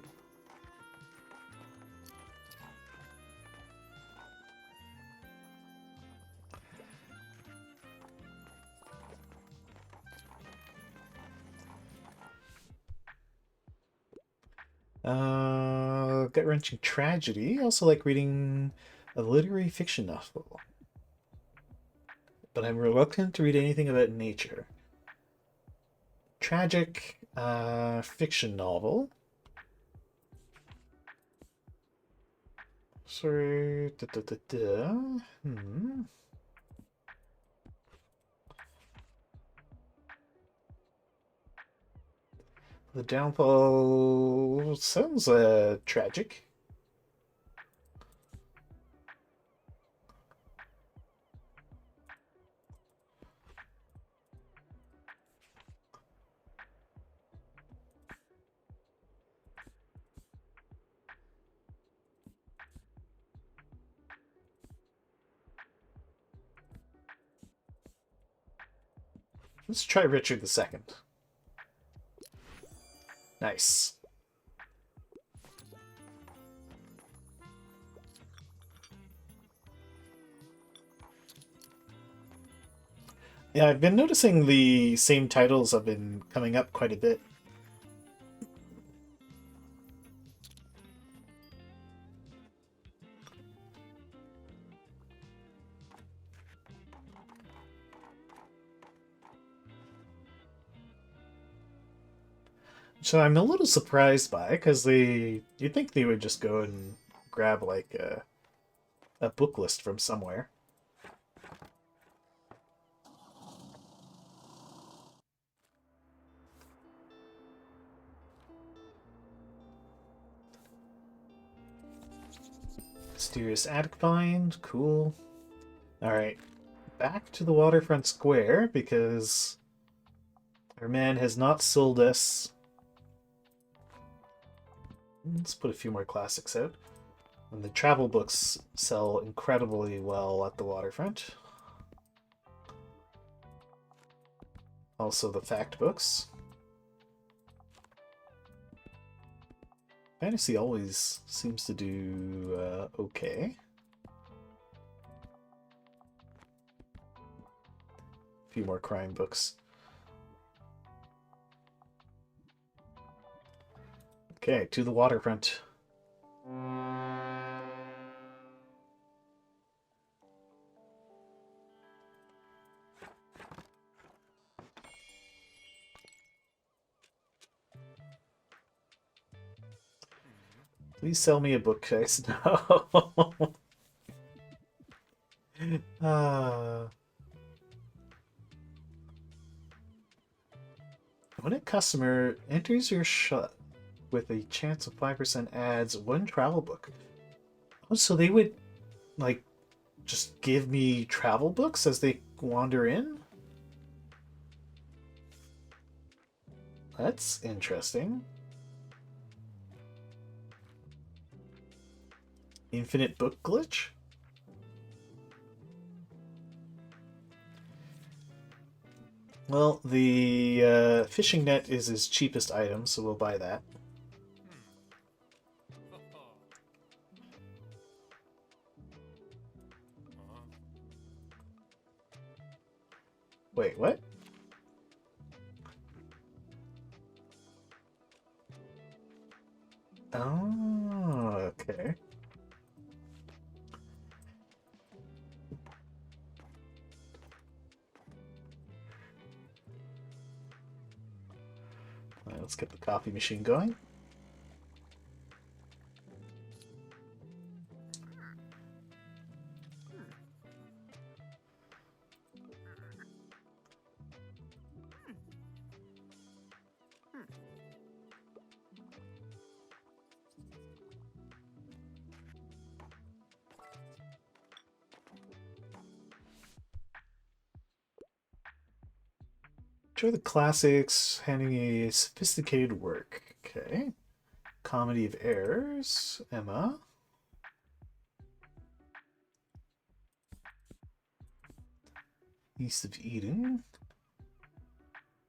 Gut-wrenching tragedy. I also like reading a literary fiction novel. But I'm reluctant to read anything about nature. Tragic fiction novel. Sorry. The Downfall sounds tragic. Let's try Richard II. Nice. Yeah, I've been noticing the same titles have been coming up quite a bit. So I'm a little surprised by, because you'd think they would just go and grab like a book list from somewhere. Mysterious Attic Find, cool. Alright, back to the Waterfront Square, because our man has not sold us. Let's put a few more classics out. And the travel books sell incredibly well at the waterfront. Also the fact books. Fantasy always seems to do okay. A few more crime books. Okay, to the waterfront. Please sell me a book, guys. No. When a customer enters your shop with a chance of 5% ads, one travel book. Oh, so they would, like, just give me travel books as they wander in? That's interesting. Infinite book glitch? Well, the fishing net is his cheapest item, so we'll buy that. Wait, what? Alright, let's get the coffee machine going. Enjoy the classics, handing a sophisticated work. Okay. Comedy of Errors, Emma. East of Eden.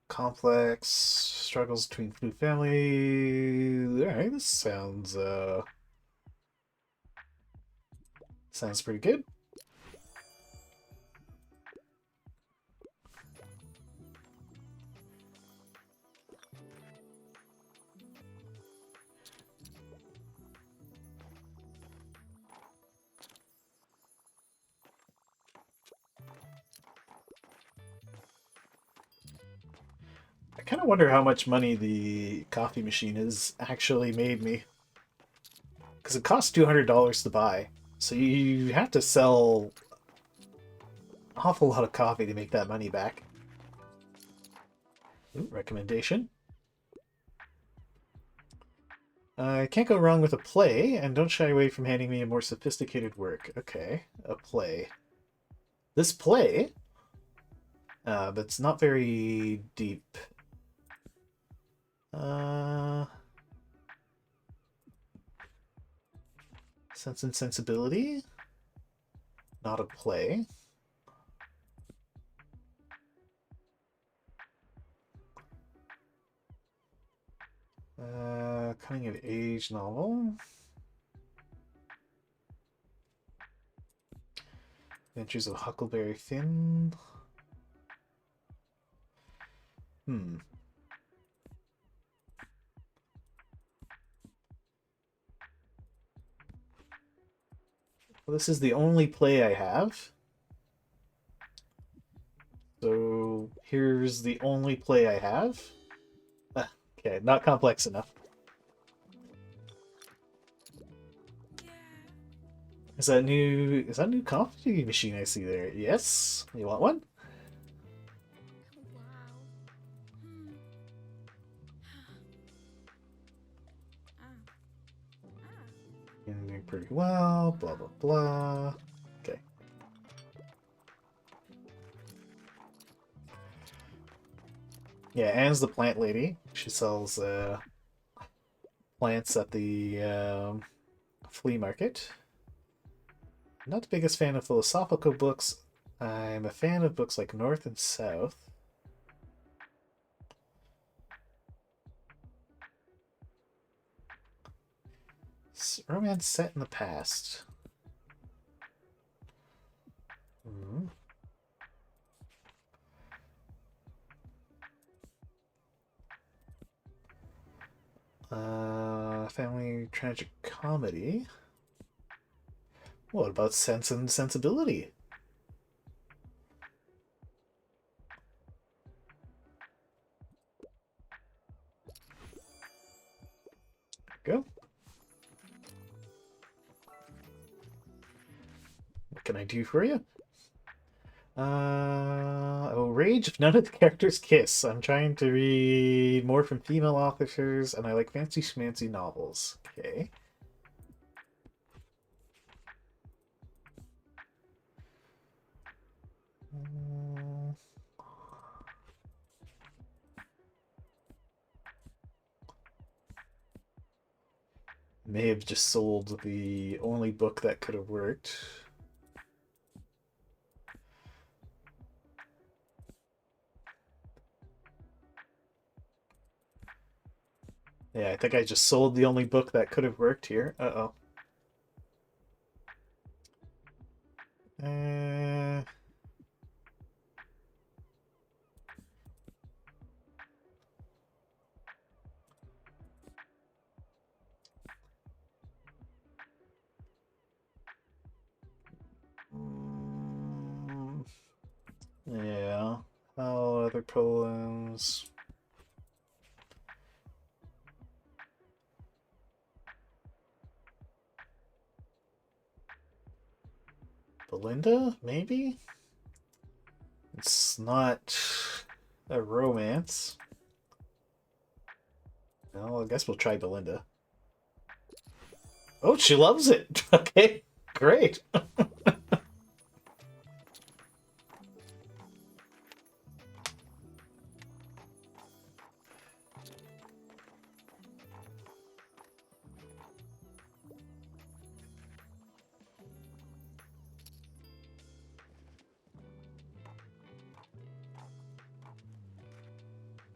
Complex struggles between two families. Alright, this sounds pretty good. I kind of wonder how much money the coffee machine has actually made me. Because it costs $200 to buy. So you have to sell an awful lot of coffee to make that money back. Ooh, recommendation. I can't go wrong with a play, and don't shy away from handing me a more sophisticated work. Okay, a play. This play, but it's not very deep. Sense and Sensibility? Not a play. Coming of age novel. Adventures of Huckleberry Finn. Well, this is the only play I have. So here's the only play I have. Okay, not complex enough. Is that new coffee machine I see there? Yes. You want one? Doing pretty well, blah blah blah. Okay. Yeah, Anne's the plant lady. She sells plants at the flea market. Not the biggest fan of philosophical books. I'm a fan of books like North and South. Romance set in the past. Family tragic comedy. What about Sense and Sensibility? Go. What can I do for you? Oh, Rage if none of the characters kiss. I'm trying to read more from female authors, and I like fancy schmancy novels. Okay. May have just sold the only book that could have worked. Yeah, I think I just sold the only book that could have worked here. Uh-oh. Yeah. Oh, other poems. Belinda, maybe? It's not a romance. Well, I guess we'll try Belinda. Oh, she loves it. Okay, great.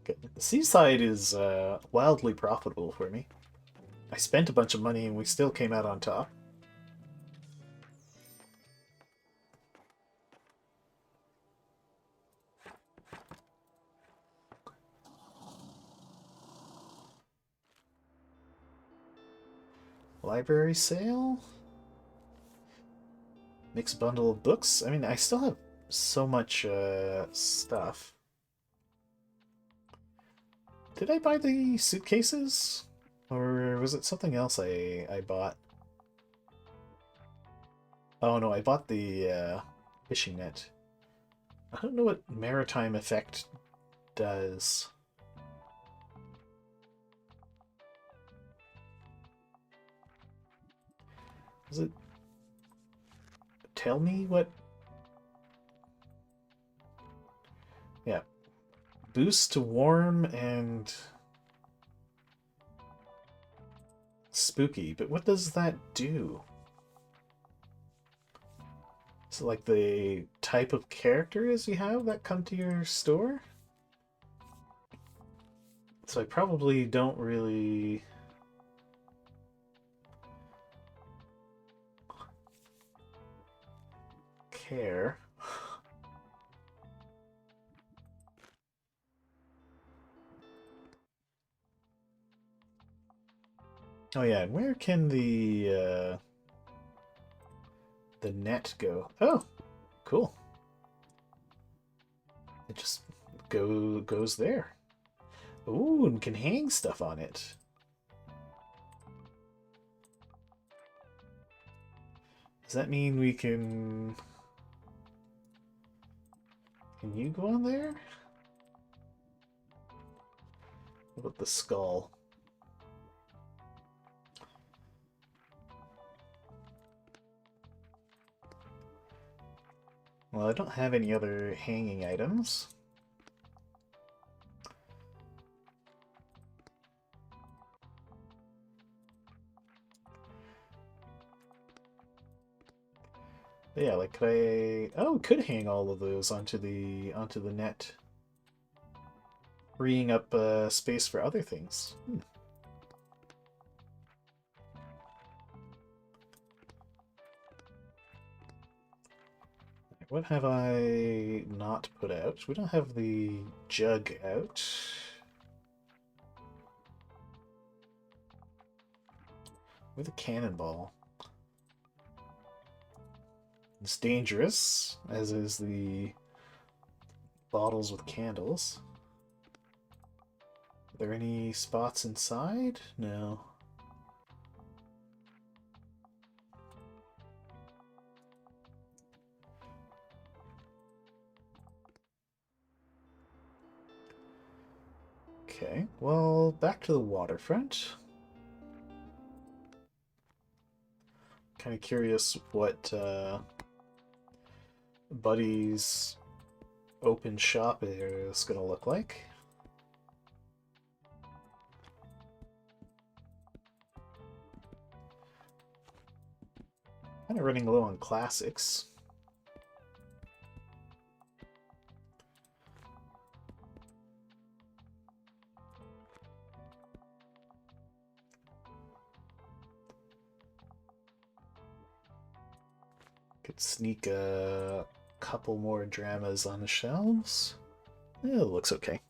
Okay. The seaside is wildly profitable for me. I spent a bunch of money and we still came out on top. Library sale? Mixed bundle of books? I mean, I still have so much stuff. Did I buy the suitcases? Or was it something else I bought? Oh no, I bought the fishing net. I don't know what maritime effect does. Does it tell me what? Yeah. Boost to warm and spooky, but what does that do? Is it like the type of characters you have that come to your store? So I probably don't really care. Oh yeah, and where can the net go? Oh, cool. It just goes there. Ooh, and can hang stuff on it. Does that mean we can... Can you go on there? What about the skull? Well, I don't have any other hanging items. Yeah, like could I... Oh, could hang all of those onto the net, freeing up space for other things. What have I not put out? We don't have the jug out. With a cannonball. It's dangerous, as is the bottles with candles. Are there any spots inside? No. Okay, well, back to the waterfront. Kind of curious what Buddy's open shop is going to look like. Kind of running low on classics. Could sneak a couple more dramas on the shelves. Yeah, it looks okay.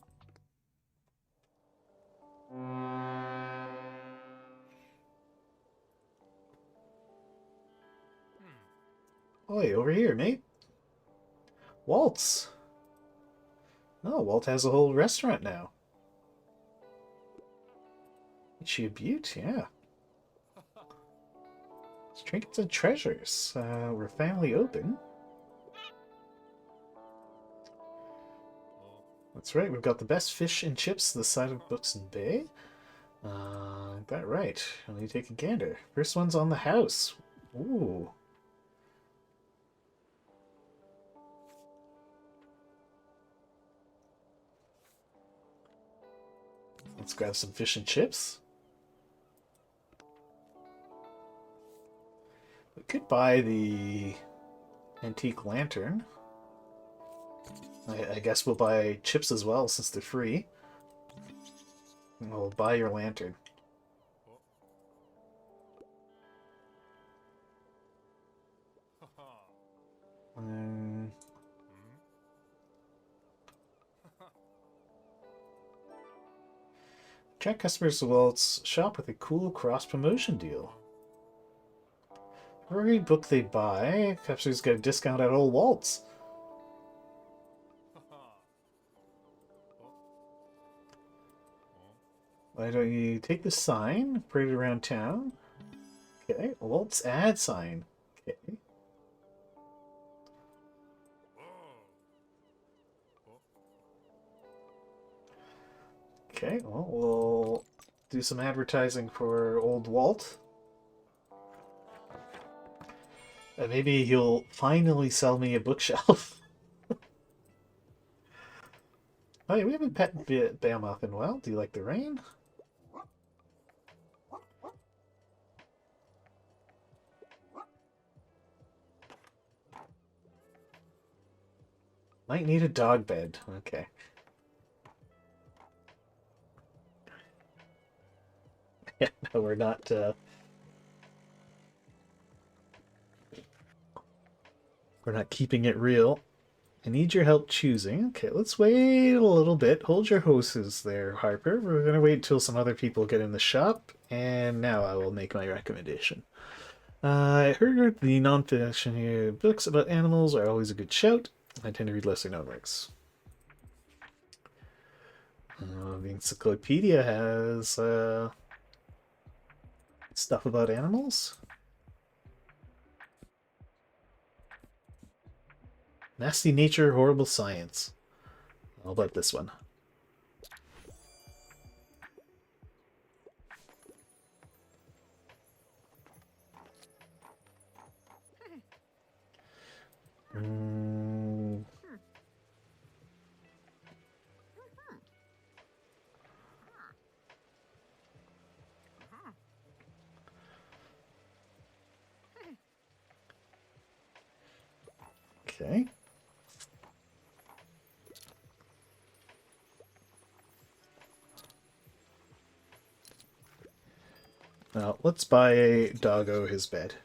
Oi, over here, mate. Walt's. Oh, Walt has a whole restaurant now. Is she a beaut? Yeah. Trinkets and treasures. We're family open. That's right, we've got the best fish and chips this side of Books and Bay. That right. Let me take a gander. First one's on the house. Ooh. Let's grab some fish and chips. We could buy the antique lantern. I guess we'll buy chips as well since they're free. We'll buy your lantern. Check customers' wallets shop with a cool cross-promotion deal. For every book they buy, customers get a discount at all waltz. Why don't you take the sign, parade it around town? Okay, waltz ad sign. Okay. Okay, well, we'll do some advertising for old Walt. And maybe he'll finally sell me a bookshelf. Oh, yeah, we haven't pet Behemoth in a while. Do you like the rain? Might need a dog bed. Okay. Yeah, no, we're not, we're not keeping it real. I need your help choosing. Okay, let's wait a little bit. Hold your horses there, Harper. We're going to wait until some other people get in the shop, and now I will make my recommendation. I heard the non-fiction books about animals are always a good shout. I tend to read lesser known works. The encyclopedia has stuff about animals. Nasty Nature, Horrible Science. How about this one? Okay. Now, let's buy Doggo his bed.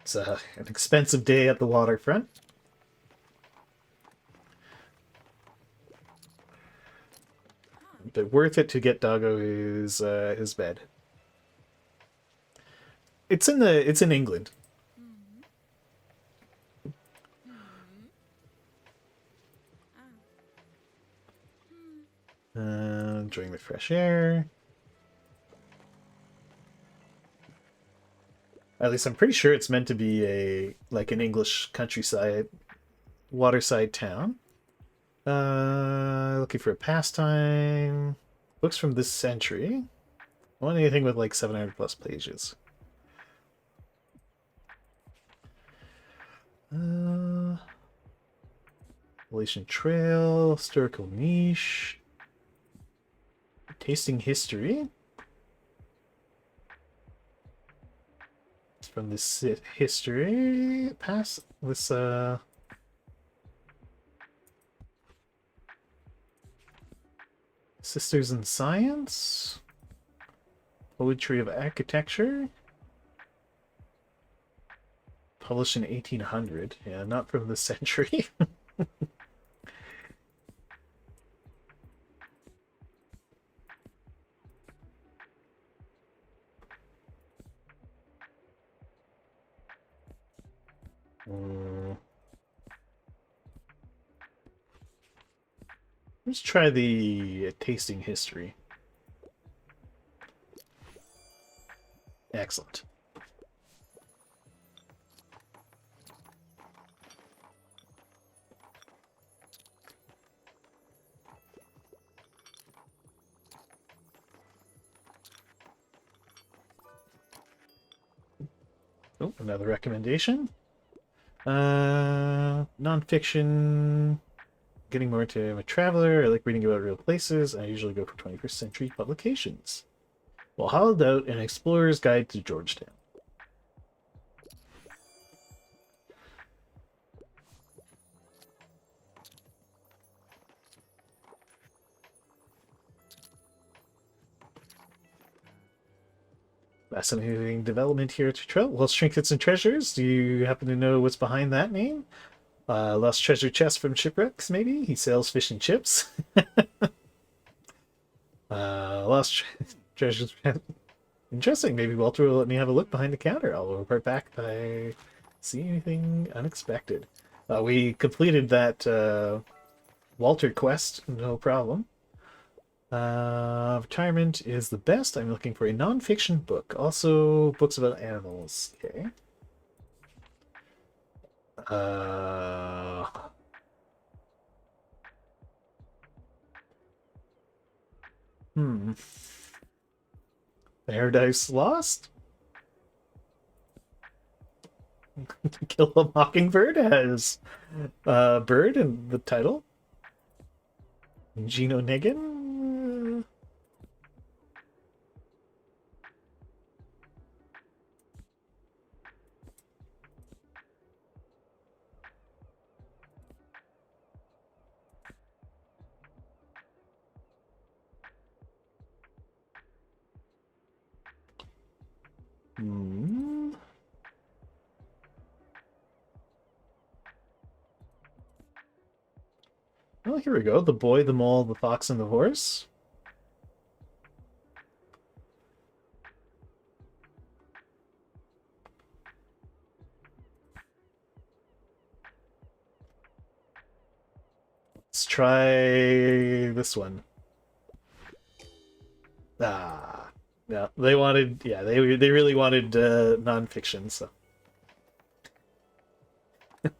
It's an expensive day at the waterfront. But worth it to get Doggo his bed. It's in England. Enjoying the fresh air. At least I'm pretty sure it's meant to be like an English countryside, waterside town. Looking for a pastime. Books from this century. I want anything with like 700 plus pages. Relation Trail, Historical Niche. Tasting History. From this history. Pass this Sisters in Science. Poetry of Architecture. Published in 1800. Yeah, not from this century. Let's try the tasting history. Excellent. Oh, another recommendation. Nonfiction. Getting more into I'm a traveler. I like reading about real places. I usually go for 21st century publications. Well, hollowed out an explorer's guide to Georgetown. Fascinating development here at Trail. Lost trinkets and treasures. Do you happen to know what's behind that name? Lost treasure chest from shipwrecks, maybe? He sells fish and chips. Lost treasures. Interesting. Maybe Walter will let me have a look behind the counter. I'll report back if I see anything unexpected. We completed that Walter quest, no problem. Retirement is the best. I'm looking for a non-fiction book. Also, books about animals. Okay. Hmm. Paradise Lost? To Kill a Mockingbird has bird in the title. Gino Negan? Hmm. Well, here we go. The Boy, the Mole, the Fox, and the Horse. Let's try this one. Ah, yeah. They wanted, yeah, they really wanted nonfiction. So,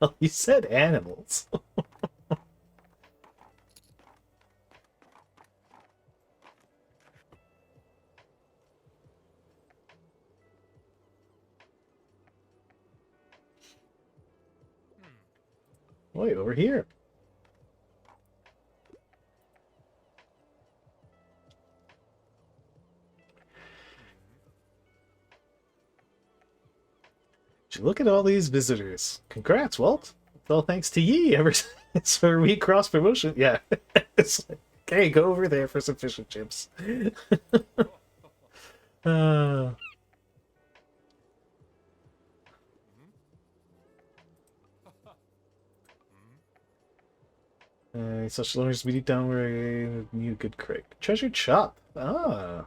well, you said animals. Wait, over here. Look at all these visitors. Congrats, Walt. It's all thanks to ye ever since our we cross promotion. Yeah. It's like, okay, go over there for some fish and chips. uh, such learners meet down where a new good crick. Treasured shop. Ah.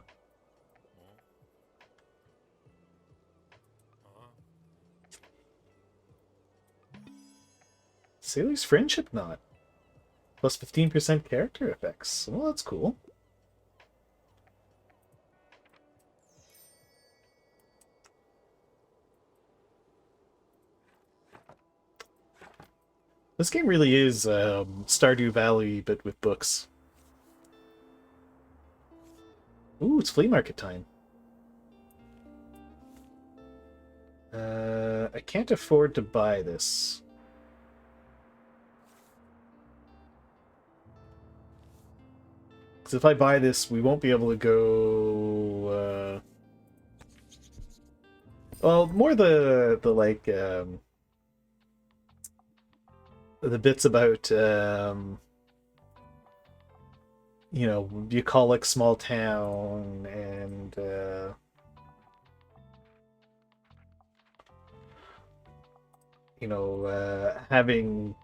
Sailor's Friendship Knot. Plus 15% character effects. Well, that's cool. This game really is Stardew Valley, but with books. Ooh, it's flea market time. I can't afford to buy this. Because if I buy this, we won't be able to go... well, more the like... the bits about... you know, bucolic small town and... you know, having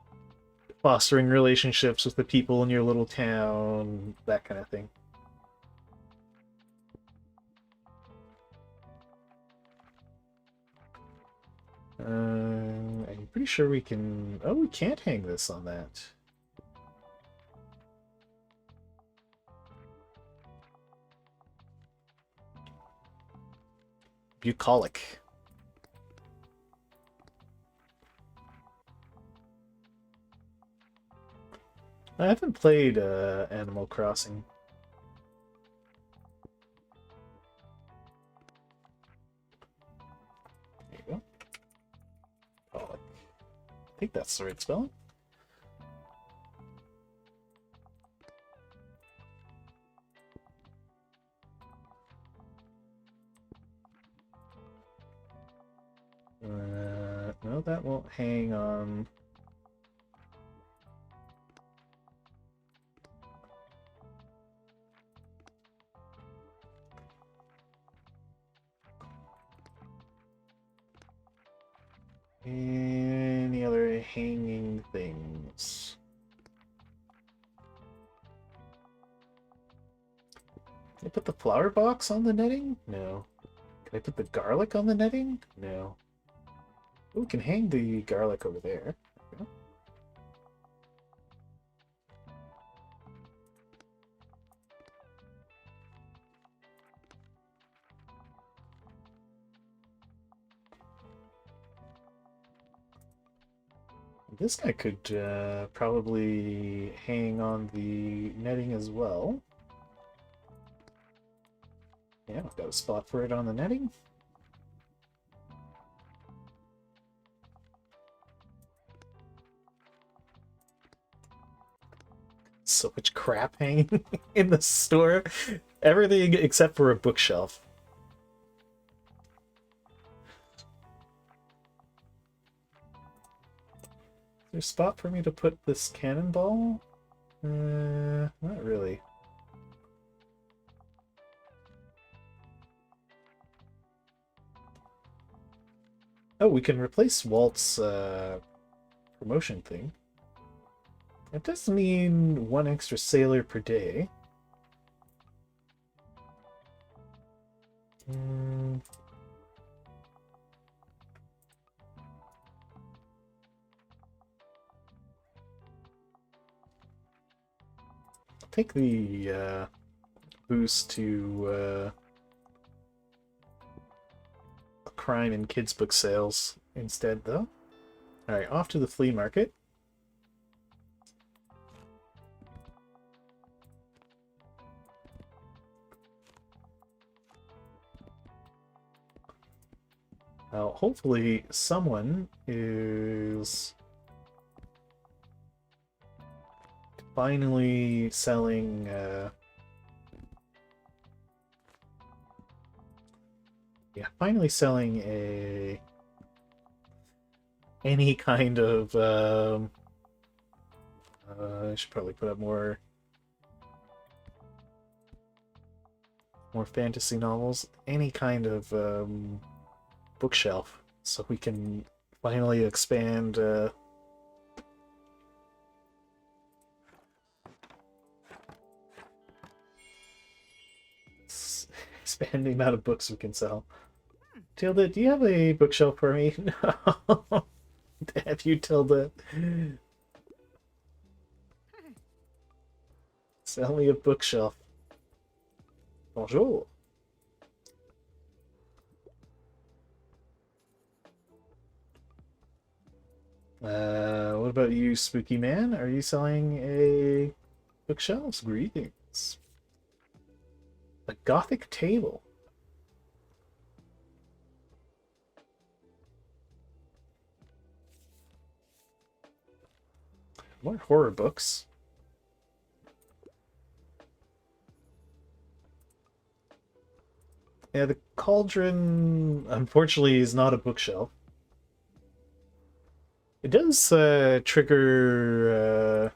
fostering relationships with the people in your little town, that kind of thing. I'm pretty sure we can... Oh, we can't hang this on that. Bucolic. I haven't played Animal Crossing. There you go. Bucolic. I think that's the right spelling. No, that won't hang on. Any other hanging things? Can I put the flower box on the netting? No. Can I put the garlic on the netting? No. Oh, we can hang the garlic over there. Okay. This guy could probably hang on the netting as well. Yeah, I've got a spot for it on the netting. So much crap hanging in the store. Everything except for a bookshelf. Is there a spot for me to put this cannonball? Not really. Oh, we can replace Walt's promotion thing. It does mean one extra sailor per day. I'll take the boost to crime and kids book sales instead, though. Alright, off to the flea market. Now, hopefully someone is finally selling finally selling any kind of I should probably put up more fantasy novels, any kind of bookshelf, so we can finally expand expand the amount of books we can sell. Tilda, do you have a bookshelf for me? No. Have you, Tilda? Sell me a bookshelf. Bonjour. What about you, Spooky Man? Are you selling a bookshelf? Greetings. A gothic table. More horror books. Yeah, the cauldron, unfortunately, is not a bookshelf. It does trigger...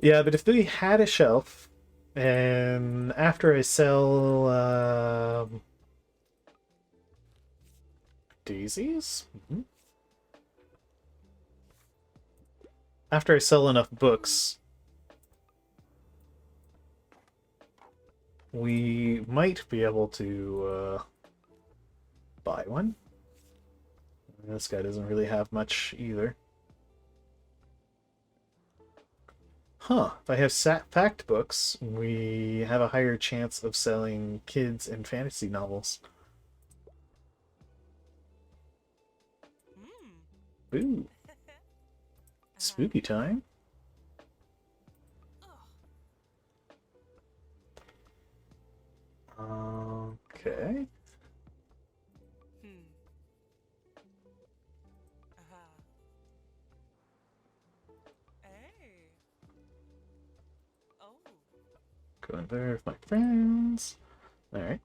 Yeah, but if they had a shelf, and after I sell daisies? Mm-hmm. After I sell enough books, we might be able to buy one. This guy doesn't really have much either. Huh, if I have fact books, we have a higher chance of selling kids and fantasy novels. Ooh, spooky time. Okay. Go in there with my friends. Alright.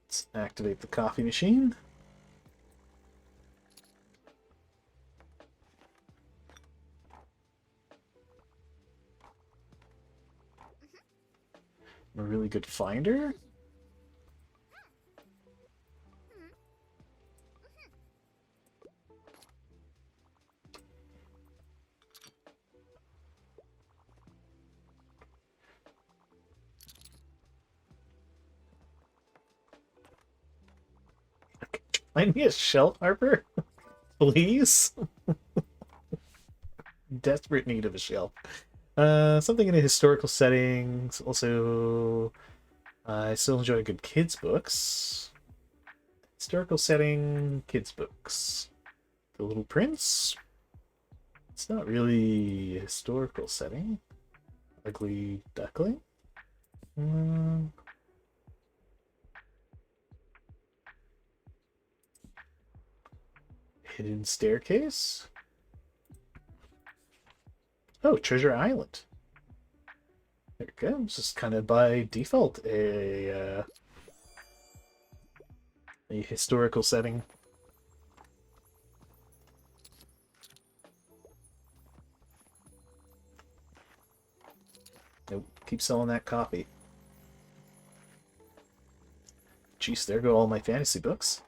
Let's activate the coffee machine. I'm a really good finder. Find me a shelf, Harper? Please? Desperate need of a shelf. Something in a historical setting. Also, I still enjoy good kids' books. Historical setting, kids' books. The Little Prince. It's not really a historical setting. Ugly Duckling. Hidden Staircase. Oh, Treasure Island. There it goes. Just kind of by default a historical setting. Nope. Keep selling that copy. Jeez, there go all my fantasy books.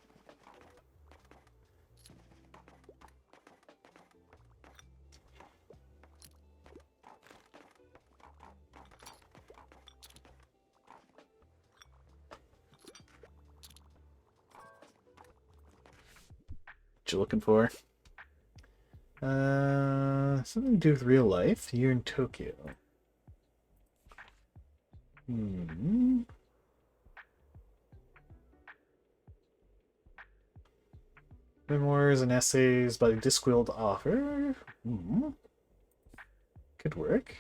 What you looking for? Something to do with real life. You're in Tokyo. Memoirs and essays by the Discworld author. Good work.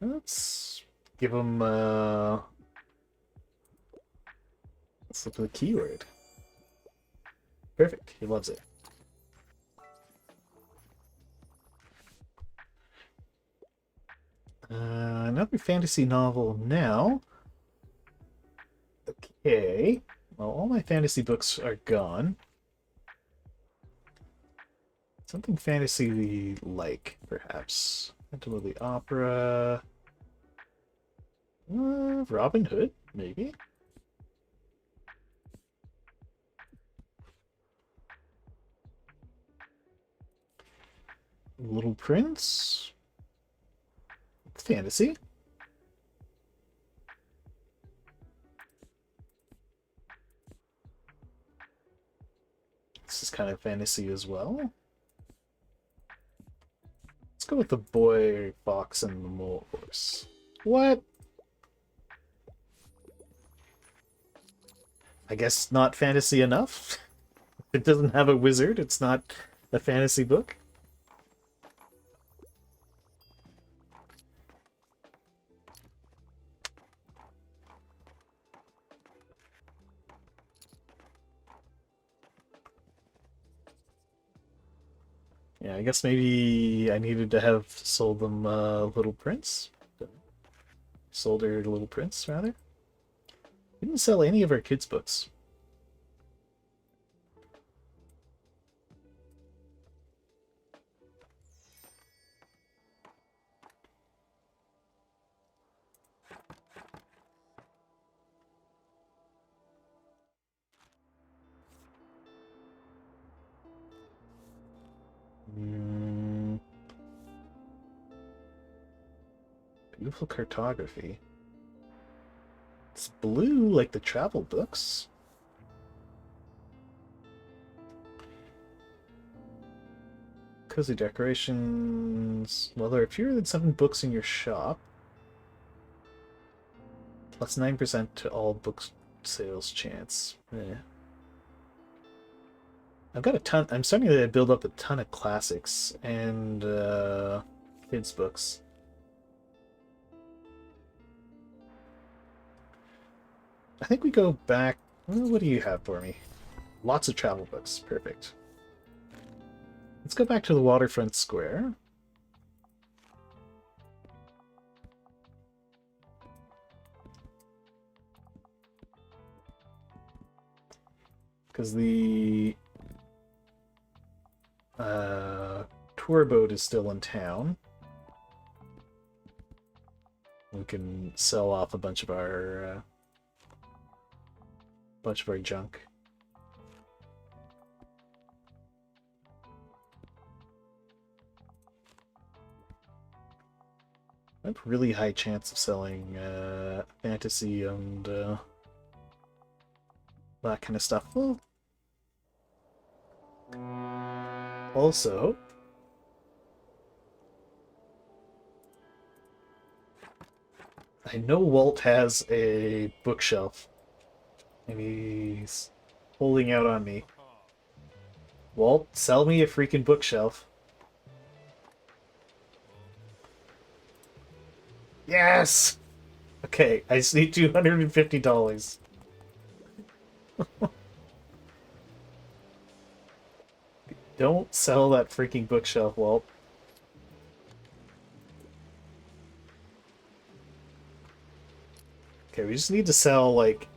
Let's give him let's look for the keyword. Perfect. He loves it. Another fantasy novel now. Okay. Well, all my fantasy books are gone. Something fantasy-like, perhaps. Phantom of the Opera. Robin Hood, maybe. Little Prince. It's fantasy. This is kind of fantasy as well. Let's go with the Boy Fox and the Mole Horse. What? I guess not fantasy enough. It doesn't have a wizard. It's not a fantasy book. Yeah, I guess maybe I needed to have sold them Little Prince. Sold her Little Prince, rather. We didn't sell any of our kids' books. Beautiful cartography. It's blue like the travel books. Cozy decorations. Well, there are fewer than 7 books in your shop. Plus 9% to all book sales chance. Eh. I've got a ton. I'm starting to build up a ton of classics and kids books. I think we go back. What do you have for me? Lots of travel books. Perfect. Let's go back to the waterfront square. Because the tour boat is still in town. We can sell off a bunch of our junk. I have a really high chance of selling fantasy and that kind of stuff. Well, also, I know Walt has a bookshelf, and he's holding out on me. Walt, sell me a freaking bookshelf. Yes! Okay, I just need $250. Don't sell that freaking bookshelf, Walt. Okay, we just need to sell, like,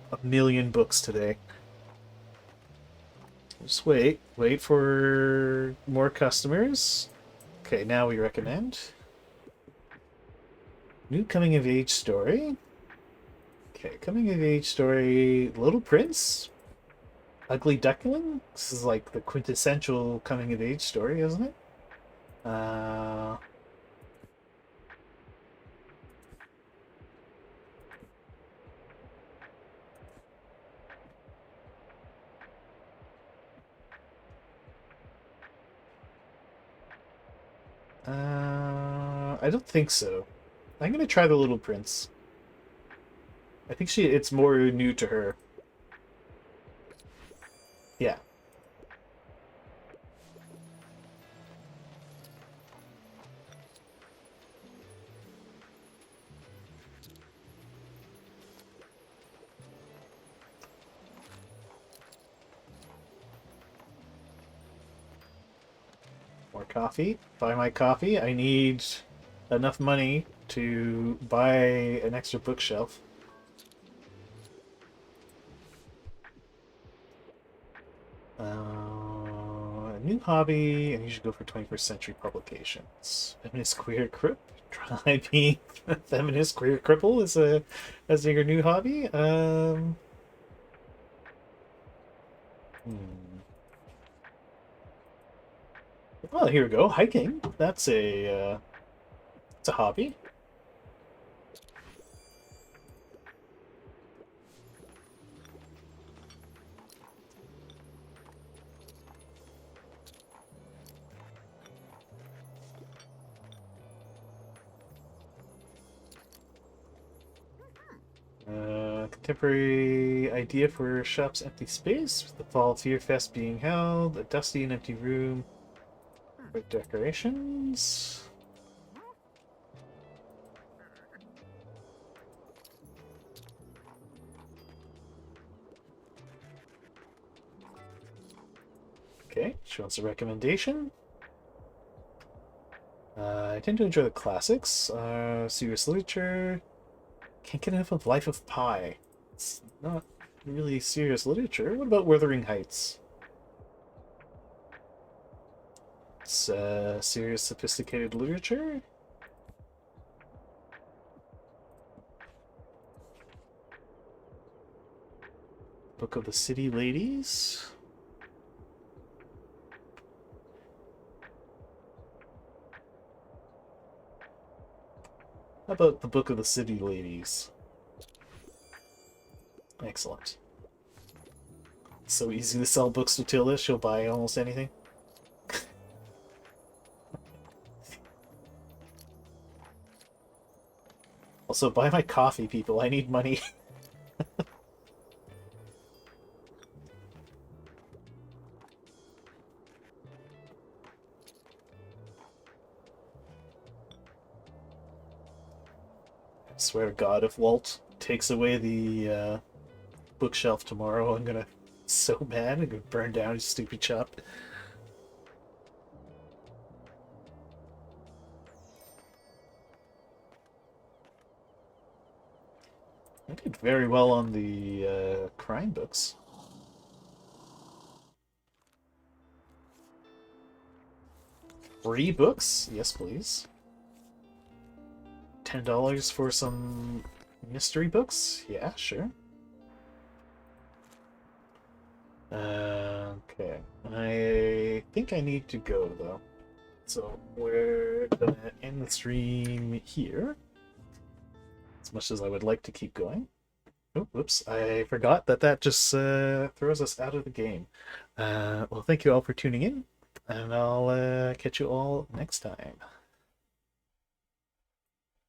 1,000,000 books today. Just wait. Wait for more customers. Okay, now we recommend. New coming-of-age story. Okay, coming-of-age story. Little Prince? Ugly Duckling? This is like the quintessential coming-of-age story, isn't it? I don't think so. I'm gonna try the Little Prince. I think it's more new to her. Yeah. More coffee. Buy my coffee. I need enough money to buy an extra bookshelf. New hobby, and you should go for 21st century publications. Feminist queer crip. Try being a feminist queer cripple as your new hobby. Well, here we go. Hiking. That's it's a hobby. Contemporary idea for shop's empty space, with the Fall Fear Fest being held, a dusty and empty room for decorations. Okay, she wants a recommendation. I tend to enjoy the classics. Serious literature. Can't get enough of Life of Pi. It's not really serious literature. What about Wuthering Heights? It's serious, sophisticated literature. Book of the City Ladies. How about the Book of the City Ladies? Excellent. It's so easy to sell books to Tilda, she'll buy almost anything. Also, buy my coffee, people. I need money. I swear to God, if Walt takes away the bookshelf tomorrow, I'm gonna so mad. I'm gonna burn down his stupid shop. I did very well on the crime books. Free books? Yes, please. $10 for some mystery books? Yeah, sure. Okay. I think I need to go, though. So we're gonna end the stream here. As much as I would like to keep going. Oh, whoops. I forgot that just throws us out of the game. Well, thank you all for tuning in, and I'll catch you all next time.